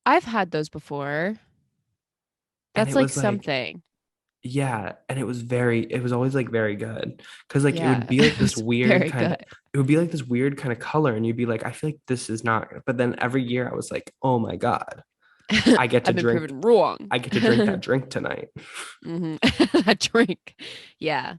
Speaker 2: I've had those before.
Speaker 1: And
Speaker 2: That's
Speaker 1: it
Speaker 2: like
Speaker 1: was like,
Speaker 2: something.
Speaker 1: yeah, and it was always like very good. Cause like it
Speaker 2: Yeah.
Speaker 1: would be like
Speaker 2: It
Speaker 1: this
Speaker 2: was
Speaker 1: weird
Speaker 2: very
Speaker 1: kind of,
Speaker 2: good.
Speaker 1: it would be like this weird kind of color, and you'd be like, I feel like this is not, but then every year I was like, oh my God. I get to
Speaker 2: I've been
Speaker 1: drink.
Speaker 2: proven wrong.
Speaker 1: I get to drink that drink tonight.
Speaker 2: That drink. Yeah.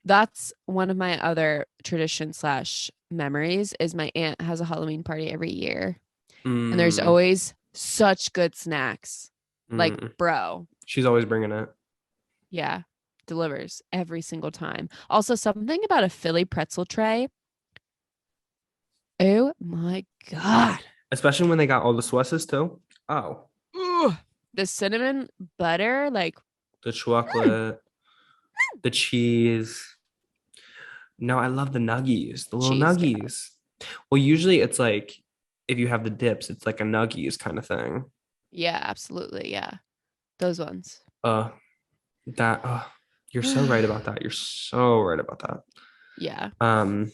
Speaker 2: That's one of my other tradition slash memories is my aunt has a Halloween party every year. And there's
Speaker 1: Mm,
Speaker 2: always such good snacks. Like,
Speaker 1: mm.
Speaker 2: bro.
Speaker 1: She's always bringing it.
Speaker 2: Yeah. Delivers every single time. Also, something about a Philly pretzel tray. Oh my God.
Speaker 1: Especially when they got all the sauces too. Oh,
Speaker 2: Ugh. The cinnamon butter, like,
Speaker 1: the chocolate, the cheese. No, I love the nuggies, the little
Speaker 2: cheese. Yeah.
Speaker 1: nuggies. Well, usually it's like if you have the dips, it's like a nuggies kind of thing.
Speaker 2: Yeah, absolutely. Yeah. Those ones.
Speaker 1: Uh, that you're so right about that. You're so right about that.
Speaker 2: Yeah.
Speaker 1: Um,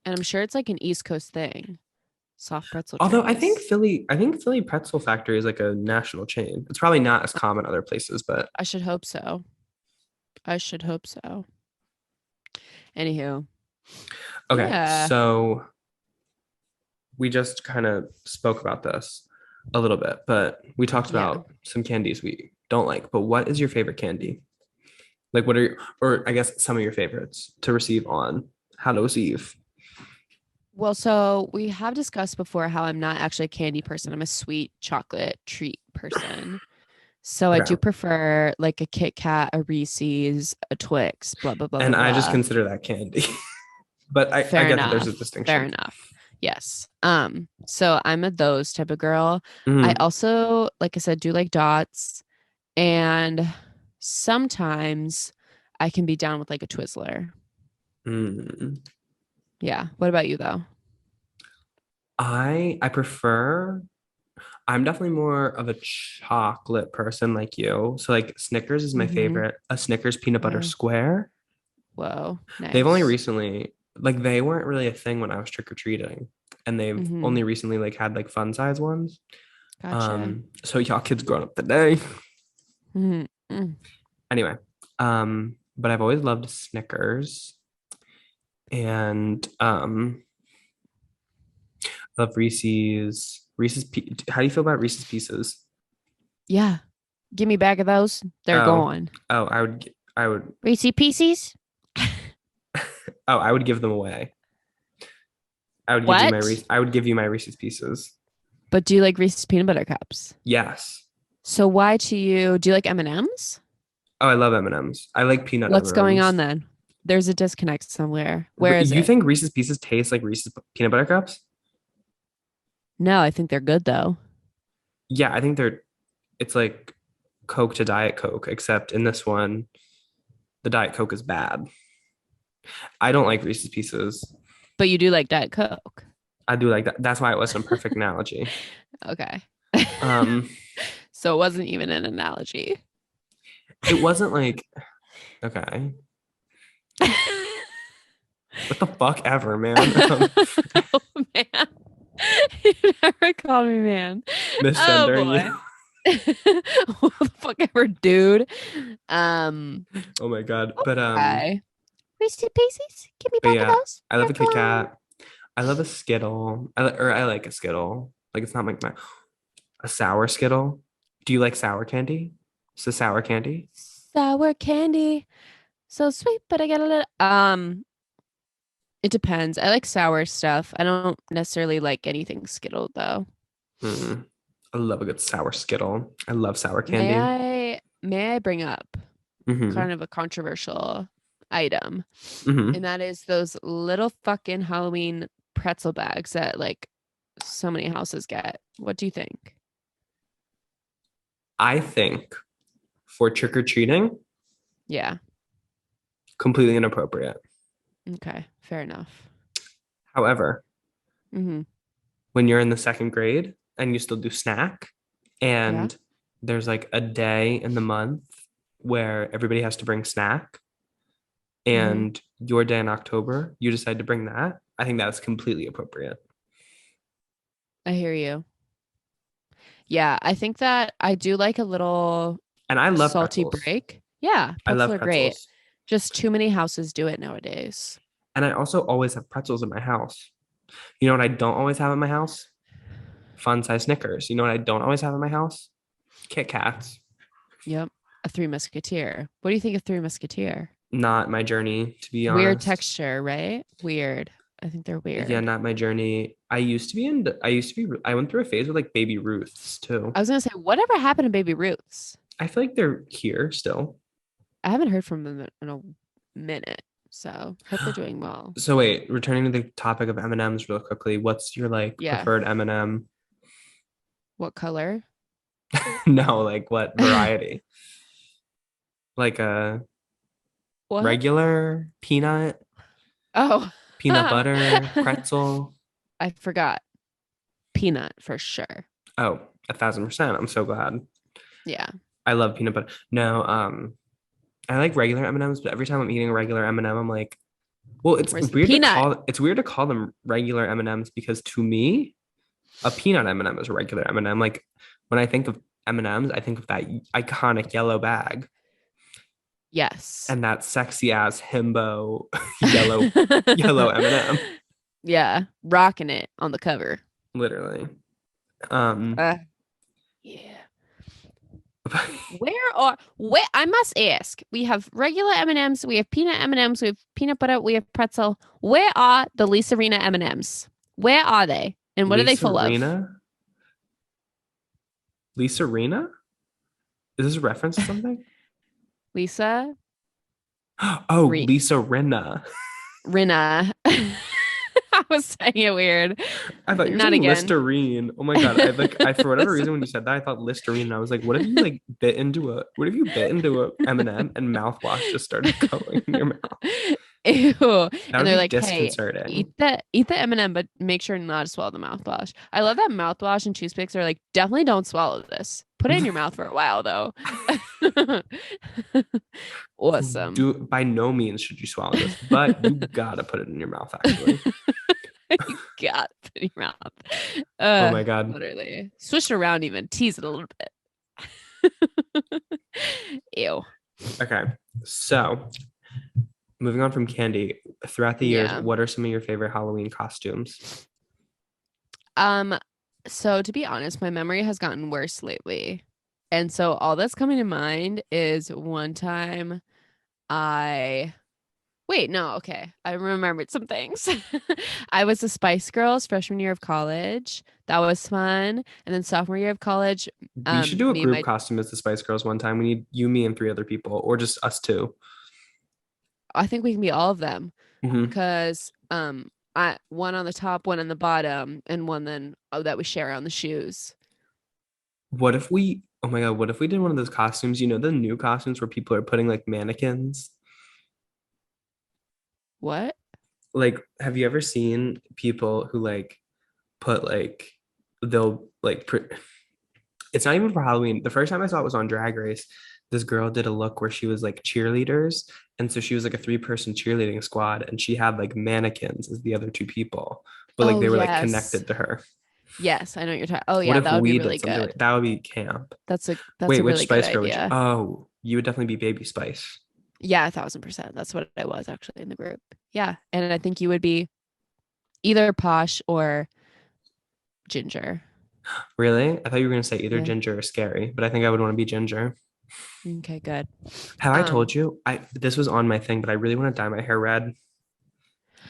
Speaker 2: And I'm sure it's like an East Coast thing. Soft pretzel
Speaker 1: although
Speaker 2: trays.
Speaker 1: I think Philly Pretzel Factory is like a national chain. It's probably not as common other places, but
Speaker 2: I should hope so. I should hope so. Anywho.
Speaker 1: okay.
Speaker 2: Yeah.
Speaker 1: So we just kind of spoke about this a little bit, but we talked
Speaker 2: Yeah.
Speaker 1: about some candies we don't like. But what is your favorite candy? Like, what are your, or I guess some of your favorites to receive on Hallows Eve?
Speaker 2: Well, so we have discussed before how I'm not actually a candy person. I'm a sweet chocolate treat person. So I
Speaker 1: Okay.
Speaker 2: do prefer like a Kit Kat, a Reese's, a Twix, blah, blah, blah, blah,
Speaker 1: And I just
Speaker 2: blah.
Speaker 1: consider that candy. But I
Speaker 2: Fair
Speaker 1: get that there's a
Speaker 2: enough. Fair
Speaker 1: distinction.
Speaker 2: enough. Yes. So I'm a those type of girl. I
Speaker 1: Mhm.
Speaker 2: also, like I said, do like dots. And sometimes I can be down with like a Twizzler.
Speaker 1: Mm.
Speaker 2: Yeah. What about you though?
Speaker 1: I prefer I'm definitely more of a chocolate person like you. So like Snickers is my
Speaker 2: Mm-hmm.
Speaker 1: favorite. A Snickers peanut butter
Speaker 2: Whoa.
Speaker 1: square.
Speaker 2: Whoa.
Speaker 1: They've only
Speaker 2: Nice.
Speaker 1: recently like they weren't really a thing when I was trick-or-treating. And they've
Speaker 2: Mm-hmm.
Speaker 1: only recently like had like fun size ones.
Speaker 2: Gotcha.
Speaker 1: So y'all kids growing up today.
Speaker 2: Mm-hmm. Mm.
Speaker 1: Anyway, but I've always loved Snickers and love Reese's. How do you feel about Reese's Pieces?
Speaker 2: Yeah. Give me back of those. They're
Speaker 1: Oh,
Speaker 2: gone.
Speaker 1: oh, I would,
Speaker 2: Reese Pieces?
Speaker 1: oh, I would give them away. I would give you my
Speaker 2: What?
Speaker 1: I would give you my Reese's Pieces.
Speaker 2: But do you like Reese's peanut butter cups?
Speaker 1: Yes.
Speaker 2: So why do you like M&Ms?
Speaker 1: Oh, I love M&Ms. I like peanut
Speaker 2: What's going on
Speaker 1: M&Ms.
Speaker 2: then? There's a disconnect somewhere. Where is
Speaker 1: You
Speaker 2: it?
Speaker 1: think Reese's Pieces taste like Reese's peanut butter cups?
Speaker 2: No, I think they're good though.
Speaker 1: Yeah, I think it's like Coke to Diet Coke, except in this one, the Diet Coke is bad. I don't like Reese's Pieces.
Speaker 2: But you do like Diet Coke.
Speaker 1: I do like that. That's why it wasn't a perfect analogy.
Speaker 2: Okay.
Speaker 1: Um,
Speaker 2: So it wasn't even an analogy.
Speaker 1: it wasn't like, okay, what the fuck ever, man.
Speaker 2: Oh man. You never called me man.
Speaker 1: Misgendering
Speaker 2: Oh
Speaker 1: you.
Speaker 2: boy. What the fuck ever, dude.
Speaker 1: Oh my god. But
Speaker 2: Okay. Reese's Pieces? Give me
Speaker 1: but
Speaker 2: back of
Speaker 1: yeah,
Speaker 2: those.
Speaker 1: I love a
Speaker 2: They're
Speaker 1: Kit
Speaker 2: gone.
Speaker 1: Kat. I love a Skittle. I like a Skittle. Like it's not like my a sour Skittle. Do you like sour candy? It's a sour candy.
Speaker 2: Sour candy. So sweet, but I get a little it depends. I like sour stuff. I don't necessarily like anything Skittle though.
Speaker 1: Mm. I love a good sour Skittle. I love sour
Speaker 2: May
Speaker 1: candy.
Speaker 2: I bring up
Speaker 1: Mm-hmm.
Speaker 2: kind of a controversial item?
Speaker 1: Mm-hmm.
Speaker 2: And that is those little fucking Halloween pretzel bags that like so many houses get. What do you think?
Speaker 1: I think for trick-or-treating,
Speaker 2: Yeah.
Speaker 1: completely inappropriate.
Speaker 2: Okay. Fair enough.
Speaker 1: However,
Speaker 2: Mm-hmm.
Speaker 1: when you're in the second grade and you still do snack,
Speaker 2: Yeah.
Speaker 1: and there's like a day in the month where everybody has to bring snack,
Speaker 2: Mm-hmm.
Speaker 1: and your day in October, you decide to bring that, I think that's completely appropriate.
Speaker 2: I hear you. Yeah, I think that I do like a little
Speaker 1: And I love
Speaker 2: salty
Speaker 1: pretzels.
Speaker 2: break. Yeah,
Speaker 1: I
Speaker 2: pretzel
Speaker 1: love
Speaker 2: are great.
Speaker 1: pretzels.
Speaker 2: Just too many houses do it nowadays.
Speaker 1: And I also always have pretzels in my house. You know what I don't always have in my house? fun size Snickers. You know what I don't always have in my house? Kit Kats.
Speaker 2: Yep. A Three Musketeer. What do you think of Three Musketeer?
Speaker 1: Not my journey, to be
Speaker 2: Weird
Speaker 1: honest.
Speaker 2: texture, right? Weird. I think they're weird.
Speaker 1: Yeah, not my journey. I went through a phase with like Baby Ruths too.
Speaker 2: I was gonna say, whatever happened to Baby Ruths?
Speaker 1: I feel like they're here still.
Speaker 2: I haven't heard from them in a minute, so hope they're doing well.
Speaker 1: So wait, returning to the topic of M&Ms real quickly, what's your like
Speaker 2: Yeah.
Speaker 1: preferred M&M?
Speaker 2: What color?
Speaker 1: No, like what variety? Like a
Speaker 2: What?
Speaker 1: regular peanut,
Speaker 2: Oh,
Speaker 1: peanut butter, pretzel.
Speaker 2: I forgot. Peanut for sure.
Speaker 1: Oh, 1,000%. I'm so glad.
Speaker 2: Yeah.
Speaker 1: I love peanut butter. No, I like regular M&Ms, but every time I'm eating a regular M&M, I'm like, well, it's
Speaker 2: Where's the
Speaker 1: weird to
Speaker 2: peanut?
Speaker 1: it's weird to call them regular M&Ms because to me, a peanut M&M is a regular M&M. Like when I think of M&Ms, I think of that iconic yellow bag
Speaker 2: Yes.
Speaker 1: and that sexy ass himbo yellow M&M.
Speaker 2: Yeah, rocking it on the cover.
Speaker 1: Literally.
Speaker 2: Yeah. Where I must ask, we have regular M&Ms, we have peanut M&Ms, we have peanut butter, we have pretzel. Where are the Lisa Rena M&Ms? Where are they? And what are they full of?
Speaker 1: Lisa Rena? Is this a reference to something?
Speaker 2: Lisa
Speaker 1: Oh,
Speaker 2: Re-
Speaker 1: Lisa Rinna.
Speaker 2: Rena. I was saying it weird.
Speaker 1: I thought you were
Speaker 2: Not
Speaker 1: saying
Speaker 2: again.
Speaker 1: Listerine. Oh my God. I for whatever reason when you said that, I thought Listerine. And I was like, what if you like bit into a M&M and mouthwash just started going in your mouth?
Speaker 2: Ew.
Speaker 1: That
Speaker 2: And
Speaker 1: would
Speaker 2: they're
Speaker 1: be
Speaker 2: like, hey,
Speaker 1: disconcerting.
Speaker 2: eat the M&M, but make sure not to swallow the mouthwash. I love that mouthwash and toothpicks are like, definitely don't swallow this. Put it in your mouth for a while though. Awesome.
Speaker 1: By no means should you swallow this, but you gotta put it in your mouth, actually.
Speaker 2: You got it in your mouth.
Speaker 1: Oh my God.
Speaker 2: Literally. Swish it around even. Tease it a little bit. Ew.
Speaker 1: Okay. So moving on from candy, throughout the years,
Speaker 2: Yeah.
Speaker 1: what are some of your favorite Halloween costumes?
Speaker 2: So to be honest, my memory has gotten worse lately. And so all that's coming to mind is one time I wait, no, okay. I remembered some things. I was the Spice Girls freshman year of college. That was fun. And then sophomore year of college,
Speaker 1: We should do a
Speaker 2: me and
Speaker 1: group
Speaker 2: my
Speaker 1: costume as the Spice Girls one time. We need you, me, and 3 other people, or just us two.
Speaker 2: I think we can be all of them
Speaker 1: Mhm.
Speaker 2: because I one on the top, one on the bottom, and one then that we share on the shoes.
Speaker 1: What if we, oh my God, what if we did one of those costumes, you know, the new costumes where people are putting like mannequins?
Speaker 2: What?
Speaker 1: Like, have you ever seen people who like put like, they'll like, it's not even for Halloween. The first time I saw it was on Drag Race. This girl did a look where she was like cheerleaders. And so she was like a 3-person cheerleading squad and she had like mannequins as the other 2 people, but like
Speaker 2: Oh
Speaker 1: they were like
Speaker 2: yes.
Speaker 1: connected to her.
Speaker 2: Yes, I know what you're talking. Oh
Speaker 1: What
Speaker 2: yeah,
Speaker 1: if
Speaker 2: that would be
Speaker 1: we
Speaker 2: really
Speaker 1: did something
Speaker 2: good.
Speaker 1: like that? Would be camp.
Speaker 2: That's a
Speaker 1: Wait, which
Speaker 2: really good
Speaker 1: Spice Girl would you?
Speaker 2: idea.
Speaker 1: Oh, you would definitely be Baby Spice.
Speaker 2: Yeah, 1,000%. That's what I was actually in the group. Yeah, and I think you would be either Posh or Ginger.
Speaker 1: Really? I thought you were gonna say either
Speaker 2: Yeah.
Speaker 1: Ginger or Scary, but I think I would want to be Ginger.
Speaker 2: Okay, good.
Speaker 1: Have I told you? This was on my thing, but I really want to dye my hair red,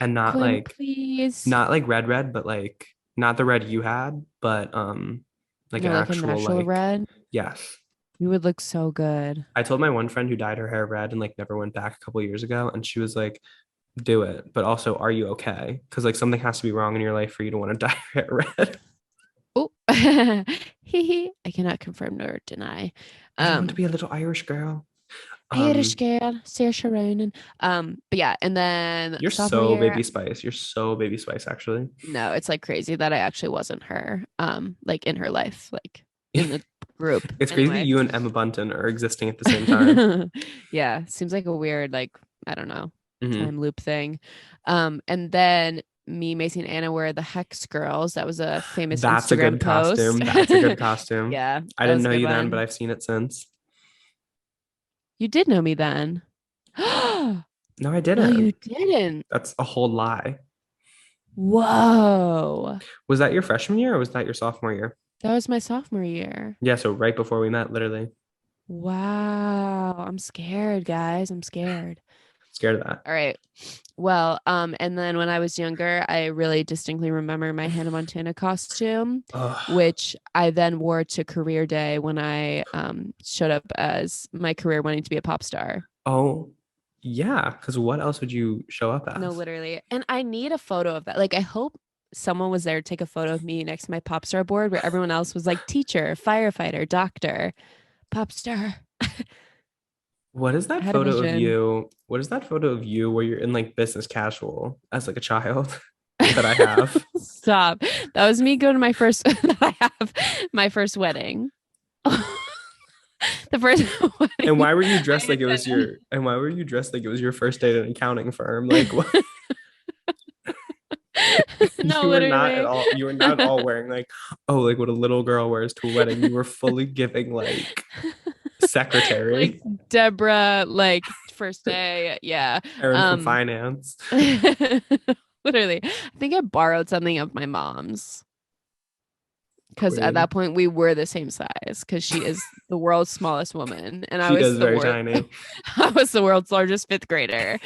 Speaker 1: and not
Speaker 2: Quinn,
Speaker 1: like
Speaker 2: please.
Speaker 1: not like red, but like not the red you had, but like
Speaker 2: No,
Speaker 1: an
Speaker 2: like a
Speaker 1: actual
Speaker 2: natural
Speaker 1: like
Speaker 2: red.
Speaker 1: yes.
Speaker 2: You would look so good.
Speaker 1: I told my one friend who dyed her hair red and like never went back a couple years ago, and she was like, "Do it, but also, are you okay? Because like something has to be wrong in your life for you to want to dye your hair red."
Speaker 2: Oh, I cannot confirm nor deny.
Speaker 1: I want to be a little Irish girl.
Speaker 2: Irish girl, Saoirse Ronan. But yeah, and then
Speaker 1: You're
Speaker 2: sophomore
Speaker 1: so
Speaker 2: year,
Speaker 1: Baby Spice. You're so Baby Spice, actually.
Speaker 2: no, it's like crazy that I actually wasn't her. Like in her life, like in the group.
Speaker 1: It's crazy that
Speaker 2: Anyway.
Speaker 1: you and Emma Bunton are existing at the same time.
Speaker 2: Yeah, seems like a weird, like, I don't know,
Speaker 1: Mhm.
Speaker 2: time loop thing. And then me, Macy, and Anna were the Hex Girls. That was a famous
Speaker 1: That's a
Speaker 2: Instagram
Speaker 1: good
Speaker 2: post.
Speaker 1: costume. That's a good costume.
Speaker 2: Yeah,
Speaker 1: I
Speaker 2: that
Speaker 1: didn't
Speaker 2: was a
Speaker 1: know
Speaker 2: good
Speaker 1: you then,
Speaker 2: one.
Speaker 1: but I've seen it since.
Speaker 2: You did know me then.
Speaker 1: No, I
Speaker 2: No,
Speaker 1: didn't.
Speaker 2: you didn't.
Speaker 1: That's a whole lie.
Speaker 2: Whoa.
Speaker 1: Was that your freshman year or was that your sophomore year?
Speaker 2: That was my sophomore year.
Speaker 1: Yeah, so right before we met, literally.
Speaker 2: Wow. I'm scared, guys. I'm scared.
Speaker 1: Scared of that.
Speaker 2: All right. Well, and then when I was younger, I really distinctly remember my Hannah Montana costume,
Speaker 1: Ugh.
Speaker 2: which I then wore to career day when I showed up as my career wanting to be a pop star.
Speaker 1: Oh, yeah. Because what else would you show up
Speaker 2: No,
Speaker 1: as?
Speaker 2: literally. And I need a photo of that. Like, I hope someone was there to take a photo of me next to my pop star board where everyone else was like teacher, firefighter, doctor, pop star.
Speaker 1: What is
Speaker 2: I
Speaker 1: that
Speaker 2: had a
Speaker 1: photo of
Speaker 2: vision.
Speaker 1: you? What is that photo of you where you're in like business casual as like a child that I have?
Speaker 2: Stop. That was me going to my first I have my first wedding. The first
Speaker 1: And
Speaker 2: wedding
Speaker 1: why were you
Speaker 2: I
Speaker 1: dressed like it was
Speaker 2: attended.
Speaker 1: your and why were you dressed like it was your first day at an accounting firm? Like what
Speaker 2: No, literally.
Speaker 1: you were not at all wearing like, oh, like what a little girl wears to a wedding. You were fully giving like
Speaker 2: Like
Speaker 1: secretary,
Speaker 2: Deborah, like first day. Yeah.
Speaker 1: Erin from finance.
Speaker 2: Literally. I think I borrowed something of my mom's because at
Speaker 1: Queen.
Speaker 2: that point we were the same size because she is the world's smallest woman and I
Speaker 1: She
Speaker 2: was
Speaker 1: is
Speaker 2: the
Speaker 1: very
Speaker 2: world
Speaker 1: tiny.
Speaker 2: I was the world's largest fifth grader.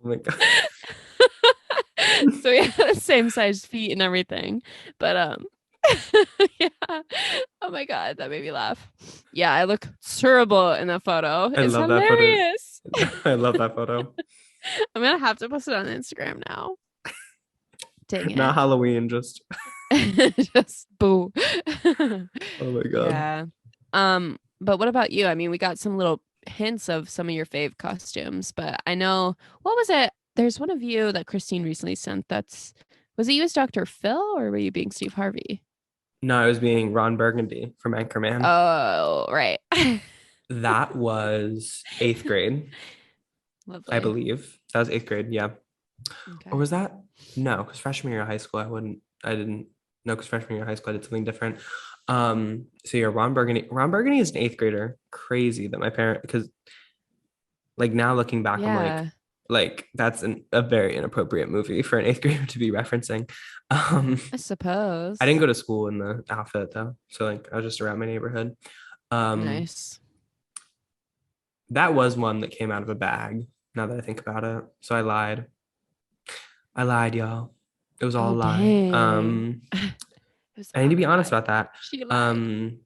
Speaker 1: Oh my God.
Speaker 2: So we had the same size feet and everything. But yeah. Oh my God, that made me laugh. Yeah, I look terrible in that photo.
Speaker 1: I
Speaker 2: It's
Speaker 1: love that photo.
Speaker 2: hilarious.
Speaker 1: I love that photo.
Speaker 2: I'm gonna have to post it on Instagram now. Dang
Speaker 1: Not
Speaker 2: it.
Speaker 1: Halloween, just
Speaker 2: Just boo.
Speaker 1: oh my God.
Speaker 2: Yeah. But what about you? I mean, we got some little hints of some of your fave costumes, but I know what was it? There's one of you that Christine recently sent that's was it you as Dr. Phil or were you being Steve Harvey?
Speaker 1: No, I was being Ron Burgundy from Anchorman.
Speaker 2: Oh, right.
Speaker 1: That was eighth grade, I
Speaker 2: Lovely.
Speaker 1: believe. That was eighth grade, yeah. Or
Speaker 2: Okay.
Speaker 1: was that? No, because freshman year of high school, I didn't, no, because freshman year of high school, I did something different. So yeah, Ron Burgundy is an eighth grader. Crazy that my parent, because like now looking back, I'm
Speaker 2: Yeah,
Speaker 1: like that's a very inappropriate movie for an eighth grader to be referencing.
Speaker 2: I
Speaker 1: I didn't
Speaker 2: suppose.
Speaker 1: go to school in the outfit though, so like I was just around my neighborhood. Um,
Speaker 2: Nice.
Speaker 1: that was one that came out of a bag. Now that I think about it, so I lied. I lied, y'all. It was all
Speaker 2: Oh,
Speaker 1: a lie.
Speaker 2: dang. It was
Speaker 1: I need
Speaker 2: all
Speaker 1: to
Speaker 2: a
Speaker 1: be honest
Speaker 2: lie.
Speaker 1: about that.
Speaker 2: She lied.
Speaker 1: Um,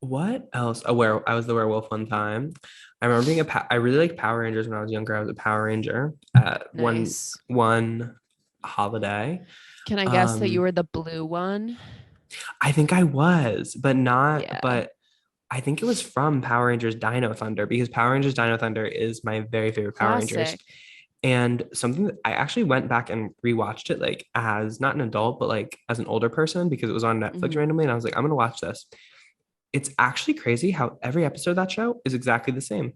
Speaker 1: what else? I was the werewolf one time. I remember being I really liked Power Rangers when I was younger. I was a Power Ranger at
Speaker 2: Nice.
Speaker 1: one holiday.
Speaker 2: Can I guess that you
Speaker 1: Um,
Speaker 2: were the blue one?
Speaker 1: I think I was,
Speaker 2: Yeah.
Speaker 1: but I think it was from Power Rangers Dino Thunder because Power Rangers Dino Thunder is my very favorite Power Rangers.
Speaker 2: Classic.
Speaker 1: And something that I actually went back and rewatched it like as not an adult, but like as an older person because it was on Netflix
Speaker 2: Mhm.
Speaker 1: randomly. And I was like, I'm gonna watch this. It's actually crazy how every episode of that show is exactly the same.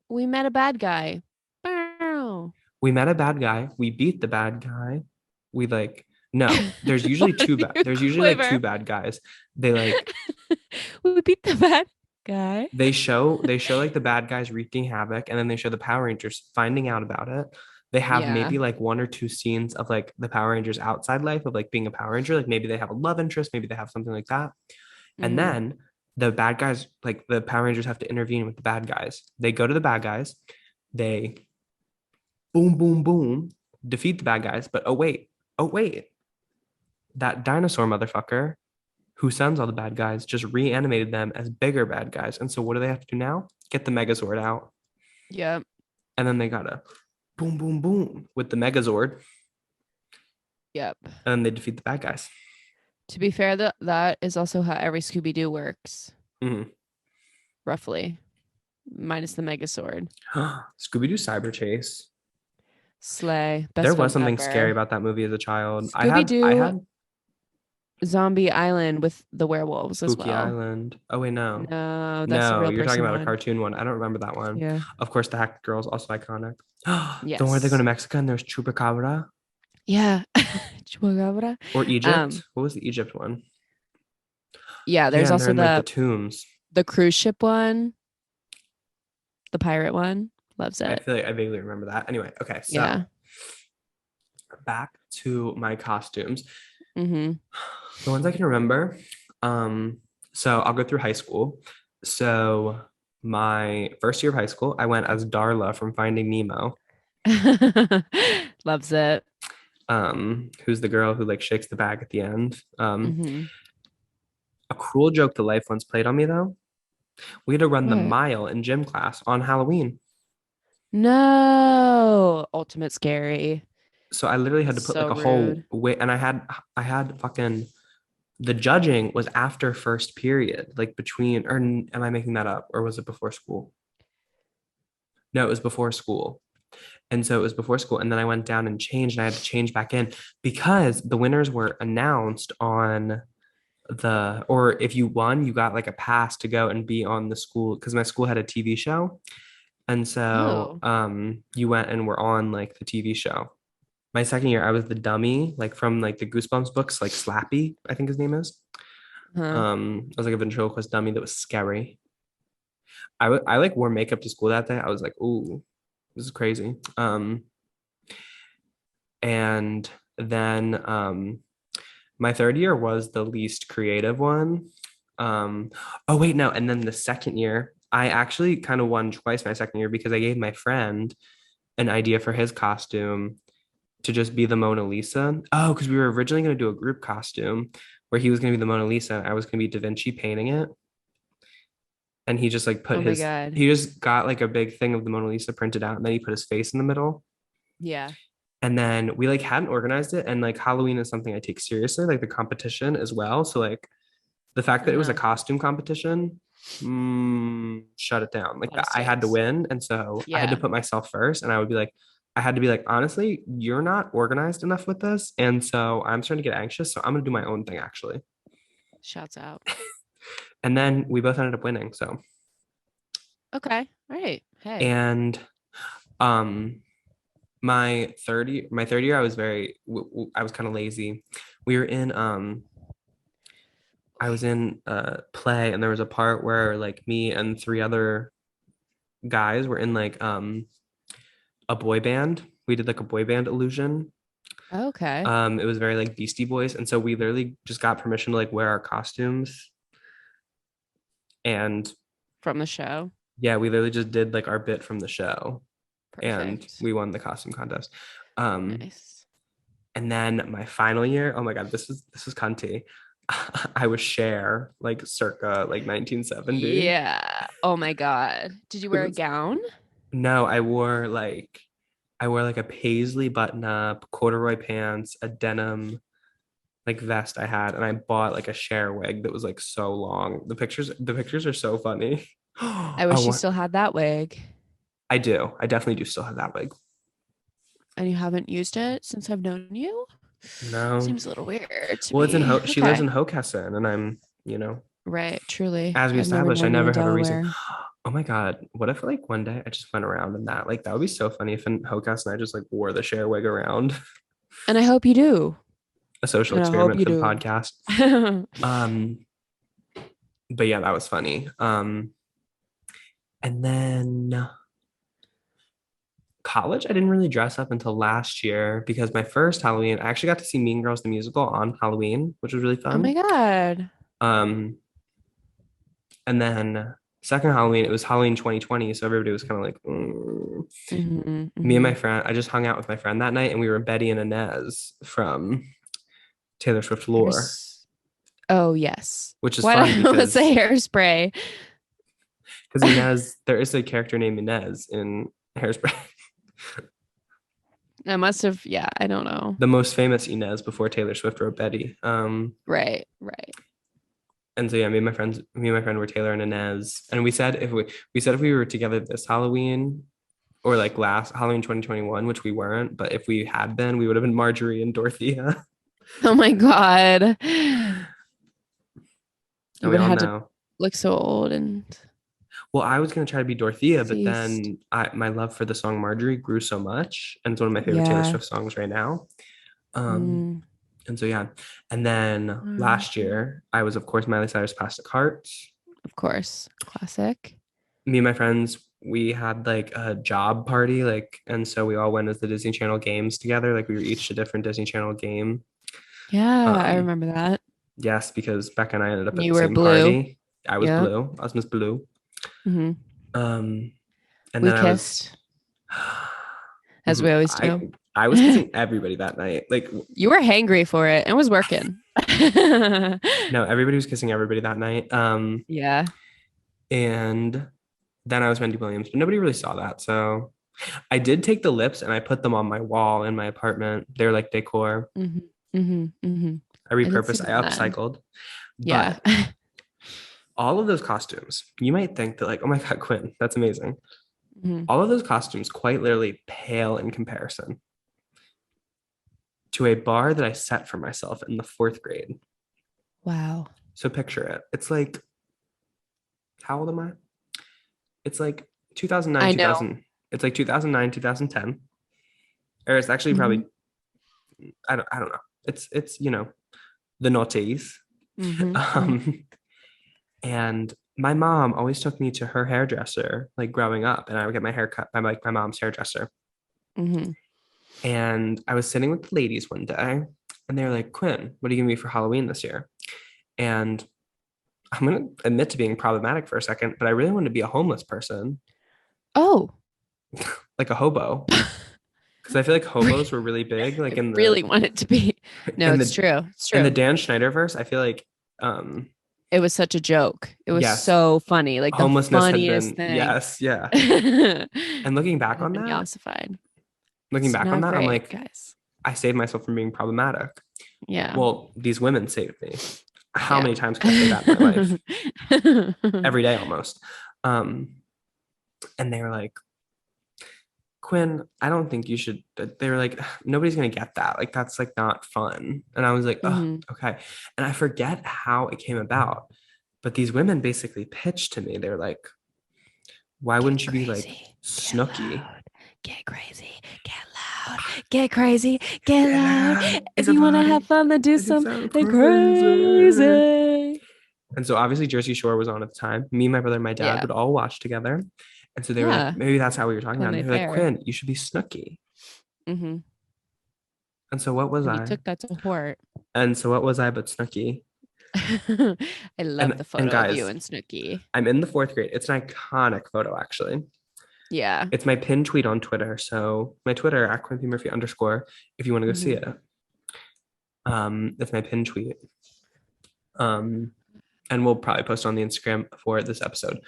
Speaker 2: We met a bad guy. Bow.
Speaker 1: We met a bad guy, we beat the bad guy. We like no,
Speaker 2: You
Speaker 1: there's usually like two
Speaker 2: quiver.
Speaker 1: bad guys. They like
Speaker 2: We beat the bad guy.
Speaker 1: they show like the bad guys wreaking havoc and then they show the Power Rangers finding out about it. They have
Speaker 2: Yeah.
Speaker 1: maybe like one or two scenes of like the Power Rangers outside life of like being a Power Ranger, like maybe they have a love interest, maybe they have something like that. And
Speaker 2: Hmm.
Speaker 1: then the bad guys, like the Power Rangers have to intervene with the bad guys. They go to the bad guys, they boom boom boom defeat the bad guys, but oh wait, that dinosaur motherfucker who sends all the bad guys just reanimated them as bigger bad guys. And so what do they have to do now? Get the Megazord out.
Speaker 2: Yep.
Speaker 1: And then they gotta boom, boom, boom with the Megazord.
Speaker 2: Yep.
Speaker 1: And then they defeat the bad guys.
Speaker 2: To be fair, that is also how every Scooby Doo works,
Speaker 1: Mhm.
Speaker 2: roughly, minus the Megazord.
Speaker 1: Scooby-Doo Cyber Chase.
Speaker 2: Slay,
Speaker 1: There
Speaker 2: best
Speaker 1: was
Speaker 2: film
Speaker 1: something scary
Speaker 2: ever.
Speaker 1: about that movie as a child.
Speaker 2: Scooby
Speaker 1: I
Speaker 2: Doo
Speaker 1: had
Speaker 2: Zombie Island with the werewolves as
Speaker 1: Spooky
Speaker 2: well.
Speaker 1: Island. Oh wait, no.
Speaker 2: No, that's a
Speaker 1: No,
Speaker 2: real
Speaker 1: you're talking
Speaker 2: person
Speaker 1: about a
Speaker 2: one.
Speaker 1: cartoon one. I don't remember that one.
Speaker 2: Yeah.
Speaker 1: Of course, the Hacked Girls also iconic. The one where they go
Speaker 2: Yes.
Speaker 1: to Mexico and there's Chupacabra
Speaker 2: Yeah. Chupacabra.
Speaker 1: or Egypt.
Speaker 2: Um,
Speaker 1: What was the Egypt one?
Speaker 2: yeah,
Speaker 1: Yeah,
Speaker 2: there's
Speaker 1: and they're
Speaker 2: also
Speaker 1: in like the tombs.
Speaker 2: the cruise ship one. the pirate one. Loves
Speaker 1: I
Speaker 2: it.
Speaker 1: feel like I vaguely remember that. Anyway, okay, so
Speaker 2: Yeah.
Speaker 1: back to my costumes.
Speaker 2: Mm-hmm.
Speaker 1: The ones I can remember. So I'll go through high school. So my first year of high school, I went as Darla from Finding Nemo.
Speaker 2: Loves it.
Speaker 1: Who's the girl who like shakes the bag at the end.
Speaker 2: Mm-hmm.
Speaker 1: A cruel joke the life once played on me though. We had to run the
Speaker 2: What?
Speaker 1: mile in gym class on Halloween.
Speaker 2: No. Ultimate scary.
Speaker 1: So I literally had to put like
Speaker 2: So
Speaker 1: a whole
Speaker 2: rude.
Speaker 1: way, and I had fucking the judging was after first period, like between, or am I making that up? Or was it before school? No, it was before school. And so it was before school. And then I went down and changed, and I had to change back in because the winners were announced on or if you won, you got like a pass to go and be on the school, because my school had a TV show. And so
Speaker 2: Oh.
Speaker 1: you went and were on like the TV show. My second year, I was the dummy, like from like the Goosebumps books, like Slappy, I think his name is.
Speaker 2: Huh.
Speaker 1: I was like a ventriloquist dummy that was scary. I like wore makeup to school that day. I was like, ooh, this is crazy. And then my third year was the least creative one. Oh wait, no. And then the second year, I actually kind of won twice my second year because I gave my friend an idea for his costume to just be the Mona Lisa. Oh, because we were originally going to do a group costume where he was going to be the Mona Lisa. And I was going to be Da Vinci painting it. And he just like
Speaker 2: Oh my God.
Speaker 1: he just got like a big thing of the Mona Lisa printed out, and then he put his face in the middle.
Speaker 2: Yeah.
Speaker 1: And then we like hadn't organized it. And like Halloween is something I take seriously, like the competition as well. So like the fact that it was a
Speaker 2: Uh-huh.
Speaker 1: costume competition, shut it down.
Speaker 2: A
Speaker 1: Like
Speaker 2: lot of
Speaker 1: I had to
Speaker 2: stakes.
Speaker 1: win. And so I had to
Speaker 2: Yeah.
Speaker 1: put myself first. And I had to be like, honestly, you're not organized enough with this. And so I'm starting to get anxious. So I'm going to do my own thing actually.
Speaker 2: Shouts out.
Speaker 1: And then we both ended up winning. So,
Speaker 2: Okay. All right. Hey.
Speaker 1: and um, my third year, I was I was kind of lazy. We were in, I was in a play, and there was a part where like me and three other guys were in like a boy band. We did like a boy band illusion.
Speaker 2: Okay.
Speaker 1: It was very like Beastie Boys, and so we literally just got permission to like wear our costumes, and
Speaker 2: From the show.
Speaker 1: yeah, we literally just did like our bit from the show, and
Speaker 2: Perfect.
Speaker 1: we won the costume contest. Um,
Speaker 2: Nice.
Speaker 1: and then my final year, oh my god, this is cunty. I was Cher, like circa like 1970.
Speaker 2: Yeah. Oh my God. Did you
Speaker 1: It
Speaker 2: wear a
Speaker 1: was
Speaker 2: gown?
Speaker 1: no, I wore like a paisley button up, corduroy pants, a denim like vest I had, and I bought like a Cher wig that was like so long. The pictures are so funny.
Speaker 2: I wish you
Speaker 1: Oh,
Speaker 2: still had that wig.
Speaker 1: I do. I definitely do still have that wig.
Speaker 2: And you haven't used it since I've known you?
Speaker 1: No.
Speaker 2: Seems a little weird to
Speaker 1: Well,
Speaker 2: me.
Speaker 1: She lives
Speaker 2: Okay.
Speaker 1: in Hockessin, and I'm,
Speaker 2: Right. Truly.
Speaker 1: as we
Speaker 2: I've never
Speaker 1: established, I
Speaker 2: known you in
Speaker 1: never have a reason.
Speaker 2: Delaware.
Speaker 1: Oh my God. What if like one day I just went around in that? Like that would be so funny if in Hockessin I just like wore the Cher wig around.
Speaker 2: And I hope you do.
Speaker 1: A social
Speaker 2: And I hope
Speaker 1: experiment
Speaker 2: you
Speaker 1: for the
Speaker 2: do.
Speaker 1: podcast. But yeah, that was funny. And then college, I didn't really dress up until last year because my first Halloween, I actually got to see Mean Girls the musical on Halloween, which was really
Speaker 2: Oh my
Speaker 1: fun.
Speaker 2: God.
Speaker 1: Um, and then second Halloween, it was Halloween 2020, so everybody was kind of like,
Speaker 2: Mm-hmm,
Speaker 1: Me and
Speaker 2: mm-hmm.
Speaker 1: my friend, I just hung out with my friend that night, and we were Betty and Inez from Taylor Swift Lore,
Speaker 2: Oh, yes.
Speaker 1: which is
Speaker 2: What
Speaker 1: fun
Speaker 2: was the
Speaker 1: because
Speaker 2: hairspray?
Speaker 1: Inez, there is a character named Inez in Hairspray.
Speaker 2: I must have, yeah, I don't know.
Speaker 1: The most famous Inez before Taylor Swift wrote Betty.
Speaker 2: Right, right.
Speaker 1: And so yeah, me and my friend were Taylor and Inez, and we said if we were together this Halloween or like last Halloween 2021, which we weren't, but if we had been, we would have been Marjorie and Dorothea.
Speaker 2: Oh my God.
Speaker 1: And
Speaker 2: You
Speaker 1: we
Speaker 2: would
Speaker 1: all
Speaker 2: have had to
Speaker 1: know.
Speaker 2: look so old and
Speaker 1: Well, I was gonna try to be Dorothea, but
Speaker 2: deceased.
Speaker 1: then my love for the song Marjorie grew so much, and it's one of my favorite Taylor
Speaker 2: Yeah.
Speaker 1: Swift songs right now. Um,
Speaker 2: Mm.
Speaker 1: and so yeah, and then last year I was of course Miley Cyrus Plastic Hearts.
Speaker 2: Of course. Classic.
Speaker 1: Me and my friends we had like a job party, like, and so we all went as the Disney Channel games together. Like we were each a different Disney Channel game.
Speaker 2: Yeah, I
Speaker 1: Um,
Speaker 2: remember that.
Speaker 1: yes, because Becca and I ended up at
Speaker 2: You
Speaker 1: the
Speaker 2: were
Speaker 1: same
Speaker 2: blue.
Speaker 1: party. I was
Speaker 2: Yeah.
Speaker 1: blue. I was Miss Blue.
Speaker 2: Hmm.
Speaker 1: Um, and
Speaker 2: We
Speaker 1: then I was,
Speaker 2: kissed, as we
Speaker 1: Mhm.
Speaker 2: always
Speaker 1: I
Speaker 2: do.
Speaker 1: I was kissing everybody that night. Like,
Speaker 2: You were hangry for it. It was working.
Speaker 1: no, everybody was kissing everybody that night.
Speaker 2: Yeah.
Speaker 1: And then I was Wendy Williams, but nobody really saw that. So I did take the lips and I put them on my wall in my apartment. They're like decor.
Speaker 2: Hmm. Hmm. Hmm.
Speaker 1: I
Speaker 2: I did see
Speaker 1: repurposed, I
Speaker 2: that.
Speaker 1: upcycled.
Speaker 2: Yeah.
Speaker 1: But all of those costumes, you might think that, like, oh my God, Quinn, that's amazing.
Speaker 2: Mhm.
Speaker 1: All of those costumes quite literally pale in comparison to a bar that I set for myself in the fourth grade.
Speaker 2: Wow.
Speaker 1: So picture it. It's like, how old am I? It's like 2009,
Speaker 2: I know.
Speaker 1: 2000. It's like 2009, 2010. Or it's actually
Speaker 2: Mhm.
Speaker 1: probably, I don't know. It's, the noughties.
Speaker 2: Mhm. Mhm.
Speaker 1: Um, and my mom always took me to her hairdresser, like growing up, and I would get my hair cut by like my mom's hairdresser.
Speaker 2: Mhm.
Speaker 1: And I was sitting with the ladies one day, and they were like, Quinn, what are you gonna be for Halloween this year? And I'm gonna admit to being problematic for a second, but I really wanted to be a homeless person,
Speaker 2: Oh,
Speaker 1: like a hobo, because I feel like hobos were really big, like
Speaker 2: I really want it to be. No,
Speaker 1: in
Speaker 2: it's
Speaker 1: the
Speaker 2: true. It's
Speaker 1: in the
Speaker 2: true.
Speaker 1: Dan Schneider verse. I feel like
Speaker 2: It was such a joke. It was
Speaker 1: yes,
Speaker 2: so funny. Like the
Speaker 1: homelessness had
Speaker 2: funniest
Speaker 1: been,
Speaker 2: thing.
Speaker 1: yes, yeah.
Speaker 2: It
Speaker 1: And
Speaker 2: had been ossified.
Speaker 1: looking
Speaker 2: It's
Speaker 1: back on
Speaker 2: not
Speaker 1: that, I'm
Speaker 2: great,
Speaker 1: like,
Speaker 2: guys.
Speaker 1: I saved myself from being problematic.
Speaker 2: Yeah.
Speaker 1: Well, these women saved me. How
Speaker 2: Yeah.
Speaker 1: many times can I say that in my life? Every day almost. Um, and they were like, Quinn, I don't think you should. They were like, nobody's gonna get that. Like, that's like not fun. And I was like, oh,
Speaker 2: Mhm.
Speaker 1: okay. And I forget how it came about. But these women basically pitched to me. They're like, why wouldn't you be like Snooky?
Speaker 2: Get crazy, get loud, get crazy, get loud.
Speaker 1: Yeah,
Speaker 2: If
Speaker 1: it's a
Speaker 2: you want to have
Speaker 1: party.
Speaker 2: fun, then do
Speaker 1: It just sounds
Speaker 2: something
Speaker 1: crazy.
Speaker 2: crazy.
Speaker 1: And so obviously Jersey Shore was on at the time. Me, my brother, and my dad
Speaker 2: Yeah.
Speaker 1: would all watch together. And so they were like,
Speaker 2: Yeah.
Speaker 1: maybe that's how we were talking
Speaker 2: When
Speaker 1: about it.
Speaker 2: they
Speaker 1: They were like,
Speaker 2: pair.
Speaker 1: Quinn, you should be Snooky.
Speaker 2: Hmm.
Speaker 1: And so what was
Speaker 2: And you
Speaker 1: I?
Speaker 2: took that to heart.
Speaker 1: And so what was I but Snooky?
Speaker 2: I love the
Speaker 1: And
Speaker 2: photo of you
Speaker 1: guys,
Speaker 2: and Snooki.
Speaker 1: I'm in the fourth grade. It's an iconic photo, actually.
Speaker 2: Yeah.
Speaker 1: It's my pinned tweet on Twitter. So my Twitter at Quinn P. Murphy _ if you want to go see
Speaker 2: Mhm.
Speaker 1: it. It's my pinned tweet. And we'll probably post on the Instagram for this episode.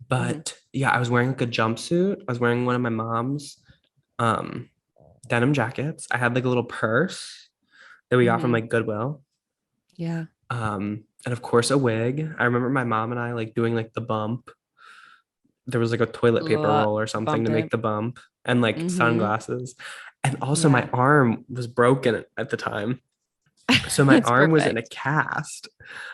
Speaker 1: But yeah, I was wearing like a jumpsuit. I was wearing one of my mom's denim jackets. I had like a little purse that we got from
Speaker 2: Mhm.
Speaker 1: like Goodwill.
Speaker 2: Yeah.
Speaker 1: And of course a wig. I remember my mom and I like doing like the bump. There was like a toilet paper roll or something
Speaker 2: Bump
Speaker 1: to make
Speaker 2: it.
Speaker 1: the bump and like
Speaker 2: Mhm.
Speaker 1: sunglasses. And also my
Speaker 2: Yeah.
Speaker 1: arm was broken at the time. So my
Speaker 2: It's
Speaker 1: arm was in a
Speaker 2: perfect.
Speaker 1: cast.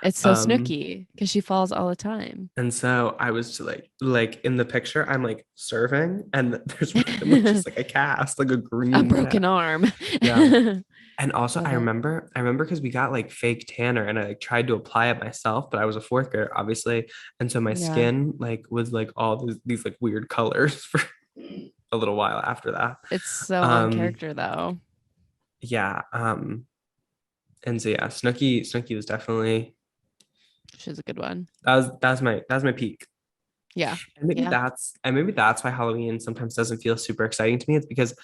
Speaker 2: It's so
Speaker 1: Um,
Speaker 2: Snooki because she falls all the time.
Speaker 1: and so I was like in the picture, I'm like serving and there's randomly just like a cast, like a
Speaker 2: A
Speaker 1: green
Speaker 2: broken
Speaker 1: cast.
Speaker 2: arm.
Speaker 1: Yeah. And also
Speaker 2: Love
Speaker 1: I
Speaker 2: it.
Speaker 1: remember because we got like fake tanner and I like tried to apply it myself, but I was a fourth grader, obviously. And so my
Speaker 2: Yeah.
Speaker 1: skin like was like all these like weird colors for a little while after that.
Speaker 2: It's so on
Speaker 1: Um,
Speaker 2: character though.
Speaker 1: yeah. And so yeah, Snooki was definitely
Speaker 2: She's a good one.
Speaker 1: that was my peak.
Speaker 2: Yeah.
Speaker 1: And maybe
Speaker 2: Yeah.
Speaker 1: that's why Halloween sometimes doesn't feel super exciting to me. It's because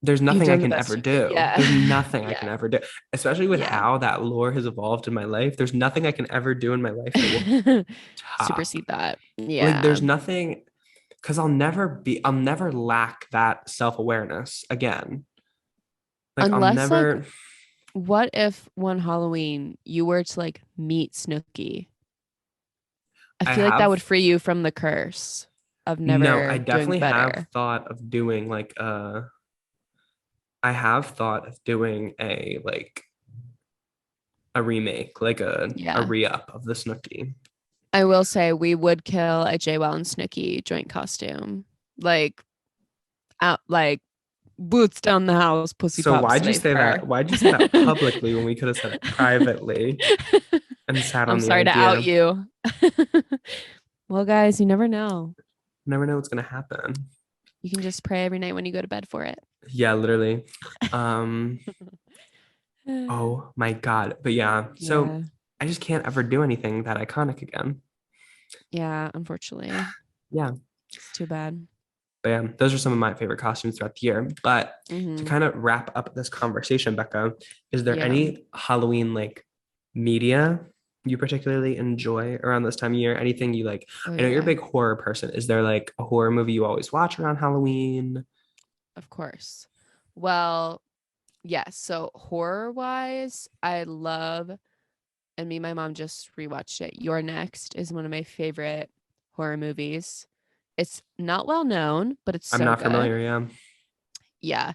Speaker 1: there's
Speaker 2: You've
Speaker 1: nothing I
Speaker 2: done the
Speaker 1: can
Speaker 2: best
Speaker 1: ever
Speaker 2: you can.
Speaker 1: do.
Speaker 2: Yeah.
Speaker 1: There's nothing I can
Speaker 2: Yeah.
Speaker 1: ever do, especially with
Speaker 2: Yeah.
Speaker 1: how that lore has evolved in my life. There's nothing I can ever do in my life that will top.
Speaker 2: Supersede that.
Speaker 1: Like
Speaker 2: Yeah.
Speaker 1: there's nothing because I'll never lack that self-awareness again. Like I'll
Speaker 2: Unless like
Speaker 1: never
Speaker 2: what if one Halloween you were to like meet Snooki? I
Speaker 1: I
Speaker 2: feel like that would
Speaker 1: have
Speaker 2: free you from the curse of
Speaker 1: no, I
Speaker 2: never doing
Speaker 1: definitely have
Speaker 2: better.
Speaker 1: thought of doing like I have thought of doing a remake, like a
Speaker 2: Yeah.
Speaker 1: re-up of the Snooki.
Speaker 2: I will say we would kill a JWoww and Snooki joint costume. Like out like boots down the house, pussy
Speaker 1: So
Speaker 2: pop
Speaker 1: why'd you
Speaker 2: slave
Speaker 1: say
Speaker 2: her.
Speaker 1: that? Why'd you say that publicly when we could have said it privately and sat
Speaker 2: I'm
Speaker 1: on the
Speaker 2: sorry to out
Speaker 1: idea?
Speaker 2: you. Well, guys, you never know.
Speaker 1: Never know what's gonna happen.
Speaker 2: You can just pray every night when you go to bed for it.
Speaker 1: Yeah, literally. Um, oh my God. But yeah, so
Speaker 2: Yeah.
Speaker 1: I just can't ever do anything that iconic again.
Speaker 2: Yeah, unfortunately.
Speaker 1: Yeah.
Speaker 2: It's too bad.
Speaker 1: But yeah, those are some of my favorite costumes throughout the year. But to
Speaker 2: Hmm.
Speaker 1: kind of wrap up this conversation, Becca, is there
Speaker 2: Yeah.
Speaker 1: any Halloween like media you particularly enjoy around this time of year? Anything you like?
Speaker 2: Oh,
Speaker 1: I know you're a
Speaker 2: yeah.
Speaker 1: big horror person. Is there like a horror movie you always watch around Halloween?
Speaker 2: Of course. Well, yes. So horror wise, I love, and me and my mom just rewatched it. You're Next is one of my favorite horror movies. It's not well known, but it's
Speaker 1: I'm
Speaker 2: so
Speaker 1: not
Speaker 2: good.
Speaker 1: familiar. Yeah.
Speaker 2: Yeah.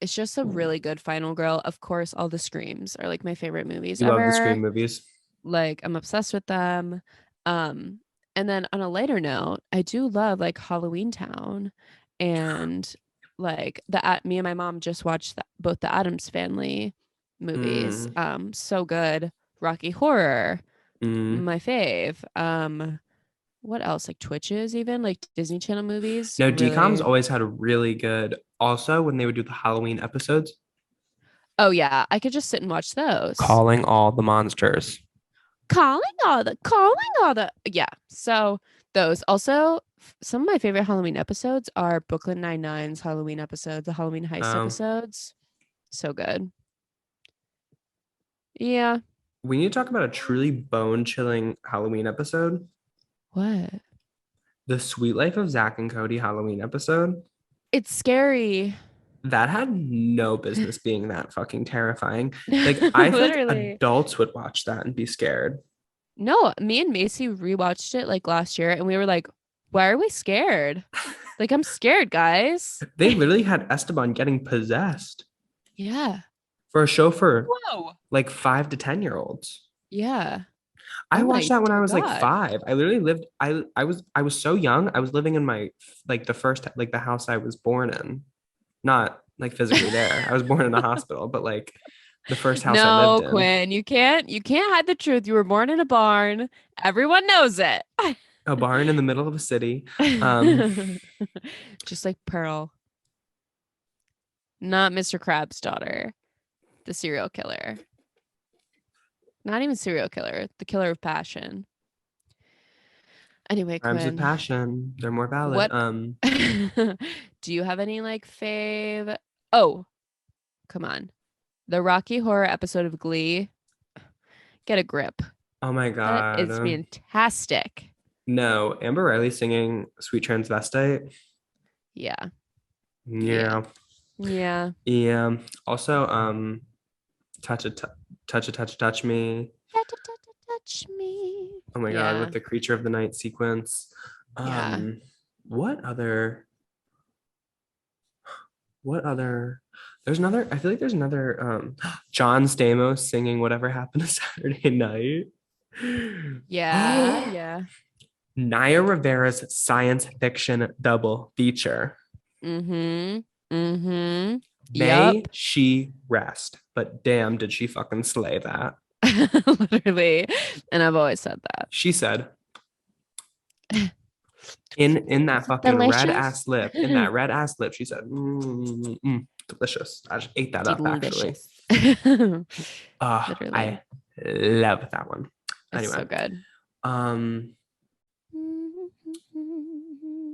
Speaker 2: It's just a really good final girl. Of course, all the Screams are like my favorite movies
Speaker 1: You love the Scream
Speaker 2: ever.
Speaker 1: movies.
Speaker 2: Like I'm obsessed with them. Um, and then on a lighter note, I do love like Halloween Town and like me and my mom just watched both the Addams Family movies.
Speaker 1: Mm,
Speaker 2: So good. Rocky Horror,
Speaker 1: mm.
Speaker 2: my fave. What else? Like Twitches, even like Disney Channel movies.
Speaker 1: No, DCOM's
Speaker 2: Really.
Speaker 1: always had a really good. Also, when they would do the Halloween episodes,
Speaker 2: Oh yeah, I could just sit and watch those.
Speaker 1: calling all the monsters.
Speaker 2: Calling all the yeah. So those also some of my favorite Halloween episodes are Brooklyn Nine-Nine's Halloween episodes, the Halloween heist
Speaker 1: Um,
Speaker 2: episodes. So good. Yeah.
Speaker 1: we need to talk about a truly bone-chilling Halloween episode.
Speaker 2: What?
Speaker 1: The Sweet Life of Zach and Cody Halloween episode.
Speaker 2: It's scary.
Speaker 1: That had no business being that fucking terrifying. Like, I feel like
Speaker 2: Literally.
Speaker 1: adults would watch that and be scared.
Speaker 2: No, me and Macy rewatched it like last year and we were like, why are we scared? Like I'm scared, guys.
Speaker 1: They literally had Esteban getting possessed
Speaker 2: Yeah.
Speaker 1: for a show for
Speaker 2: Whoa.
Speaker 1: like 5 to 10 year olds.
Speaker 2: Yeah.
Speaker 1: I
Speaker 2: Oh
Speaker 1: watched
Speaker 2: my
Speaker 1: that when I was like
Speaker 2: God.
Speaker 1: 5. I literally lived. I was so young. I was living in my like the first like the house I was born in, not like physically there. I was born in a hospital, but like the first house I lived
Speaker 2: No,
Speaker 1: in.
Speaker 2: Quinn, you can't hide the truth. You were born in a barn. Everyone knows it.
Speaker 1: A barn in the middle of a city. Um,
Speaker 2: Just like Pearl, not Mr. Crab's daughter, the serial killer. Not even serial killer, the killer of passion. Anyway,
Speaker 1: Rhymes with
Speaker 2: Quinn,
Speaker 1: passion. They're more valid.
Speaker 2: what do you have any like fave? Oh, come on. The Rocky Horror episode of Glee. Get a grip.
Speaker 1: Oh my
Speaker 2: That is
Speaker 1: God.
Speaker 2: fantastic.
Speaker 1: No, Amber Riley singing Sweet Transvestite.
Speaker 2: Yeah.
Speaker 1: Yeah.
Speaker 2: Yeah.
Speaker 1: Yeah. Also, touch it, touch it, touch me.
Speaker 2: Touch me.
Speaker 1: Oh my God,
Speaker 2: Yeah.
Speaker 1: with the Creature of the Night sequence.
Speaker 2: Yeah.
Speaker 1: What other there's another, I feel like there's another John Stamos singing Whatever Happened to Saturday Night.
Speaker 2: Yeah. Yeah.
Speaker 1: Naya Rivera's science fiction double feature.
Speaker 2: Mm-hmm. Mm-hmm.
Speaker 1: May
Speaker 2: Yup.
Speaker 1: she rest, but damn, did she fucking slay that.
Speaker 2: Literally. And I've always said that.
Speaker 1: She said, in that fucking red ass lip, she said, delicious. I just ate that up actually.
Speaker 2: Delicious.
Speaker 1: I
Speaker 2: Literally.
Speaker 1: love that one.
Speaker 2: It's so
Speaker 1: Anyway,
Speaker 2: good.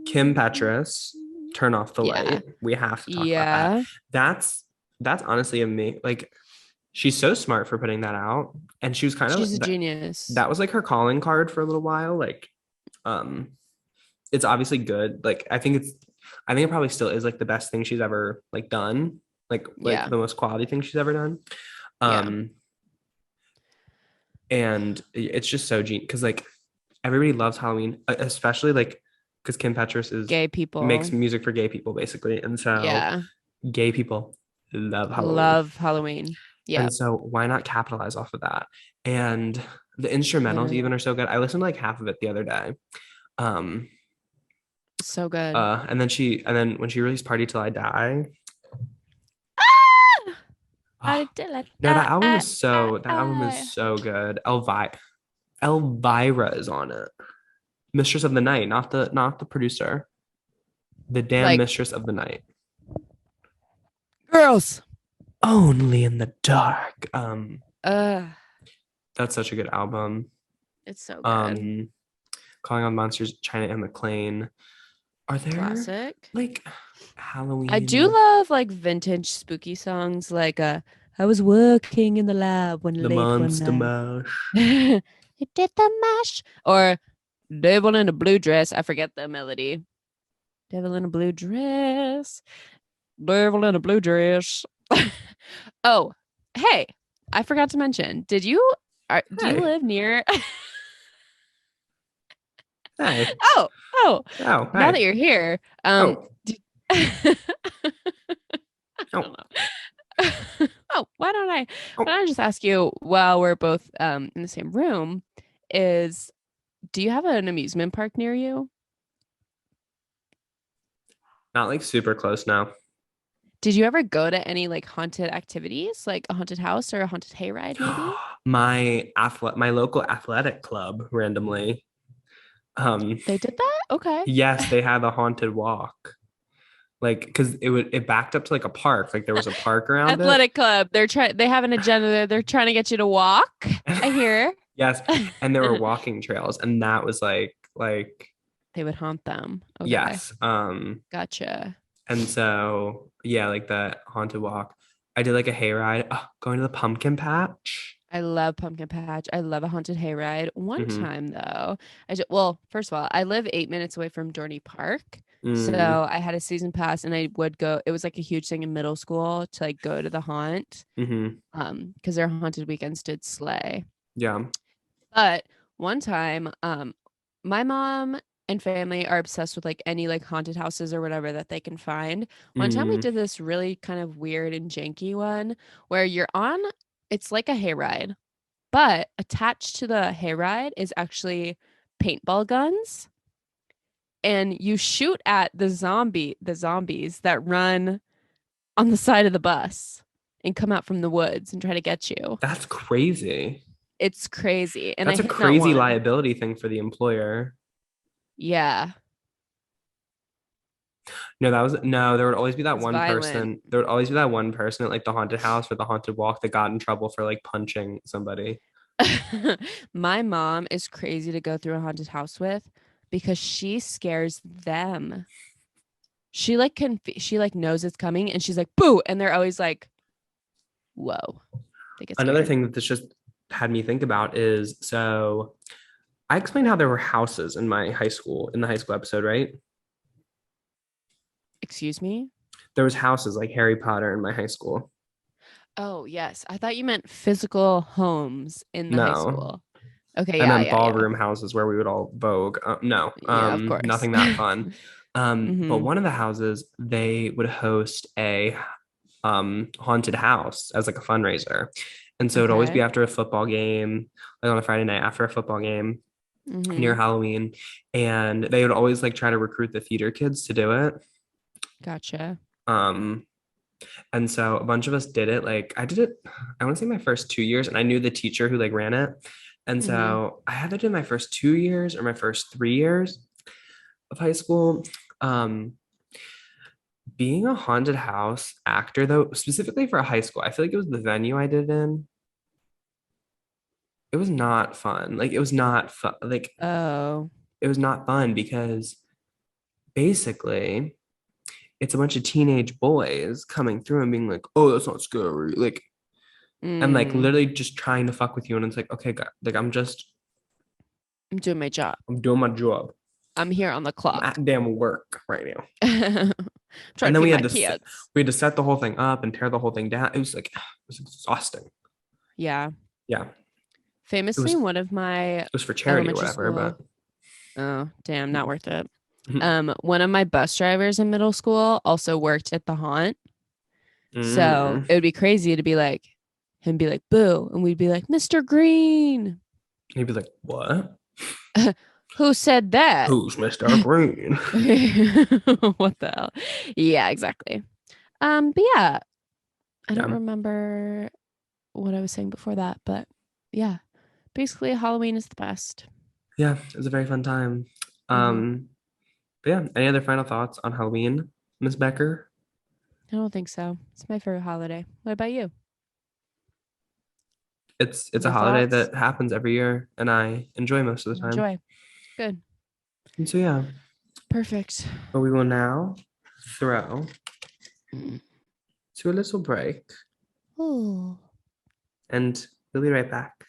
Speaker 1: Kim Petras, Turn Off the
Speaker 2: Yeah.
Speaker 1: Light. We have to talk about
Speaker 2: Yeah.
Speaker 1: that. That's honestly like she's so smart for putting that out. And she was kind
Speaker 2: She's a
Speaker 1: of
Speaker 2: genius.
Speaker 1: that was like her calling card for a little while. Like, it's obviously good. Like, I think it probably still is like the best thing she's ever like done. Like
Speaker 2: Yeah.
Speaker 1: the most quality thing she's ever done.
Speaker 2: Yeah.
Speaker 1: And it's just so genius because like everybody loves Halloween, especially like because Kim Petras is
Speaker 2: Gay people.
Speaker 1: makes music for gay people basically, and so
Speaker 2: Yeah.
Speaker 1: gay people love Halloween.
Speaker 2: Love Halloween. Yeah.
Speaker 1: And so why not capitalize off of that? And the instrumentals
Speaker 2: Literally.
Speaker 1: even are so good. I listened to like half of it the other day.
Speaker 2: So good.
Speaker 1: And then when she released Party Till I Die.
Speaker 2: Ah!
Speaker 1: No, that album is so good. Elvira is on it. Mistress of the Night, not the producer. The damn
Speaker 2: Like
Speaker 1: Mistress of the Night.
Speaker 2: girls.
Speaker 1: Only in the Dark.
Speaker 2: Uh,
Speaker 1: That's such a good album.
Speaker 2: it's so good.
Speaker 1: Calling on Monsters, China and McLean. Are there
Speaker 2: Classic.
Speaker 1: like
Speaker 2: I do
Speaker 1: Halloween,
Speaker 2: love like vintage spooky songs like I was working in the lab one
Speaker 1: the
Speaker 2: late one
Speaker 1: Monster
Speaker 2: night.
Speaker 1: Mash?
Speaker 2: It did the mash. Or Devil in a Blue Dress. I forget the melody. Devil in a blue dress. Devil in a blue dress. Oh, hey, I forgot to mention. Do you
Speaker 1: Hey,
Speaker 2: live near
Speaker 1: hey,
Speaker 2: Oh, oh,
Speaker 1: oh,
Speaker 2: now
Speaker 1: hey,
Speaker 2: that you're here,
Speaker 1: oh,
Speaker 2: do- I
Speaker 1: oh,
Speaker 2: don't know. Oh, why
Speaker 1: oh.
Speaker 2: don't I just ask you while we're both in the same room, is do you have an amusement park near you?
Speaker 1: Not like super close now.
Speaker 2: Did you ever go to any like haunted activities, like a haunted house or a haunted hayride, maybe?
Speaker 1: My local athletic club randomly. Um,
Speaker 2: They did that? Okay.
Speaker 1: yes, they had a haunted walk. Like, because it backed up to like a park. Like there was a park around it.
Speaker 2: Athletic club. They have an agenda there. They're trying to get you to walk. I hear.
Speaker 1: Yes, and there were walking trails, and that was like
Speaker 2: They would haunt them. Okay.
Speaker 1: yes.
Speaker 2: Gotcha.
Speaker 1: And so yeah, like that haunted walk. I did like a hayride. Oh, going to the pumpkin patch.
Speaker 2: I love pumpkin patch. I love a haunted hayride. One
Speaker 1: Mm-hmm.
Speaker 2: time though, well, first of all, I live 8 minutes away from Dorney Park.
Speaker 1: Mm,
Speaker 2: So I had a season pass and I would go. It was like a huge thing in middle school to like go to the haunt.
Speaker 1: mm-hmm.
Speaker 2: Because their haunted weekends did slay.
Speaker 1: Yeah.
Speaker 2: But one time, my mom and family are obsessed with like any like haunted houses or whatever that they can find. One time we
Speaker 1: Mm,
Speaker 2: did this really kind of weird and janky one where it's like a hayride, but attached to the hayride is actually paintball guns, and you shoot at the zombies that run on the side of the bus and come out from the woods and try to get you.
Speaker 1: that's crazy.
Speaker 2: It's crazy. And I
Speaker 1: That's a
Speaker 2: hit not
Speaker 1: crazy
Speaker 2: one.
Speaker 1: liability thing for the employer.
Speaker 2: Yeah.
Speaker 1: No, that was no, there would always be that
Speaker 2: It's
Speaker 1: one
Speaker 2: violent.
Speaker 1: person. There would always be that one person at like the haunted house or the haunted walk that got in trouble for like punching somebody.
Speaker 2: My mom is crazy to go through a haunted house with because she scares them. She like knows it's coming and she's like, boo. And they're always like, whoa. They get
Speaker 1: Another
Speaker 2: scared.
Speaker 1: thing that this just had me think about is so I explained how there were houses in my high school in the high school episode, right?
Speaker 2: Excuse me?
Speaker 1: There was houses like Harry Potter in my high school.
Speaker 2: Oh, yes. I thought you meant physical homes in the high
Speaker 1: No,
Speaker 2: school. Okay,
Speaker 1: I
Speaker 2: yeah,
Speaker 1: meant
Speaker 2: yeah, yeah.
Speaker 1: ballroom houses where we would all vogue. No,
Speaker 2: Yeah, of course.
Speaker 1: nothing that fun. But
Speaker 2: Hmm.
Speaker 1: one of the houses they would host a haunted house as like a fundraiser, and so it'd always be
Speaker 2: Okay.
Speaker 1: after a football game, like on a Friday night after a football game near
Speaker 2: Hmm.
Speaker 1: Halloween, and they would always like try to recruit the theater kids to do it.
Speaker 2: Gotcha.
Speaker 1: Um, and so a bunch of us did it. Like I did it, I want to say my first 2 years, and I knew the teacher who like ran it. And
Speaker 2: Hmm.
Speaker 1: so I had to do my first 2 years or my first 3 years of high school. Um, being a haunted house actor, though, specifically for a high school, I feel like it was the venue I did it in. It was not fun. Like it was not fun. Like
Speaker 2: Oh.
Speaker 1: it was not fun because basically it's a bunch of teenage boys coming through and being like, "Oh, that's not scary." Like and like
Speaker 2: Mm.
Speaker 1: literally just trying to fuck with you, and it's like, okay, God, like
Speaker 2: I'm doing my job.
Speaker 1: I'm doing my job.
Speaker 2: I'm here on the
Speaker 1: I'm
Speaker 2: clock.
Speaker 1: at damn work right now.
Speaker 2: I'm trying
Speaker 1: And
Speaker 2: to
Speaker 1: then
Speaker 2: feed
Speaker 1: we
Speaker 2: my
Speaker 1: had to
Speaker 2: kids.
Speaker 1: we had to set the whole thing up and tear the whole thing down. It was like it was exhausting.
Speaker 2: Yeah.
Speaker 1: Yeah, it
Speaker 2: Famously,
Speaker 1: was
Speaker 2: one of my
Speaker 1: for charity or
Speaker 2: elementary
Speaker 1: whatever,
Speaker 2: school.
Speaker 1: but
Speaker 2: Oh, damn, not worth it. One of my bus drivers in middle school also worked at the haunt. So
Speaker 1: mm.
Speaker 2: it would be crazy to be like him be like, boo. And we'd be like, Mr. Green.
Speaker 1: He'd be like, "What?
Speaker 2: Who said that?
Speaker 1: Who's Mr. Green?"
Speaker 2: What the hell? Yeah, exactly. But yeah, I don't
Speaker 1: Yeah,
Speaker 2: remember what I was saying before that, but yeah, basically Halloween is the best.
Speaker 1: yeah, it was a very fun time. But yeah, any other final thoughts on Halloween, Miss Becker?
Speaker 2: I don't think so. It's my favorite holiday. What about you?
Speaker 1: It's a
Speaker 2: No
Speaker 1: holiday
Speaker 2: thoughts?
Speaker 1: that happens every year, and I enjoy most of the time.
Speaker 2: Enjoy. Good.
Speaker 1: And so yeah,
Speaker 2: Perfect.
Speaker 1: but we will now throw to a little break,
Speaker 2: Oh.
Speaker 1: and we'll be right back.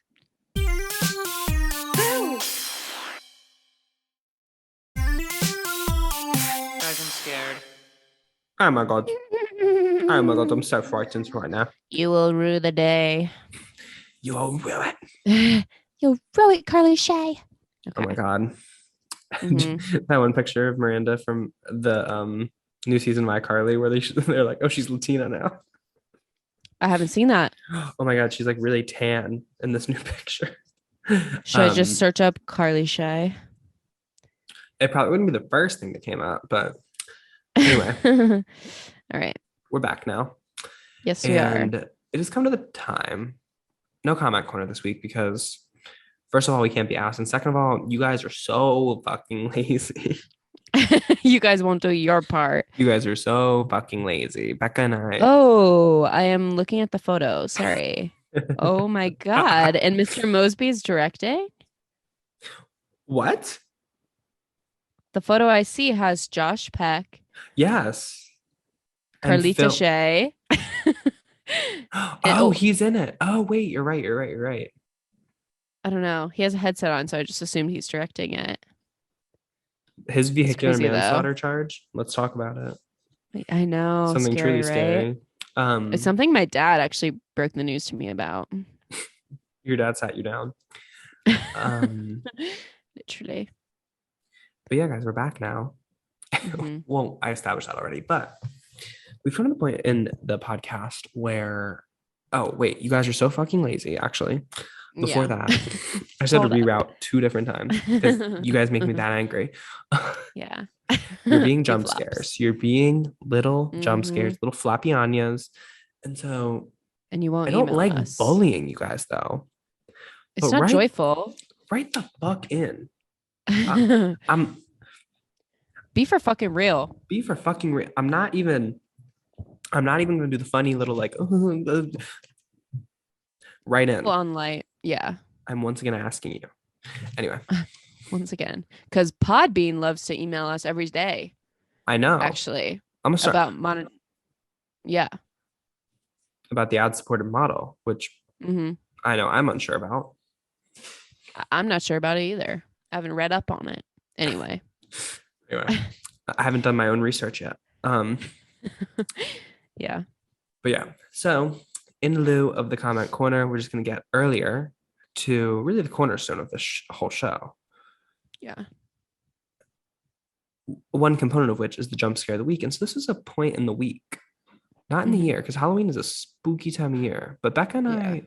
Speaker 3: Guys, I'm scared.
Speaker 1: Oh my god. Oh my god, I'm so frightened right now.
Speaker 2: You will rue the day.
Speaker 1: You will ruin it.
Speaker 2: You'll rue it, Carly Shay.
Speaker 1: Oh my god.
Speaker 2: Mhm.
Speaker 1: That one picture of Miranda from the new season of iCarly where they're like, oh, she's Latina now.
Speaker 2: I haven't seen that.
Speaker 1: Oh my god, she's like really tan in this new picture.
Speaker 2: Should I just search up Carly Shay?
Speaker 1: It probably wouldn't be the first thing that came out, but anyway,
Speaker 2: All right.
Speaker 1: we're back now.
Speaker 2: Yes, we are.
Speaker 1: And it has come to the time. No comment corner this week because first of all, we can't be asked. And second of all, you guys are so fucking lazy.
Speaker 2: You guys won't do your part.
Speaker 1: You guys are so fucking lazy. Becca and I.
Speaker 2: Oh, I am looking at the photo. Sorry. Oh my God. And Mr. Mosby is directing?
Speaker 1: What?
Speaker 2: The photo I see has Josh Peck,
Speaker 1: Yes. And
Speaker 2: Carlita
Speaker 1: Phil-
Speaker 2: Shay.
Speaker 1: Oh, he's in it. Oh, wait, you're right. You're right. You're right.
Speaker 2: I don't know. He has a headset on, so I just assumed he's directing it.
Speaker 1: His vehicular
Speaker 2: crazy, though.
Speaker 1: manslaughter charge. Let's talk about it.
Speaker 2: I know.
Speaker 1: Something
Speaker 2: scary,
Speaker 1: truly
Speaker 2: right?
Speaker 1: scary.
Speaker 2: It's something my dad actually broke the news to me about.
Speaker 1: Your dad sat you down.
Speaker 2: Literally.
Speaker 1: But yeah, guys, we're back now.
Speaker 2: Mhm.
Speaker 1: Well, I established that already, but we've come to the point in the podcast where, oh, wait, you guys are so fucking lazy, actually. Before
Speaker 2: Yeah.
Speaker 1: that, I just had to
Speaker 2: Hold up.
Speaker 1: reroute 2 different times because you guys make me that angry.
Speaker 2: Yeah.
Speaker 1: You're being
Speaker 2: You
Speaker 1: jump
Speaker 2: flops.
Speaker 1: scares. You're being little jump
Speaker 2: Mhm.
Speaker 1: scares, little flappy anyas. And so
Speaker 2: And you won't
Speaker 1: I don't
Speaker 2: email
Speaker 1: like
Speaker 2: us.
Speaker 1: bullying you guys, though.
Speaker 2: It's
Speaker 1: But
Speaker 2: not joyful.
Speaker 1: Write the fuck in. I'm
Speaker 2: Be for fucking real.
Speaker 1: be for fucking real. I'm not even gonna do the funny little like right in.
Speaker 2: Full on light. Yeah.
Speaker 1: I'm once again asking you. Anyway,
Speaker 2: Once again. Because Podbean loves to email us every day,
Speaker 1: I know.
Speaker 2: actually.
Speaker 1: I'm gonna start
Speaker 2: Yeah.
Speaker 1: about the ad-supported model, which
Speaker 2: hmm
Speaker 1: I know I'm unsure about.
Speaker 2: I'm not sure about it either. I haven't read up on it. Anyway.
Speaker 1: Anyway, I haven't done my own research yet.
Speaker 2: Yeah.
Speaker 1: But yeah, so in lieu of the comment corner, we're just gonna get earlier to really the cornerstone of this whole show.
Speaker 2: Yeah.
Speaker 1: One component of which is the jump scare of the week. And so this is a point in the week, not in the
Speaker 2: Mhm.
Speaker 1: year, because Halloween is a spooky time of year. But Becca and I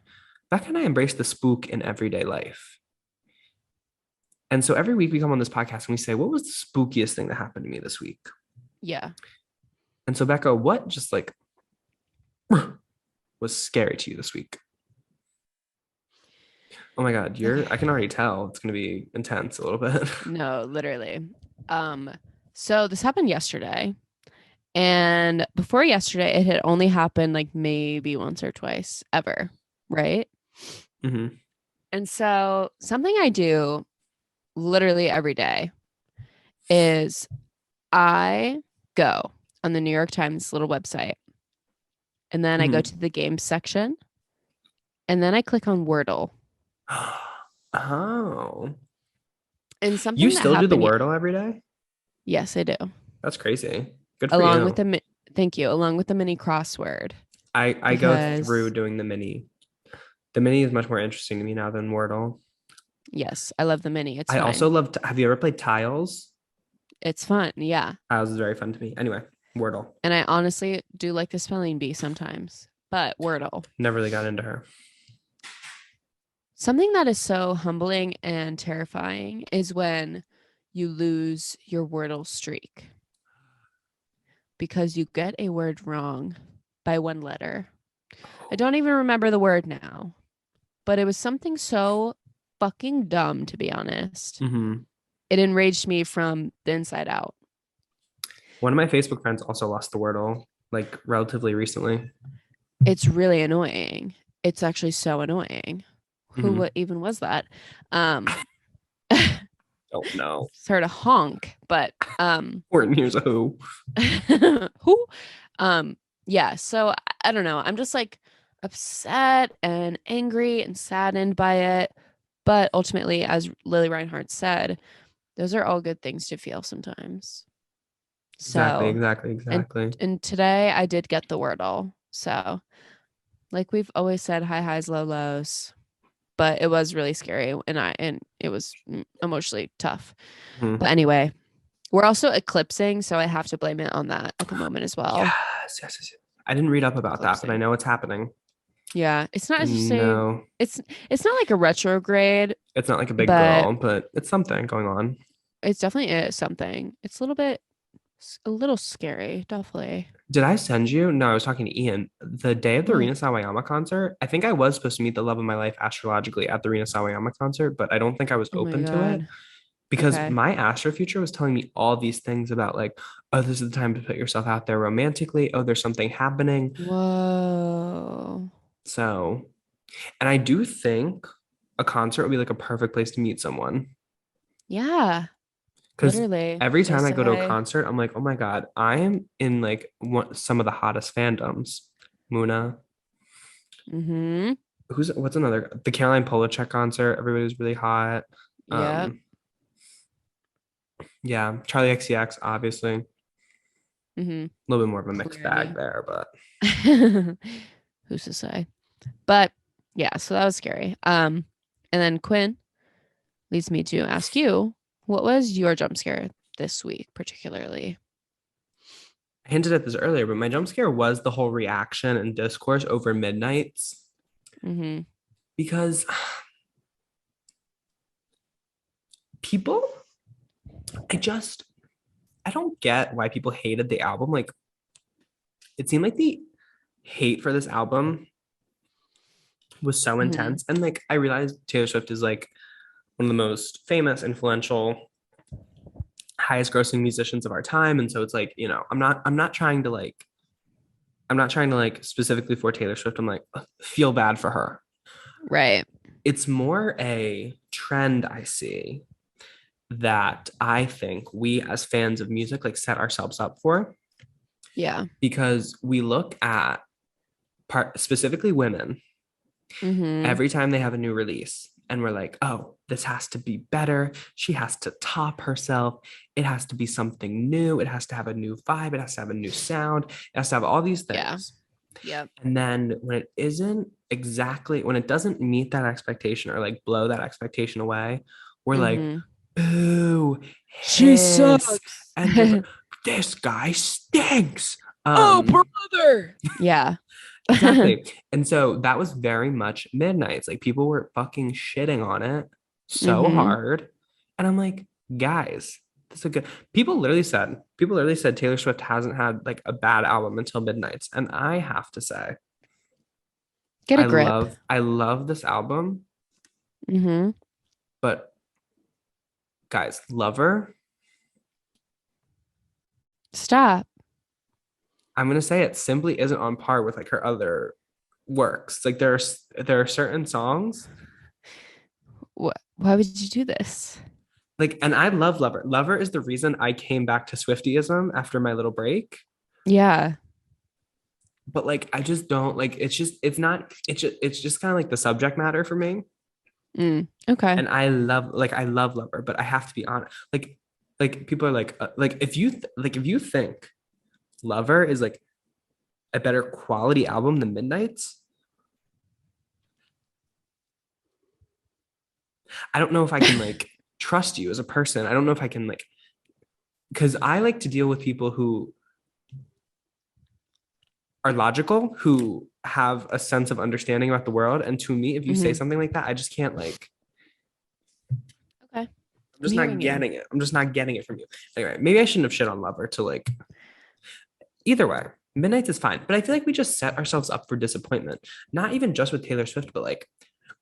Speaker 1: embrace the spook in everyday life. And so every week we come on this podcast and we say, what was the spookiest thing that happened to me this week?
Speaker 2: Yeah.
Speaker 1: And so Becca, what just like was scary to you this week? Oh my God, I can already tell it's gonna be intense a little bit.
Speaker 2: No, literally. So this happened yesterday. And before yesterday, it had only happened like maybe once or twice ever. Right.
Speaker 1: hmm
Speaker 2: And so something I do literally every day is I go on the New York Times little website and then I go to the games section and then I click on Wordle.
Speaker 1: Oh.
Speaker 2: And something
Speaker 1: You
Speaker 2: that
Speaker 1: still do the
Speaker 2: happened
Speaker 1: Wordle every day?
Speaker 2: Yes, I do.
Speaker 1: That's crazy. Good for
Speaker 2: Along
Speaker 1: you.
Speaker 2: with the thank you, along with the mini crossword.
Speaker 1: I go
Speaker 2: because-
Speaker 1: through doing the mini. The mini is much more interesting to me now than Wordle.
Speaker 2: Yes, I love the mini. It's
Speaker 1: I
Speaker 2: fun.
Speaker 1: also love. Have you ever played Tiles?
Speaker 2: It's fun. Yeah.
Speaker 1: Tiles is very fun to me. Anyway, Wordle.
Speaker 2: And I honestly do like the spelling bee sometimes, but Wordle.
Speaker 1: Never really got into her.
Speaker 2: Something that is so humbling and terrifying is when you lose your Wordle streak because you get a word wrong by one letter. I don't even remember the word now, but it was something so fucking dumb, to be honest.
Speaker 1: Mm-hmm.
Speaker 2: it enraged me from the inside out.
Speaker 1: One of my Facebook friends also lost the Wordle like relatively recently.
Speaker 2: It's really annoying. It's actually so annoying.
Speaker 1: Mhm.
Speaker 2: What even was that?
Speaker 1: Oh no.
Speaker 2: Sort of honk, but
Speaker 1: 14 years old.
Speaker 2: who? Yeah, so I don't know. I'm just like upset and angry and saddened by it. But ultimately, as Lily Reinhardt said, those are all good things to feel sometimes.
Speaker 1: Exactly,
Speaker 2: So,
Speaker 1: exactly,
Speaker 2: and
Speaker 1: exactly.
Speaker 2: and today I did get the Wordle. So, like we've always said, high highs, low lows. But it was really scary, and it was emotionally tough.
Speaker 1: Mhm.
Speaker 2: But anyway, we're also eclipsing, so I have to blame it on that at the moment as well.
Speaker 1: Yes, yes, yes, yes. I didn't read up about that, but I
Speaker 2: Eclipsing.
Speaker 1: know it's happening.
Speaker 2: Yeah, it's not as you say.
Speaker 1: No,
Speaker 2: It's not like a retrograde,
Speaker 1: it's not like a big
Speaker 2: but
Speaker 1: girl, but it's something going on.
Speaker 2: it's definitely something. It's a little scary, definitely.
Speaker 1: Did I send you? No, I was talking to Ian. The day of the
Speaker 2: What?
Speaker 1: Rina Sawayama concert, I think I was supposed to meet the love of my life astrologically at the Rina Sawayama concert, but I don't think I was
Speaker 2: Oh my
Speaker 1: open to it
Speaker 2: God.
Speaker 1: because
Speaker 2: Okay.
Speaker 1: my astro future was telling me all these things about like, oh, this is the time to put yourself out there romantically. Oh, there's something happening.
Speaker 2: Whoa.
Speaker 1: So, and I do think a concert would be like a perfect place to meet someone.
Speaker 2: Yeah,
Speaker 1: Because
Speaker 2: literally.
Speaker 1: every time
Speaker 2: Place
Speaker 1: I
Speaker 2: to
Speaker 1: go to a
Speaker 2: high.
Speaker 1: concert, I'm like, oh my God, I am in like some of the hottest fandoms. Muna,
Speaker 2: Mm-hmm.
Speaker 1: what's another? The Caroline Polachek concert, everybody was really hot.
Speaker 2: Yep.
Speaker 1: Um, yeah, Charlie XCX, obviously. A
Speaker 2: Mm-hmm.
Speaker 1: little bit more of a mixed bag
Speaker 2: Clearly.
Speaker 1: there, but
Speaker 2: Who's to say? But yeah, so that was scary. And then Quinn leads me to ask you, what was your jump scare this week, particularly?
Speaker 1: I hinted at this earlier, but my jump scare was the whole reaction and discourse over Midnight's
Speaker 2: Mm-hmm.
Speaker 1: because people, I just, I don't get why people hated the album. Like, it seemed like the hate for this album was so
Speaker 2: Mm-hmm.
Speaker 1: intense. And like, I realized Taylor Swift is like one of the most famous, influential, highest grossing musicians of our time. And so it's like, I'm not trying to like specifically for Taylor Swift. I'm like, feel bad for her.
Speaker 2: Right.
Speaker 1: It's more a trend I see that I think we as fans of music like set ourselves up for
Speaker 2: Yeah.
Speaker 1: because we look at specifically women
Speaker 2: Mm-hmm.
Speaker 1: every time they have a new release and we're like, oh, this has to be better. She has to top herself. It has to be something new. It has to have a new vibe. It has to have a new sound. It has to have all these
Speaker 2: Yeah.
Speaker 1: things.
Speaker 2: Yep.
Speaker 1: And then when it doesn't meet that expectation or like blow that expectation away, we're like,
Speaker 2: Mm-hmm.
Speaker 1: ooh,
Speaker 2: She
Speaker 1: hiss.
Speaker 2: sucks.
Speaker 1: And just like, this guy stinks.
Speaker 2: Oh,
Speaker 1: Um,
Speaker 2: brother. Yeah.
Speaker 1: exactly. And so that was very much Midnight's. Like people were fucking shitting on it so
Speaker 2: Mm-hmm.
Speaker 1: hard. And I'm like, guys, this is a good people literally said Taylor Swift hasn't had like a bad album until Midnight's. And I have to say,
Speaker 2: Get a grip.
Speaker 1: I love this album,
Speaker 2: Mm-hmm.
Speaker 1: but guys, Lover,
Speaker 2: Stop.
Speaker 1: I'm gonna say it simply isn't on par with like her other works. Like there are certain songs
Speaker 2: Why would you do this?
Speaker 1: like, and I love Lover. Lover is the reason I came back to Swiftyism after my little break.
Speaker 2: Yeah.
Speaker 1: But like, I just don't like. It's just kind of like the subject matter for me.
Speaker 2: Okay.
Speaker 1: And I love Lover, but I have to be honest. Like people are like if you think Lover is like a better quality album than Midnight's, I don't know if I can like trust you as a person. I don't know if I can like because I like to deal with people who are logical, who have a sense of understanding about the world. And to me, if you say
Speaker 2: Mm-hmm.
Speaker 1: something like that, I just can't like,
Speaker 2: Okay.
Speaker 1: I'm
Speaker 2: I'm
Speaker 1: just not
Speaker 2: hearing you.
Speaker 1: getting it. I'm just not getting it from you. Anyway, maybe I shouldn't have shit on Lover to like either way. Midnight's is fine, but I feel like we just set ourselves up for disappointment. Not even just with Taylor Swift, but like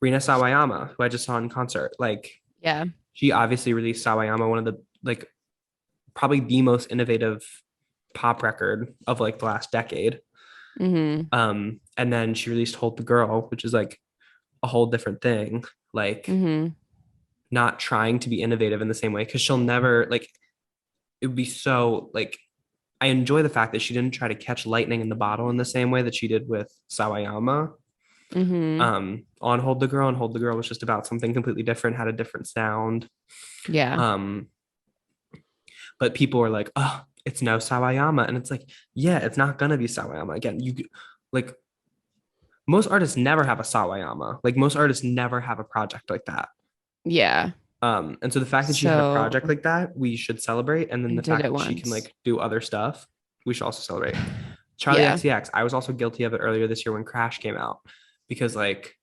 Speaker 1: Rina Sawayama, who I just saw in concert. Like
Speaker 2: Yeah.
Speaker 1: She obviously released Sawayama, one of the like probably the most innovative pop record of like the last decade.
Speaker 2: Mm-hmm.
Speaker 1: And then she released Hold the Girl, which is like a whole different thing. Like
Speaker 2: Mm-hmm.
Speaker 1: not trying to be innovative in the same way because she'll never like it would be so like I enjoy the fact that she didn't try to catch lightning in the bottle in the same way that she did with Sawayama.
Speaker 2: Mm-hmm.
Speaker 1: On Hold the Girl, and Hold the Girl was just about something completely different, had a different sound.
Speaker 2: Yeah.
Speaker 1: But people were like, oh, it's no Sawayama. And it's like, yeah, it's not gonna be Sawayama. Again, you like most artists never have a Sawayama. Like most artists never have a project like that.
Speaker 2: Yeah.
Speaker 1: And so the fact that she had a
Speaker 2: So
Speaker 1: project like that, we should celebrate. And then
Speaker 2: I
Speaker 1: the
Speaker 2: did
Speaker 1: fact
Speaker 2: it
Speaker 1: that she can
Speaker 2: once.
Speaker 1: like do other stuff, we should also celebrate. Charlie
Speaker 2: Yeah.
Speaker 1: XCX, I was also guilty of it earlier this year when Crash came out because like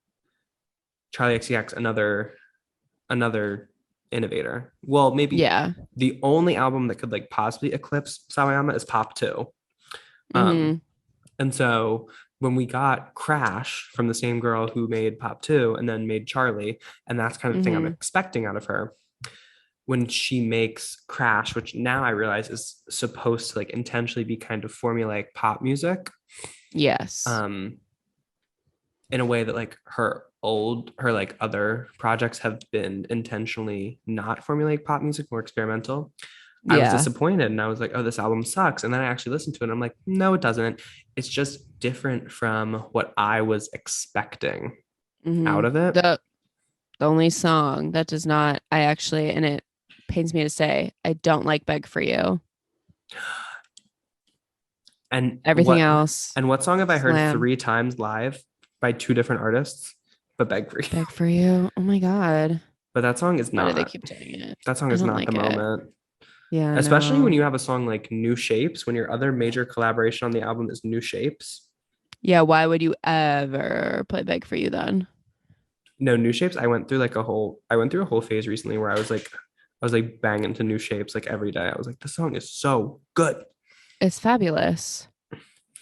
Speaker 1: Charlie XCX, another innovator. Well, maybe
Speaker 2: Yeah.
Speaker 1: the only album that could like possibly eclipse Sawayama is Pop 2.
Speaker 2: Mm-hmm.
Speaker 1: And so when we got Crash from the same girl who made Pop 2 and then made Charlie, and that's kind of the thing I'm
Speaker 2: Mm-hmm.
Speaker 1: expecting out of her. When she makes Crash, which now I realize is supposed to like intentionally be kind of formulaic pop music,
Speaker 2: Yes.
Speaker 1: in a way that like her like other projects have been intentionally not formulaic pop music, more experimental. I was
Speaker 2: Yeah.
Speaker 1: disappointed and I was like, oh, this album sucks. And then I actually listened to it and I'm like, no, it doesn't. It's just different from what I was expecting
Speaker 2: Mm-hmm.
Speaker 1: out of it.
Speaker 2: The only song that does not, I actually, and it pains me to say, I don't like Beg for You.
Speaker 1: And
Speaker 2: Everything else,
Speaker 1: what song have I heard
Speaker 2: slam.
Speaker 1: 3 times live by 2 different artists? But Beg for You.
Speaker 2: Beg for You. Oh my God.
Speaker 1: But that song is
Speaker 2: Why do they
Speaker 1: not.
Speaker 2: keep doing it?
Speaker 1: That song
Speaker 2: I
Speaker 1: is
Speaker 2: don't
Speaker 1: not the
Speaker 2: like it.
Speaker 1: moment.
Speaker 2: Yeah,
Speaker 1: Especially when
Speaker 2: no.
Speaker 1: you have a song like New Shapes, when your other major collaboration on the album is New Shapes.
Speaker 2: Yeah, why would you ever play Beg for You then?
Speaker 1: No, New Shapes, I went through a whole phase recently where I was like banging to New Shapes like every day. I was like, this song is so good.
Speaker 2: It's fabulous.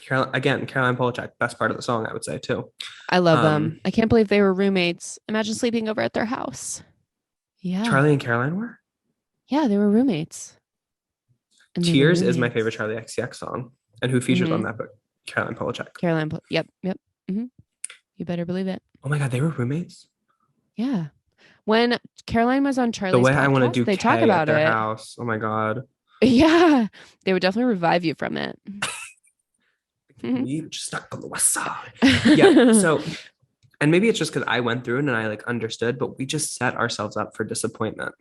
Speaker 1: Caroline Polachek, best part of the song, I would say too.
Speaker 2: I love
Speaker 1: Um,
Speaker 2: them. I can't believe they were roommates. Imagine sleeping over at their house. Yeah.
Speaker 1: Charlie and Caroline were.
Speaker 2: Yeah, they were roommates. And they were
Speaker 1: Tears is my
Speaker 2: roommates.
Speaker 1: favorite Charlie XCX song, and who features on
Speaker 2: Mhm.
Speaker 1: that book? Caroline Polachek.
Speaker 2: Yep. Hmm. You better believe it.
Speaker 1: Oh my God, they were roommates.
Speaker 2: Yeah. When Caroline was on
Speaker 1: The
Speaker 2: Charlie's
Speaker 1: way I want to
Speaker 2: podcast,
Speaker 1: do
Speaker 2: they talk
Speaker 1: K at
Speaker 2: about
Speaker 1: their
Speaker 2: it.
Speaker 1: house. Oh my God.
Speaker 2: Yeah. They would definitely revive you from it.
Speaker 1: We just stuck on the west side. Yeah. So, and maybe it's just because I went through it and I like understood, but we just set ourselves up for disappointment.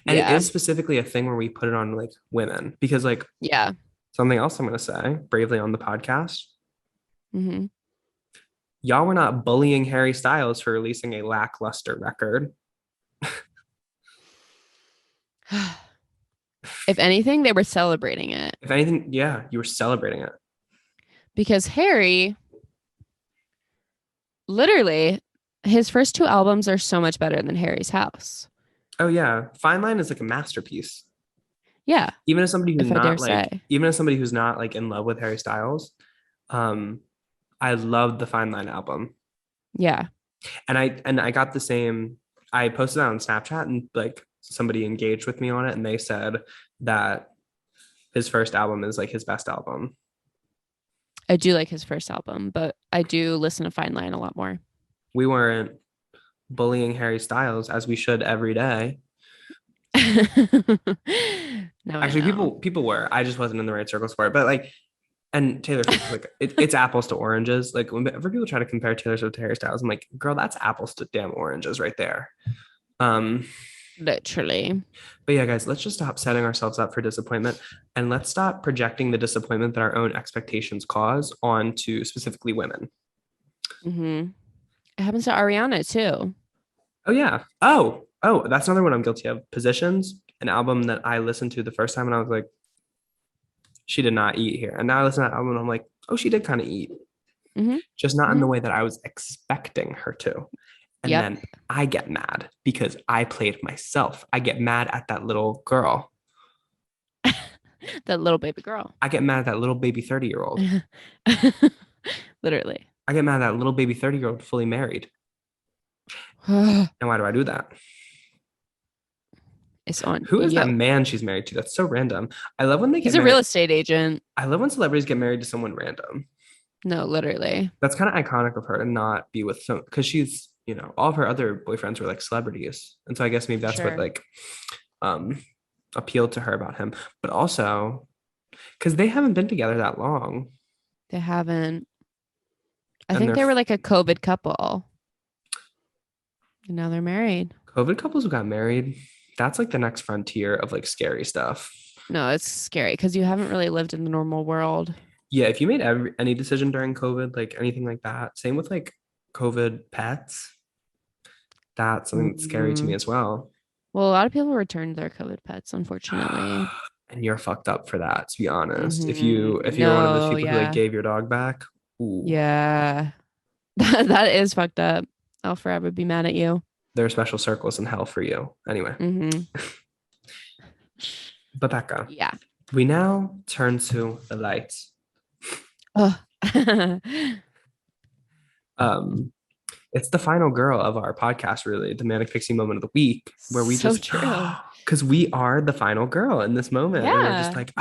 Speaker 1: And it
Speaker 2: Yeah.
Speaker 1: is specifically a thing where we put it on like women because like
Speaker 2: Yeah.
Speaker 1: something else I'm going to say bravely on the podcast.
Speaker 2: Hmm.
Speaker 1: Y'all were not bullying Harry Styles for releasing a lackluster record.
Speaker 2: If anything, they were celebrating it
Speaker 1: If anything, yeah, you were celebrating it.
Speaker 2: because Harry, literally, his first 2 albums are so much better than Harry's House.
Speaker 1: Oh yeah, Fine Line is like a masterpiece.
Speaker 2: Yeah.
Speaker 1: Even as somebody who's
Speaker 2: If I dare
Speaker 1: not like,
Speaker 2: say.
Speaker 1: even as somebody who's not like in love with Harry Styles, I loved the Fine Line album.
Speaker 2: Yeah.
Speaker 1: And I got the same. I posted that on Snapchat and like somebody engaged with me on it, and they said that his first album is like his best album.
Speaker 2: I do like his first album, but I do listen to Fine Line a lot more.
Speaker 1: We weren't bullying Harry Styles as we should every day.
Speaker 2: No,
Speaker 1: Actually, people were. I just wasn't in the right circles for it. But like, and Taylor Swift, like it's apples to oranges. Like whenever people try to compare Taylor Swift to Harry Styles, I'm like, girl, that's apples to damn oranges right there.
Speaker 2: Literally.
Speaker 1: But yeah, guys, let's just stop setting ourselves up for disappointment and let's stop projecting the disappointment that our own expectations cause onto specifically women.
Speaker 2: Mm-hmm. It happens to Ariana too.
Speaker 1: Oh yeah. That's another one I'm guilty of. Positions, an album that I listened to the first time and I was like, she did not eat here. And now I listen to that album and I'm like, oh, she did kind of eat.
Speaker 2: Mm-hmm.
Speaker 1: Just not in the way that I was expecting her to. And then I get mad because I played myself. I get mad at that little girl.
Speaker 2: That little baby girl.
Speaker 1: I get mad at that little baby 30-year-old.
Speaker 2: Literally.
Speaker 1: I get mad at that little baby 30-year-old fully married. And why do I do that?
Speaker 2: is on
Speaker 1: Who is
Speaker 2: you.
Speaker 1: that man she's married to? That's so random. I love when they
Speaker 2: He's
Speaker 1: get
Speaker 2: a real
Speaker 1: married.
Speaker 2: estate agent.
Speaker 1: I love when celebrities get married to someone random.
Speaker 2: No, literally.
Speaker 1: That's kind of iconic of her to not be with some because she's, all of her other boyfriends were like celebrities. And so I guess maybe that's what
Speaker 2: Sure.
Speaker 1: like um appealed to her about him. But also because they haven't been together that long.
Speaker 2: They haven't. I
Speaker 1: And
Speaker 2: think
Speaker 1: they're
Speaker 2: they were like a COVID couple. And now they're married.
Speaker 1: COVID couples who got married. That's like the next frontier of like scary stuff.
Speaker 2: No, it's scary because you haven't really lived in the normal world.
Speaker 1: Yeah, if you made any decision during COVID, like anything like that, same with like COVID pets, that's something that's scary to me
Speaker 2: Mhm.
Speaker 1: as well.
Speaker 2: Well, a lot of people returned their COVID pets, unfortunately.
Speaker 1: And you're fucked up for that, to be honest. If
Speaker 2: Hmm.
Speaker 1: you if you're one of those
Speaker 2: No,
Speaker 1: people who like
Speaker 2: yeah.
Speaker 1: gave your dog back, ooh,
Speaker 2: Yeah. That is fucked up. I'll forever be mad at you.
Speaker 1: there are special circles in hell for you. Anyway,
Speaker 2: Hmm.
Speaker 1: but Becca,
Speaker 2: Yeah.
Speaker 1: we now turn to the lights.
Speaker 2: Oh.
Speaker 1: Um, it's the final girl of our podcast, really, the Manic Pixie moment of the week, where we
Speaker 2: So
Speaker 1: just
Speaker 2: true.
Speaker 1: because we are the final girl in this moment, and we're just
Speaker 2: Yeah.
Speaker 1: like,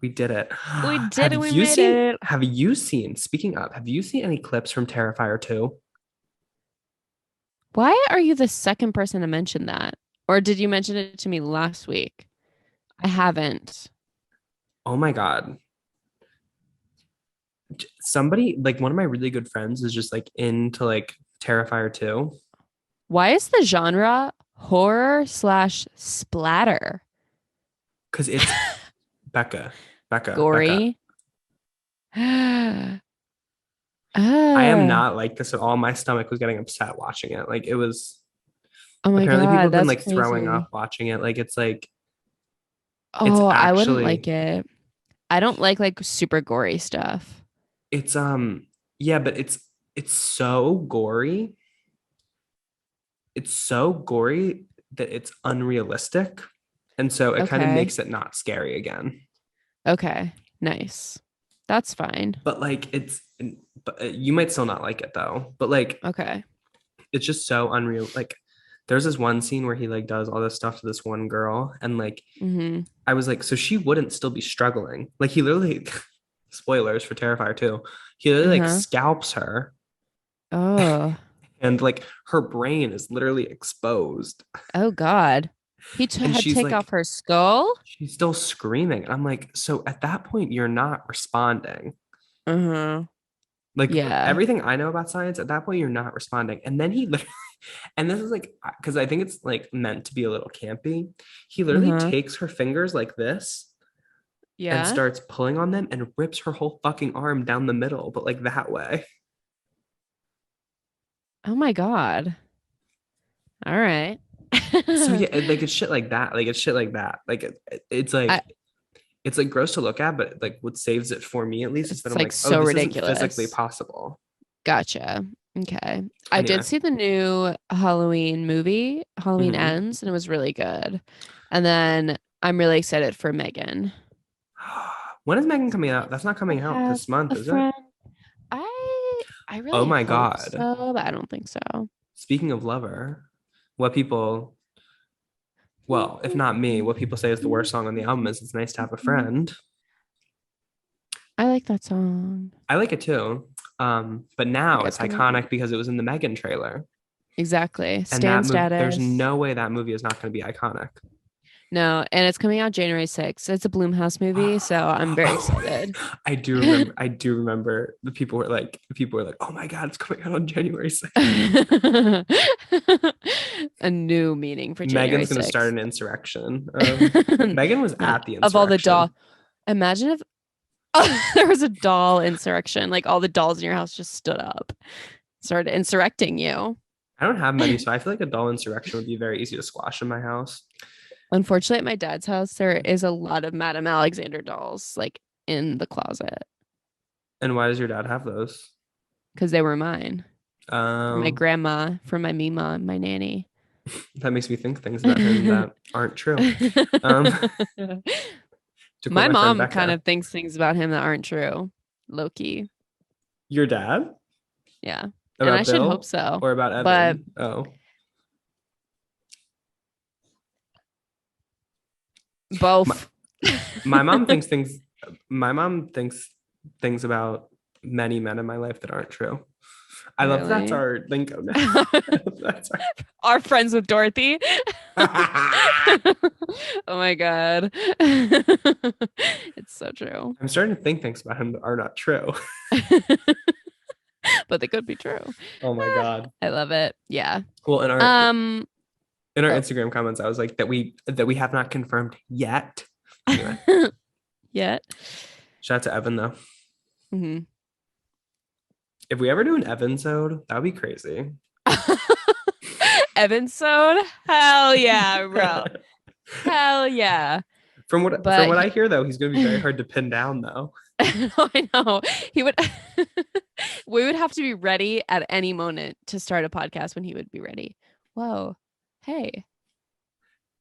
Speaker 1: we did it.
Speaker 2: We did it. We made it.
Speaker 1: Speaking up, have you seen any clips from Terrifier 2?
Speaker 2: Why are you the second person to mention that? Or did you mention it to me last week? I haven't.
Speaker 1: Oh my God. Somebody, like one of my really good friends is just like into like Terrifier 2.
Speaker 2: Why is the genre horror slash splatter?
Speaker 1: Because it's Becca, Becca.
Speaker 2: Gory?
Speaker 1: I am
Speaker 2: Ah,
Speaker 1: not like this at all. My stomach was getting upset watching it. Like it was
Speaker 2: oh my
Speaker 1: apparently people
Speaker 2: God,
Speaker 1: have been
Speaker 2: that's
Speaker 1: like throwing
Speaker 2: crazy.
Speaker 1: up watching it. Like it's
Speaker 2: Oh, I wouldn't like
Speaker 1: actually
Speaker 2: it. I don't like super gory stuff.
Speaker 1: it's yeah, but it's so gory. It's so gory that it's unrealistic. And so it kind of
Speaker 2: Okay.
Speaker 1: makes it not scary again.
Speaker 2: Okay. Nice. That's fine.
Speaker 1: But like but you might still not like it though. But like
Speaker 2: Okay.
Speaker 1: it's just so unreal. Like there's this one scene where he like does all this stuff to this one girl and like
Speaker 2: Mm-hmm.
Speaker 1: I was like, so she wouldn't still be struggling. Like he literally spoilers for Terrifier 2. He literally like
Speaker 2: Uh-huh.
Speaker 1: scalps her
Speaker 2: Oh.
Speaker 1: and like her brain is literally exposed.
Speaker 2: Oh God. He
Speaker 1: And
Speaker 2: had to
Speaker 1: she's
Speaker 2: take off
Speaker 1: like
Speaker 2: her skull?
Speaker 1: she's still screaming. And I'm like, so at that point you're not responding.
Speaker 2: Uh-huh.
Speaker 1: Like
Speaker 2: Yeah.
Speaker 1: everything I know about science, at that point you're not responding. And then he literally, and this is like because I think it's like meant to be a little campy. He literally
Speaker 2: Uh-huh.
Speaker 1: takes her fingers like this and
Speaker 2: Yeah.
Speaker 1: starts pulling on them and rips her whole fucking arm down the middle, but like that way.
Speaker 2: Oh my God. All right.
Speaker 1: So yeah, like it's shit like that. Like it's shit like that. Like
Speaker 2: I,
Speaker 1: it's like gross to look at, but like what saves it for me at least is that
Speaker 2: it's
Speaker 1: I'm
Speaker 2: like
Speaker 1: like, oh,
Speaker 2: so
Speaker 1: this isn't physically
Speaker 2: ridiculous.
Speaker 1: possible.
Speaker 2: Gotcha. Okay. I
Speaker 1: Anyway.
Speaker 2: did see the new Halloween movie, Halloween
Speaker 1: Mhm.
Speaker 2: Ends, and it was really good. And then I'm really excited for Megan.
Speaker 1: When is Megan coming out? That's not coming out
Speaker 2: Have
Speaker 1: this month,
Speaker 2: a
Speaker 1: is it?
Speaker 2: friend. I
Speaker 1: Oh
Speaker 2: really
Speaker 1: my
Speaker 2: hope
Speaker 1: God.
Speaker 2: so, but I don't think so.
Speaker 1: Speaking of Lover, what people, well, if not me, what people say is the worst song on the album is It's Nice to Have a Friend.
Speaker 2: I like that song.
Speaker 1: I like it too. But now
Speaker 2: Yeah,
Speaker 1: it's
Speaker 2: it's gonna
Speaker 1: iconic because it was in the Megan trailer.
Speaker 2: exactly
Speaker 1: And
Speaker 2: stand
Speaker 1: that movie, there's
Speaker 2: status.
Speaker 1: no way that movie is not going to be iconic.
Speaker 2: No, and it's coming out January 6th. It's a Bloomhouse movie, so I'm very excited.
Speaker 1: I do remember the people were like, oh my God, it's coming out on January 6th.
Speaker 2: A new meaning for January
Speaker 1: Megan's gonna start
Speaker 2: 6th.
Speaker 1: an insurrection. Megan was
Speaker 2: No,
Speaker 1: at the
Speaker 2: of all the doll.
Speaker 1: insurrection.
Speaker 2: Imagine if there was a doll insurrection, like all the dolls in your house just stood up, started insurrecting you.
Speaker 1: I don't have many, so I feel like a doll insurrection would be very easy to squash in my house.
Speaker 2: Unfortunately, at my dad's house, there is a lot of Madame Alexander dolls, like in the closet,
Speaker 1: And why does your dad have those?
Speaker 2: because they were mine from my
Speaker 1: Um,
Speaker 2: grandma, from my Mima, my nanny.
Speaker 1: that makes me think things about him that aren't true. Um, to quote
Speaker 2: My
Speaker 1: my friend
Speaker 2: mom kind
Speaker 1: Becca,
Speaker 2: of thinks things about him that aren't true. Low key.
Speaker 1: your dad
Speaker 2: Yeah. And I
Speaker 1: about
Speaker 2: should hope
Speaker 1: Bill
Speaker 2: so.
Speaker 1: or about
Speaker 2: But
Speaker 1: Evan? Oh,
Speaker 2: Both.
Speaker 1: My mom thinks things. My mom thinks things about many men in my life that aren't true. I love that's
Speaker 2: Really?
Speaker 1: our lingo now. That's
Speaker 2: Are friends with Dorothy.
Speaker 1: our...
Speaker 2: Oh my God. It's so true.
Speaker 1: I'm starting to think things about him that are not true.
Speaker 2: But they could be true.
Speaker 1: Oh my god.
Speaker 2: I love it. Yeah.
Speaker 1: Well, in our
Speaker 2: Um, oh.
Speaker 1: Instagram comments, I was like that we have not confirmed yet. Anyway,
Speaker 2: Yet.
Speaker 1: shout out to Evan though.
Speaker 2: hmm
Speaker 1: If we ever do an Evansode, that would be crazy.
Speaker 2: Evansode? Hell yeah, bro. Hell yeah.
Speaker 1: From what
Speaker 2: But
Speaker 1: I hear though, he's going to be very hard to pin down though.
Speaker 2: I know he would. We would have to be ready at any moment to start a podcast when he would be ready. Whoa. Hey,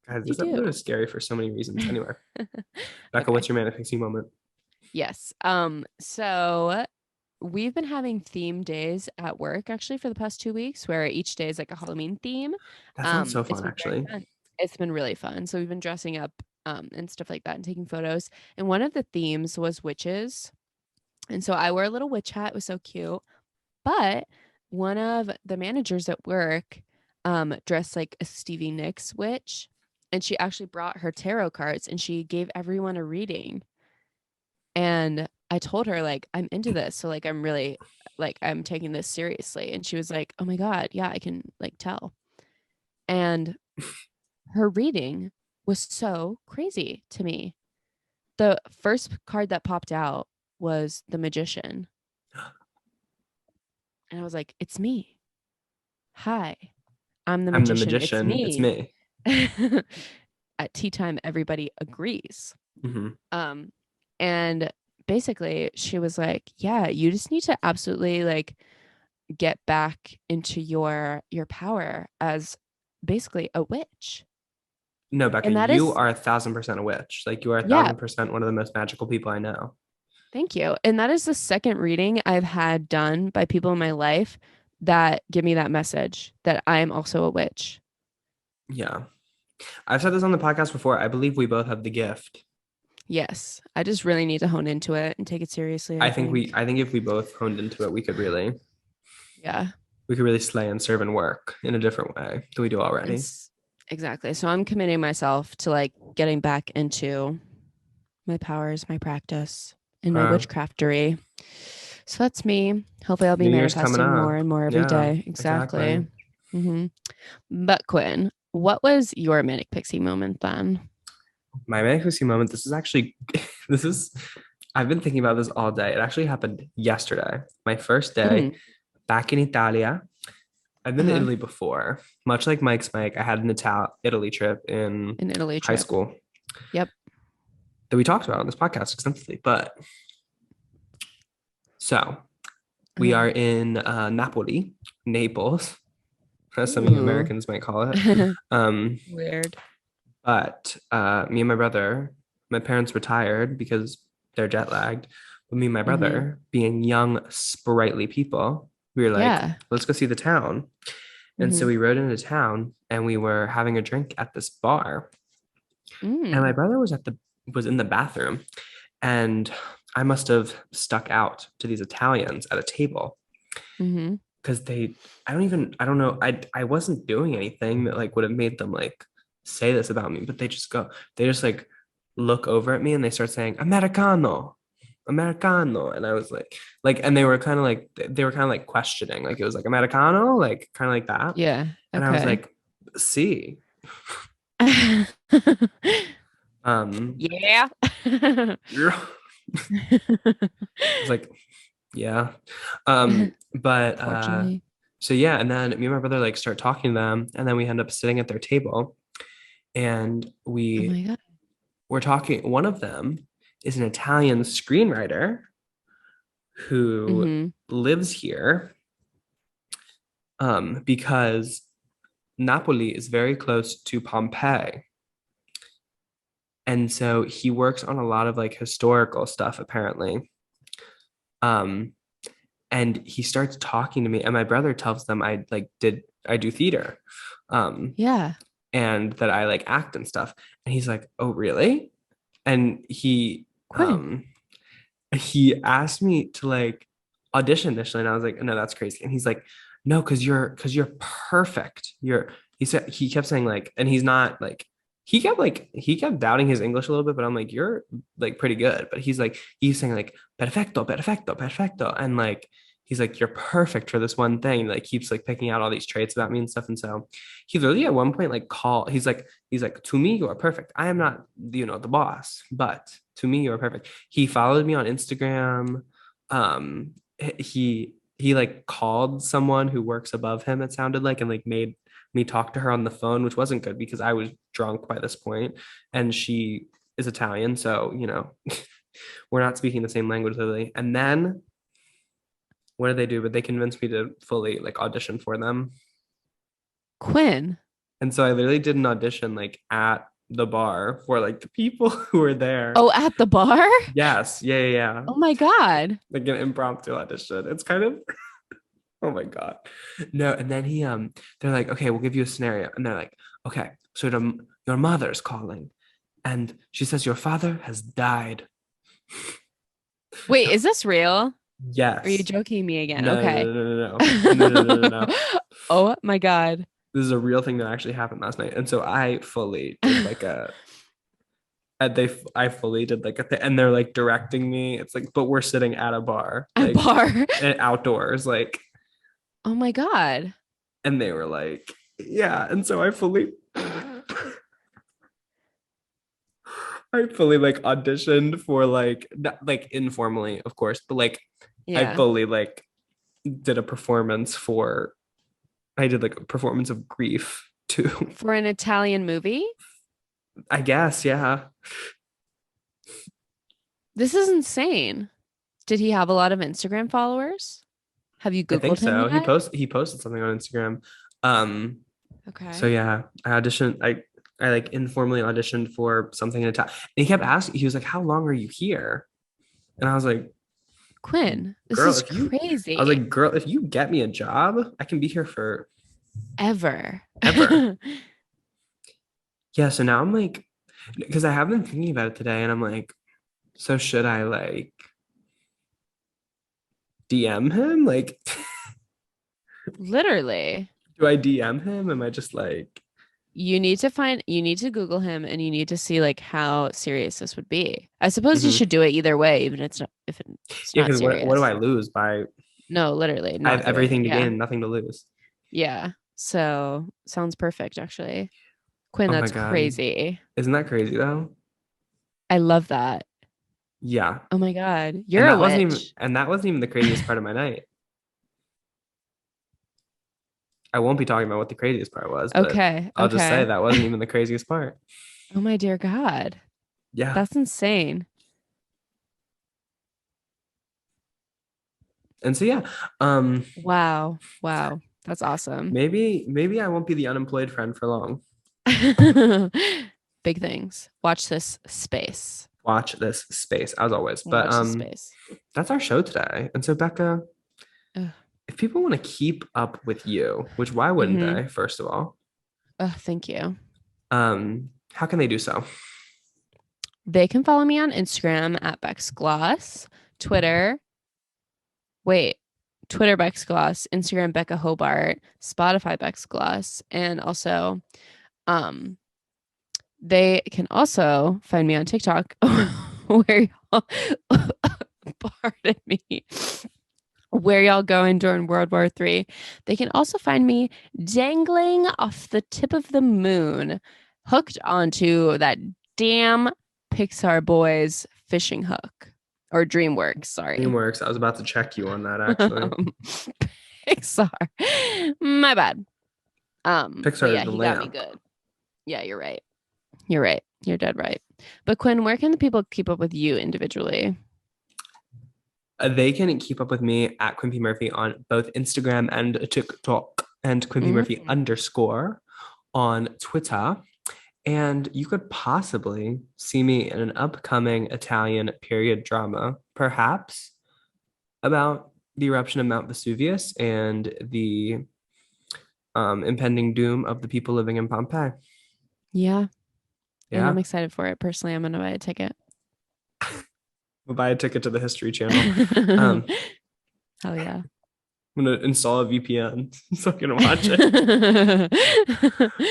Speaker 1: Guys,
Speaker 2: you
Speaker 1: this episode
Speaker 2: do.
Speaker 1: is scary for so many reasons. Anyway, Becca,
Speaker 2: Okay.
Speaker 1: what's your manic pixie moment?
Speaker 2: Yes. So we've been having theme days at work actually for the past 2 weeks, where each day is like a Halloween theme.
Speaker 1: That sounds so
Speaker 2: It's
Speaker 1: fun,
Speaker 2: been very
Speaker 1: actually.
Speaker 2: fun. It's been really fun. So we've been dressing up and stuff like that and taking photos. And one of the themes was witches. And so I wore a little witch hat. It was so cute. But one of the managers at work dressed like a Stevie Nicks witch. And she actually brought her tarot cards and she gave everyone a reading. And I told her, like, I'm into this. So, like, I'm really, like, I'm taking this seriously. And she was like, oh my God, yeah, I can, like, tell. And her reading was so crazy to me. The first card that popped out was the magician. And I was like, it's me. Hi, I'm the
Speaker 1: I'm the
Speaker 2: magician. It's
Speaker 1: magician. It's
Speaker 2: me.
Speaker 1: me.
Speaker 2: At tea time, everybody agrees.
Speaker 1: hmm
Speaker 2: And basically she was like, yeah, you just need to absolutely like get back into your power as basically a witch.
Speaker 1: No, Becca,
Speaker 2: And that
Speaker 1: you
Speaker 2: is,
Speaker 1: are 1,000% a witch. Like you are a
Speaker 2: yeah,
Speaker 1: 1,000% one of the most magical people I know.
Speaker 2: thank you. And that is the second reading I've had done by people in my life that give me that message that I am also a witch.
Speaker 1: Yeah. I've said this on the podcast before. I believe we both have the gift.
Speaker 2: Yes, I just really need to hone into it and take it seriously, I think.
Speaker 1: I think if we both honed into it,
Speaker 2: Yeah.
Speaker 1: we could really slay and serve and work in a different way than we do already.
Speaker 2: Exactly. So I'm committing myself to like getting back into my powers, my practice, and my witchcraftery. So that's me. Hopefully, I'll be
Speaker 1: New Year's coming
Speaker 2: manifesting more
Speaker 1: up.
Speaker 2: and more every
Speaker 1: Yeah,
Speaker 2: day. Exactly.
Speaker 1: exactly.
Speaker 2: But Quinn, what was your manic pixie moment then?
Speaker 1: My manic pixie moment. This is actually, this is, I've been thinking about this all day. It actually happened yesterday. My first day back in Italia. I've been to Italy before. Much like Mike's Mike, I had an Italy trip in
Speaker 2: Italy
Speaker 1: high
Speaker 2: trip.
Speaker 1: school.
Speaker 2: Yep.
Speaker 1: That we talked about on this podcast extensively. But so we are in Napoli, Naples, as some of you Americans might call it.
Speaker 2: Weird.
Speaker 1: But me and my brother, my parents retired because they're jet lagged. But me and my brother, being young, sprightly people, we were like, let's go see the town. And so we rode into town and we were having a drink at this bar. And my brother was in the bathroom. And I must have stuck out to these Italians at a table. Because I don't know. I wasn't doing anything that like would have made them like say this about me, but they just like look over at me and they start saying Americano. Americano. And I was like, and they were kind of like questioning, like it was like Americano, like kind of like that.
Speaker 2: Yeah. Okay.
Speaker 1: And I was like, see.
Speaker 2: Yeah.
Speaker 1: It's like, yeah. But so yeah, and then me and my brother like start talking to them, and then we end up sitting at their table, and we're talking. One of them is an Italian screenwriter who lives here because Napoli is very close to Pompeii. And so he works on a lot of like historical stuff, apparently. And he starts talking to me, and my brother tells them I do theater.
Speaker 2: Yeah.
Speaker 1: and that I like act and stuff. And he's like, "Oh, really?" And
Speaker 2: Quinn.
Speaker 1: he asked me to like audition initially, and I was like, "No, that's crazy." And he's like, "No, because you're perfect. He said he kept saying like, and he's not he kept doubting his English a little bit, but I'm like, "You're like pretty good." But he's saying like perfecto, perfecto, perfecto. And like he's like, "You're perfect for this one thing." And, like keeps like picking out all these traits about me and stuff. And so he literally at one point like he's like, "To me, you are perfect. I am not, the boss, but to me, you are perfect." He followed me on Instagram. He like called someone who works above him, it sounded like, and like made me talk to her on the phone, which wasn't good because I was drunk by this point, and she is Italian, so we're not speaking the same language literally. And then what did they do? But they convinced me to fully like audition for them.
Speaker 2: Quinn.
Speaker 1: And so I literally did an audition like at the bar for like the people who were there.
Speaker 2: Oh, at the bar?
Speaker 1: Yes. Yeah, yeah, yeah.
Speaker 2: Oh my God.
Speaker 1: Like an impromptu audition. It's kind of oh my God. No, and then they're like, "Okay, we'll give you a scenario." And they're like, "Okay, so your mother's calling, and she says your father has died."
Speaker 2: Wait, is this real? Are you
Speaker 1: Yes.
Speaker 2: joking me again?
Speaker 1: No,
Speaker 2: Okay.
Speaker 1: no, no, no, no, no, no, no, no, no.
Speaker 2: Oh my God.
Speaker 1: This is a real thing that actually happened last night. And so I fully did like I fully did like a thing, and they're like directing me. It's like, but we're sitting at a bar,
Speaker 2: A
Speaker 1: like
Speaker 2: bar.
Speaker 1: and outdoors, like,
Speaker 2: Oh my God.
Speaker 1: and they were like, yeah. And so I fully like auditioned for like not, like informally, of course, but like I
Speaker 2: Yeah.
Speaker 1: fully like did a performance for I did like a performance of Grief too.
Speaker 2: For an Italian movie?
Speaker 1: I guess, yeah.
Speaker 2: This is insane. Did he have a lot of Instagram followers? Have you
Speaker 1: I think
Speaker 2: Googled him
Speaker 1: so.
Speaker 2: yet?
Speaker 1: He posted something on Instagram. Um, so
Speaker 2: Okay.
Speaker 1: yeah, I auditioned. I like informally auditioned for something in Italian, and he kept asking. He was like, "How long are you here?" And I was like,
Speaker 2: Quinn, this
Speaker 1: "Girl,
Speaker 2: is
Speaker 1: if you," I was
Speaker 2: crazy.
Speaker 1: like, "Girl, if you get me a job, I can be here for
Speaker 2: Ever.
Speaker 1: ever." Yeah. So now I'm like, because I have been thinking about it today, and I'm like, so should I like DM him? Like,
Speaker 2: Literally.
Speaker 1: do I DM him? Am I just like,
Speaker 2: You need to Google him and you need to see like how serious this would be. I suppose you
Speaker 1: mhm.
Speaker 2: should do it either way, even if it's
Speaker 1: Yeah,
Speaker 2: not
Speaker 1: because what do
Speaker 2: serious.
Speaker 1: I lose by
Speaker 2: No, literally,
Speaker 1: I have
Speaker 2: not do it.
Speaker 1: everything to gain
Speaker 2: Yeah.
Speaker 1: and nothing to lose.
Speaker 2: Yeah. So sounds perfect, actually. Quinn,
Speaker 1: Oh my
Speaker 2: that's
Speaker 1: God.
Speaker 2: crazy.
Speaker 1: Isn't that crazy though?
Speaker 2: I love that.
Speaker 1: Yeah.
Speaker 2: Oh my God. You're a witch.
Speaker 1: And that wasn't even the craziest part of my night. I won't be talking about what the craziest part was, but
Speaker 2: Okay.
Speaker 1: I'll just say
Speaker 2: Okay.
Speaker 1: that wasn't even the craziest part.
Speaker 2: Oh my dear God.
Speaker 1: Yeah.
Speaker 2: That's insane.
Speaker 1: And so yeah, um
Speaker 2: Wow. Wow. That's awesome.
Speaker 1: maybe I won't be the unemployed friend for long.
Speaker 2: Big things. Watch this space.
Speaker 1: Watch this space as always. But
Speaker 2: Watch this space.
Speaker 1: that's our show today. And so Becca,
Speaker 2: Ugh.
Speaker 1: if people want to keep up with you, which why wouldn't
Speaker 2: Mm-hmm.
Speaker 1: they, first of all?
Speaker 2: Thank you.
Speaker 1: How can they do so?
Speaker 2: They can follow me on Instagram at Bex Gloss, Twitter. Wait, Twitter Bex Gloss, Instagram Becca Hobart, Spotify Bex Gloss, and also, um, they can also find me on TikTok, where y'all, pardon me, where y'all going during World War III. They can also find me dangling off the tip of the moon, hooked onto that damn Pixar Boys fishing hook or DreamWorks, sorry.
Speaker 1: DreamWorks. I was about to check you on that actually.
Speaker 2: Pixar. My bad. But
Speaker 1: Pixar is
Speaker 2: yeah,
Speaker 1: the
Speaker 2: he got me
Speaker 1: lamp.
Speaker 2: good. Yeah, you're right. You're right. You're dead right. But Quinn, where can the people keep up with you individually?
Speaker 1: They can keep up with me at Quimpy Murphy on both Instagram and TikTok, and Quimpy Murphy
Speaker 2: Mhm.
Speaker 1: underscore on Twitter. And you could possibly see me in an upcoming Italian period drama, perhaps about the eruption of Mount Vesuvius and the impending doom of the people living in Pompeii.
Speaker 2: Yeah. And
Speaker 1: Yeah.
Speaker 2: I'm excited for it. Personally, I'm gonna buy a ticket.
Speaker 1: We'll buy a ticket to the History Channel.
Speaker 2: Hell yeah.
Speaker 1: I'm gonna install a VPN so I can watch it.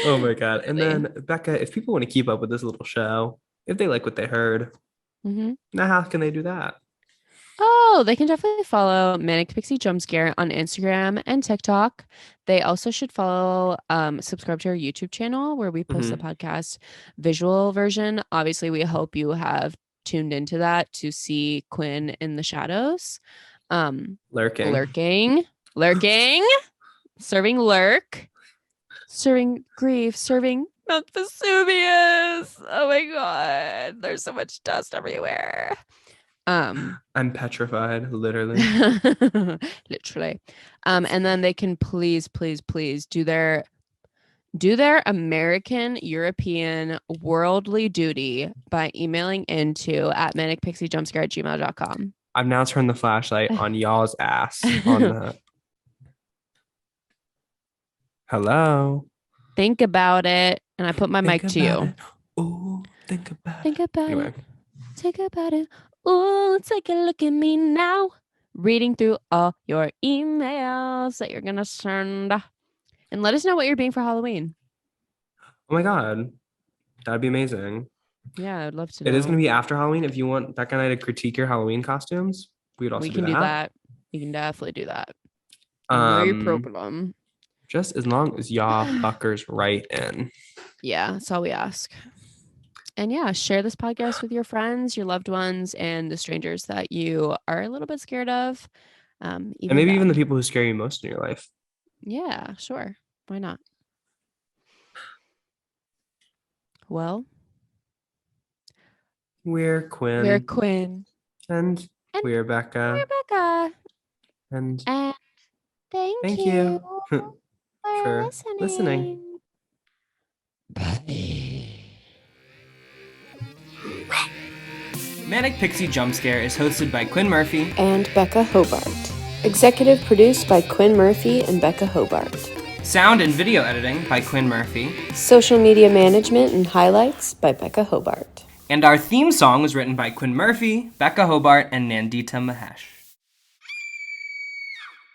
Speaker 1: Oh my God. And then Becca, if people want to keep up with this little show, if they like what they heard,
Speaker 2: Mm-hmm.
Speaker 1: now how can they do that?
Speaker 2: Oh, they can definitely follow Manic Pixie Jump Scare on Instagram and TikTok. They also should follow, subscribe to our YouTube channel where we post the podcast visual version. Obviously, we hope you have tuned into that to see Quinn in the shadows.
Speaker 1: Lurking.
Speaker 2: Lurking, serving lurk, serving grief, serving Mount Vesuvius. Oh my God, there's so much dust everywhere.
Speaker 1: I'm petrified, literally.
Speaker 2: Literally. And then they can please do their American, European, worldly duty by emailing into at manicpixiejumpscare@gmail.com.
Speaker 1: I've now turned the flashlight on y'all's ass on that. Hello.
Speaker 2: Think about it. And I put my mic to you.
Speaker 1: Oh, think about
Speaker 2: Think
Speaker 1: it.
Speaker 2: about
Speaker 1: Anyway.
Speaker 2: it. Think about it. Oh, take a look at me now. Reading through all your emails that you're going to send. And let us know what you're being for Halloween.
Speaker 1: Oh my God. That'd be amazing.
Speaker 2: Yeah, I'd love to know.
Speaker 1: It is going to be after Halloween. If you want Becca and I to critique your Halloween costumes, we could also
Speaker 2: we can do that. We can definitely do that. No problem.
Speaker 1: Just as long as y'all fuckers write in.
Speaker 2: Yeah, that's all we ask. And yeah, share this podcast with your friends, your loved ones, and the strangers that you are a little bit scared of.
Speaker 1: And maybe even the people who scare you most in your life.
Speaker 2: Yeah, sure. Why not? Well,
Speaker 1: we're Quinn.
Speaker 2: We're Quinn.
Speaker 1: And we're Becca.
Speaker 2: We're Becca.
Speaker 1: And
Speaker 2: thank you
Speaker 1: for listening. Manic Pixie Jump Scare is hosted by Quinn Murphy
Speaker 4: and Becca Hobart. Executive produced by Quinn Murphy and Becca Hobart.
Speaker 1: Sound and video editing by Quinn Murphy.
Speaker 4: Social media management and highlights by Becca Hobart.
Speaker 1: And our theme song was written by Quinn Murphy, Becca Hobart, and Nandita Mahesh.